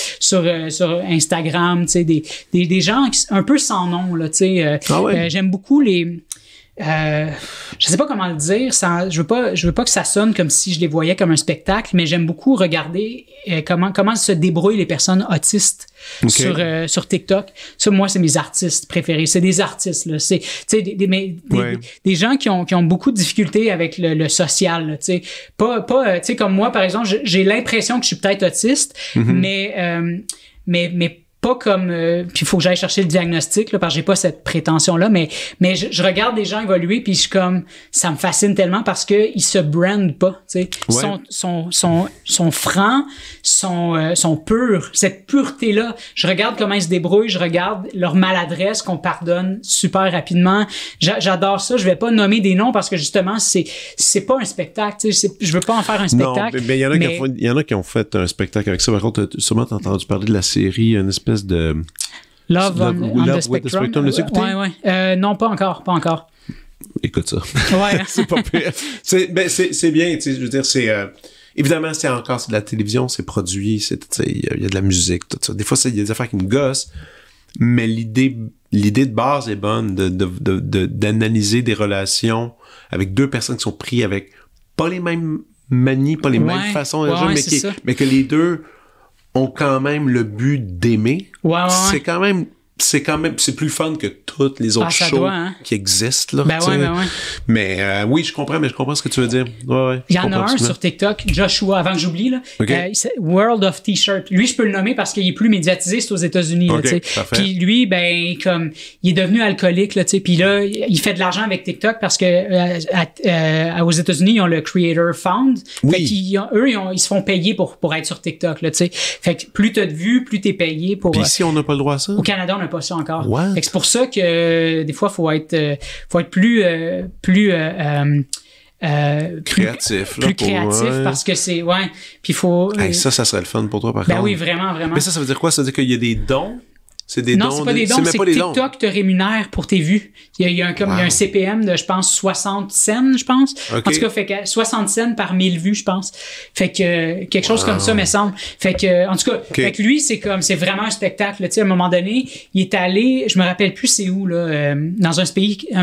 Instagram, tu sais des gens un peu sans nom là, tu sais j'aime beaucoup les je sais pas comment le dire, je veux pas que ça sonne comme si je les voyais comme un spectacle, mais j'aime beaucoup regarder comment se débrouillent les personnes autistes sur TikTok. Ça, moi, c'est mes artistes préférés. C'est des artistes, là. C'est, tu sais, des gens qui ont beaucoup de difficultés avec le social, là, tu sais. Pas, tu sais, comme moi, par exemple, j'ai l'impression que je suis peut-être autiste, mais pas comme puis il faut que j'aille chercher le diagnostic là, parce que j'ai pas cette prétention là, mais je regarde des gens évoluer puis je suis comme ça me fascine tellement parce que ils se brandent pas, tu sais, sont francs, sont purs, cette pureté là. Je regarde comment ils se débrouillent, je regarde leur maladresse qu'on pardonne super rapidement. J'adore ça. Je vais pas nommer des noms parce que justement c'est pas un spectacle, tu sais, je veux pas en faire un spectacle. Non, mais il y en a qui ont fait un spectacle avec ça. Par contre, sûrement t'as entendu parler de la série, une espèce de Love on the Spectrum. L'as-tu écouté? Ouais. Non, pas encore. Écoute ça. Ouais. C'est pas pire. C'est bien, tu sais, je veux dire, c'est évidemment, c'est de la télévision, c'est produit, il y a de la musique, tout ça. Des fois, il y a des affaires qui me gossent, mais l'idée de base est bonne d'analyser des relations avec deux personnes qui sont prises avec pas les mêmes manies, pas les mêmes façons mais que les deux ont quand même le but d'aimer. Ouais. C'est quand même c'est quand même, c'est plus le fun que toutes les autres shows qui existent, là. Ouais. Mais oui, je comprends ce que tu veux dire. Ouais, il y en a un sur TikTok, Joshua, avant que j'oublie, là. World of T-shirt. Lui, je peux le nommer parce qu'il est plus médiatisé, c'est aux États-Unis, là, tu sais. Puis lui, ben, comme, il est devenu alcoolique, là, tu sais. Puis là, il fait de l'argent avec TikTok parce que, aux États-Unis, ils ont le Creator Fund. Oui. Fait qu'ils se font payer pour être sur TikTok, là, tu sais. Fait que plus t'as de vues, plus t'es payé pour. Puis ici, on n'a pas le droit à ça? Au Canada, on n'a pas ça encore. What? Fait que c'est pour ça que, des fois, faut être plus créatif, plus créatif parce que c'est puis faut ça serait le fun pour toi par contre. Ben oui, vraiment. Mais ça veut dire quoi? Ça veut dire qu'il y a des dons? C'est des non, dons. c'est pas des dons, c'est que TikTok te rémunère pour tes vues. Il y a un CPM de, je pense, 60 cents, je pense. En tout cas, fait que 60 cents par 1000 vues, je pense. Fait que quelque chose comme ça, me semble. Fait que, en tout cas, fait que lui, c'est vraiment un spectacle, tu sais, à un moment donné, il est allé, je me rappelle plus c'est où, là, dans un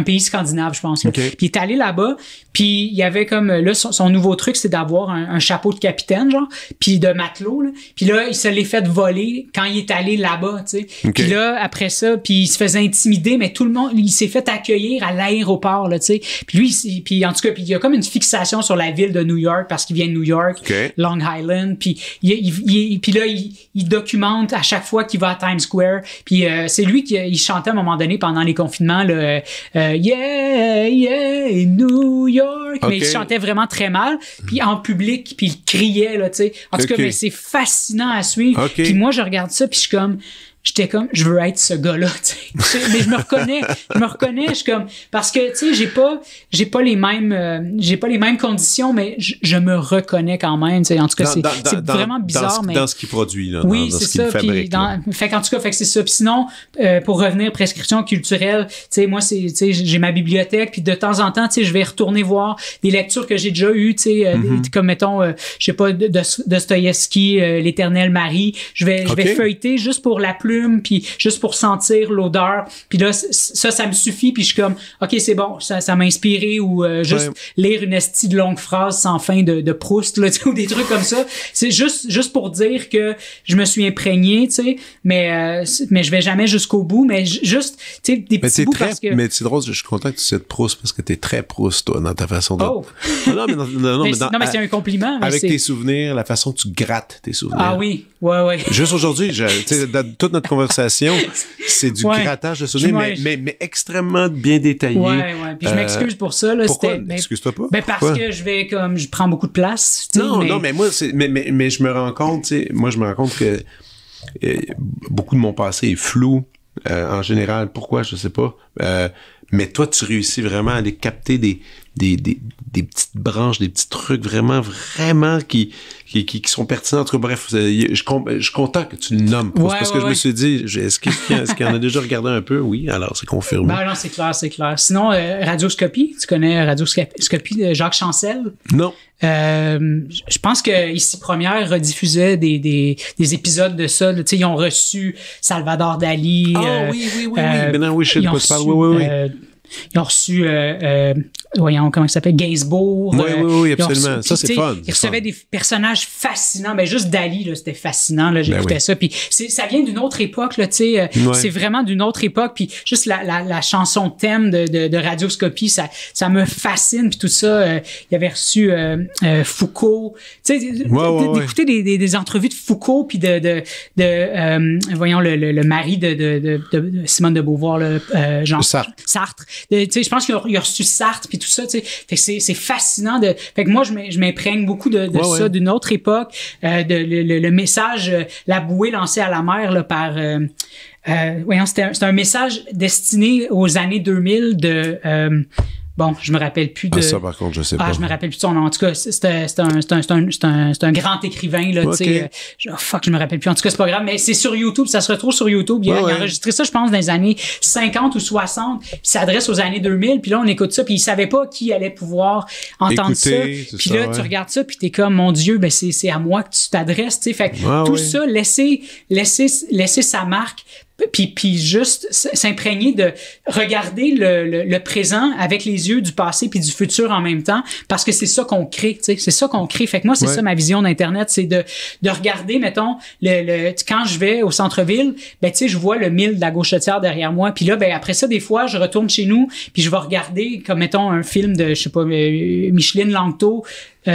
pays scandinave, je pense. Puis il est allé là-bas, puis il y avait comme, là, son nouveau truc, c'est d'avoir un chapeau de capitaine, genre, puis de matelot, là. Puis là, il se l'est fait voler quand il est allé là-bas, tu sais. Puis là, après ça, puis il se faisait intimider, mais tout le monde, il s'est fait accueillir à l'aéroport, là, tu sais. Puis lui, puis en tout cas, puis il y a comme une fixation sur la ville de New York parce qu'il vient de New York, Long Island. Puis puis là, il documente à chaque fois qu'il va à Times Square. Puis c'est lui qui chantait à un moment donné pendant les confinements, là, yeah, yeah, New York. Mais il chantait vraiment très mal. Puis en public, puis il criait, là, tu sais. En tout cas, mais c'est fascinant à suivre. Puis moi, je regarde ça, puis j'étais comme, je veux être ce gars-là, tu sais. Mais je me reconnais, je suis comme, parce que, tu sais, j'ai pas les mêmes conditions, mais je me reconnais quand même, tu sais. En tout cas, c'est vraiment bizarre, mais. Dans ce qu'il produit, là. Oui, dans c'est ce qu'il fabrique. Fait qu'en tout cas, fait que c'est ça. Puis sinon, pour revenir, prescription culturelle, tu sais, moi, tu sais, j'ai ma bibliothèque, puis de temps en temps, tu sais, je vais retourner voir des lectures que j'ai déjà eues, tu sais, comme, mettons, je sais pas, Dostoïevski, L'Éternel Marie. Je vais feuilleter juste pour la plume, puis juste pour sentir l'odeur, puis là ça me suffit, puis je suis comme ok, c'est bon, ça m'a inspiré, ou juste lire une estie de longue phrase sans fin de Proust, là, ou des trucs comme ça. C'est juste pour dire que je me suis imprégné, tu sais, mais je vais jamais jusqu'au bout, mais juste, tu sais, des petits bouts parce que. Mais c'est drôle, je suis content que tu cites Proust parce que t'es très Proust, toi, dans ta façon de. Non, mais c'est un compliment. Avec tes souvenirs, la façon que tu grattes tes souvenirs. Ah oui, ouais. Juste aujourd'hui, tu sais, dans toute notre conversation, c'est du grattage de souvenirs, mais extrêmement bien détaillé. Ouais. Puis je m'excuse pour ça, là. Pourquoi? Excuse-toi pas. Ben parce que je prends beaucoup de place. Non, mais moi, mais je me rends compte, tu sais, que beaucoup de mon passé est flou, en général. Pourquoi? Je sais pas. Mais toi, tu réussis vraiment à aller capter des petites branches, des petits trucs vraiment qui sont pertinents. En tout cas, bref, je suis content que tu le nommes. Parce que je me suis dit, est-ce qu'il y en a déjà regardé un peu? Oui, alors c'est confirmé. Ben non, c'est clair. Sinon, Radioscopie, tu connais Radioscopie de Jacques Chancel? Non. Je pense que Ici Première rediffusait des épisodes de ça. Tu sais, ils ont reçu Salvador Dali. Oui. Maintenant, oui, je sais de quoi tu parles. Oui. Ils ont reçu, voyons, comment il s'appelle, Gainsbourg. Oui, absolument. Ça, c'est fun. Ils recevaient des personnages fascinants. Ben, juste Dali, là, c'était fascinant, là. J'écoutais ça. Puis ça vient d'une autre époque, là, tu sais. C'est vraiment d'une autre époque. Puis juste la chanson thème de Radioscopie, ça me fascine. Puis tout ça, il avait reçu Foucault. Tu sais, d'écouter des entrevues de Foucault, puis voyons, le mari de Simone de Beauvoir, là, Jean Sartre. Tu sais, je pense qu'il a reçu Sartre puis tout ça, tu sais. Fait que c'est fascinant fait que moi je m'imprègne beaucoup de ça, d'une autre époque, le message, la bouée lancée à la mer, là, par voyons, c'était un message destiné aux années 2000 bon, je me rappelle plus de. Ça, par contre, je sais pas. Je me rappelle plus de son nom. En tout cas, c'est un grand écrivain, là, tu sais. Je me rappelle plus. En tout cas, c'est pas grave, mais c'est sur YouTube. Ça se retrouve sur YouTube. Il a enregistré ça, je pense, dans les années 50 ou 60. Puis ça s'adresse aux années 2000. Puis là, on écoute ça. Puis il savait pas qui allait pouvoir entendre ça. Puis là, tu regardes ça. Puis t'es comme, mon Dieu, ben c'est à moi que tu t'adresses, tu sais. Fait que tout ça, laisser sa marque puis juste s'imprégner de regarder le présent avec les yeux du passé puis du futur en même temps, parce que c'est ça qu'on crée, tu sais, c'est ça qu'on crée. Fait que moi, c'est ça ma vision d'Internet, c'est de regarder, mettons, quand je vais au centre-ville, ben tu sais, je vois le mille de la Gauchetière derrière moi, puis là, ben après ça, des fois, je retourne chez nous, puis je vais regarder, comme mettons, un film de, je sais pas, Micheline Langto,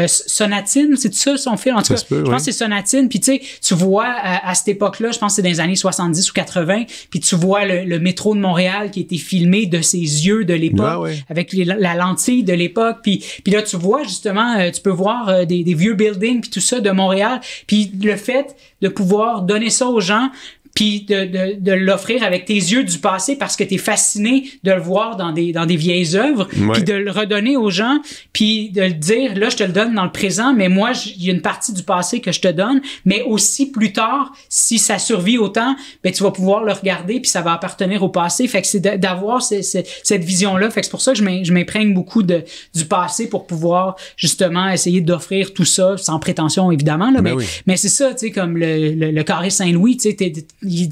Sonatine, c'est ça son film? En tout cas, je pense que c'est Sonatine. Puis tu sais, tu vois à cette époque-là, je pense que c'est dans les années 70 ou 80, puis tu vois le métro de Montréal qui a été filmé de ses yeux de l'époque, avec la lentille de l'époque. Puis là, tu vois justement, tu peux voir des vieux buildings puis tout ça de Montréal. Puis le fait de pouvoir donner ça aux gens, puis de l'offrir avec tes yeux du passé parce que t'es fasciné de le voir dans des vieilles œuvres, puis de le redonner aux gens, puis de le dire, là, je te le donne dans le présent, mais moi, il y a une partie du passé que je te donne, mais aussi plus tard, si ça survit autant, ben tu vas pouvoir le regarder, puis ça va appartenir au passé. Fait que c'est d'avoir cette vision-là. Fait que c'est pour ça que je m'imprègne beaucoup du passé pour pouvoir, justement, essayer d'offrir tout ça, sans prétention, évidemment, là, mais c'est ça, tu sais, comme le Carré Saint-Louis, tu sais,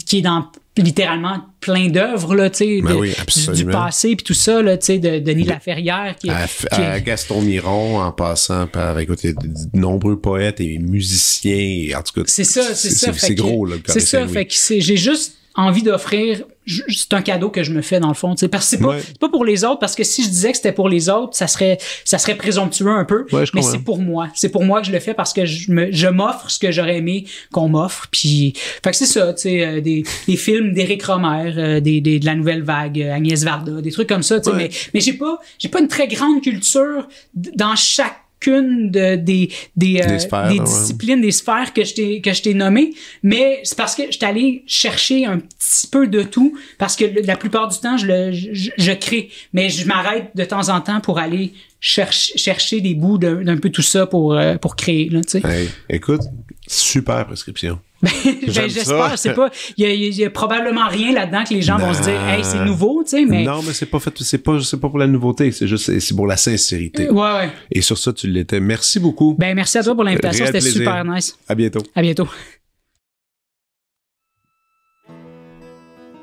qui est dans littéralement plein d'œuvres là, tu sais, du passé puis tout ça là, tu sais, de Denis Laferrière qui est Gaston Miron, en passant par, écoute, de nombreux poètes et musiciens, et en tout cas c'est gros là, c'est ça, fait que j'ai juste envie d'offrir, c'est un cadeau que je me fais dans le fond, tu sais, parce que c'est pas pour les autres, parce que si je disais que c'était pour les autres, ça serait présomptueux un peu, mais c'est pour moi que je le fais, parce que je m'offre ce que j'aurais aimé qu'on m'offre. Puis fait que c'est ça, tu sais, des films d'Éric Rohmer, de la Nouvelle Vague, Agnès Varda, des trucs comme ça, tu sais, mais j'ai pas une très grande culture dans chacune des disciplines, des sphères que je t'ai nommées, mais c'est parce que je suis allé chercher un petit peu de tout, parce que la plupart du temps je crée, mais je m'arrête de temps en temps pour aller chercher des bouts d'un peu tout ça pour créer là, tu sais. Hey, écoute, super prescription. J'espère, c'est pas, il y a probablement rien là-dedans que les gens vont se dire, hey, c'est nouveau, tu sais, mais. Non, mais c'est pas pour la nouveauté, c'est pour la sincérité. Ouais. Et sur ça, tu l'étais. Merci beaucoup. Ben, merci à toi pour l'invitation, c'était super nice. À bientôt. À bientôt.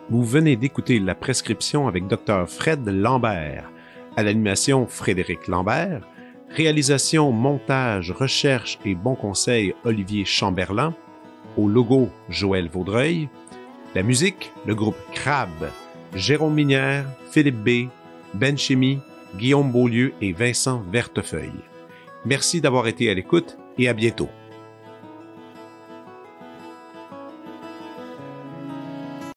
Vous venez d'écouter La Prescription avec Dr. Fred Lambert. À l'animation, Frédéric Lambert. Réalisation, montage, recherche et bons conseils, Olivier Chamberlain. Au logo, Joël Vaudreuil. La musique, le groupe Crabe, Jérôme Minière, Philippe B, Ben Chimie, Guillaume Beaulieu et Vincent Vertefeuille. Merci d'avoir été à l'écoute et à bientôt.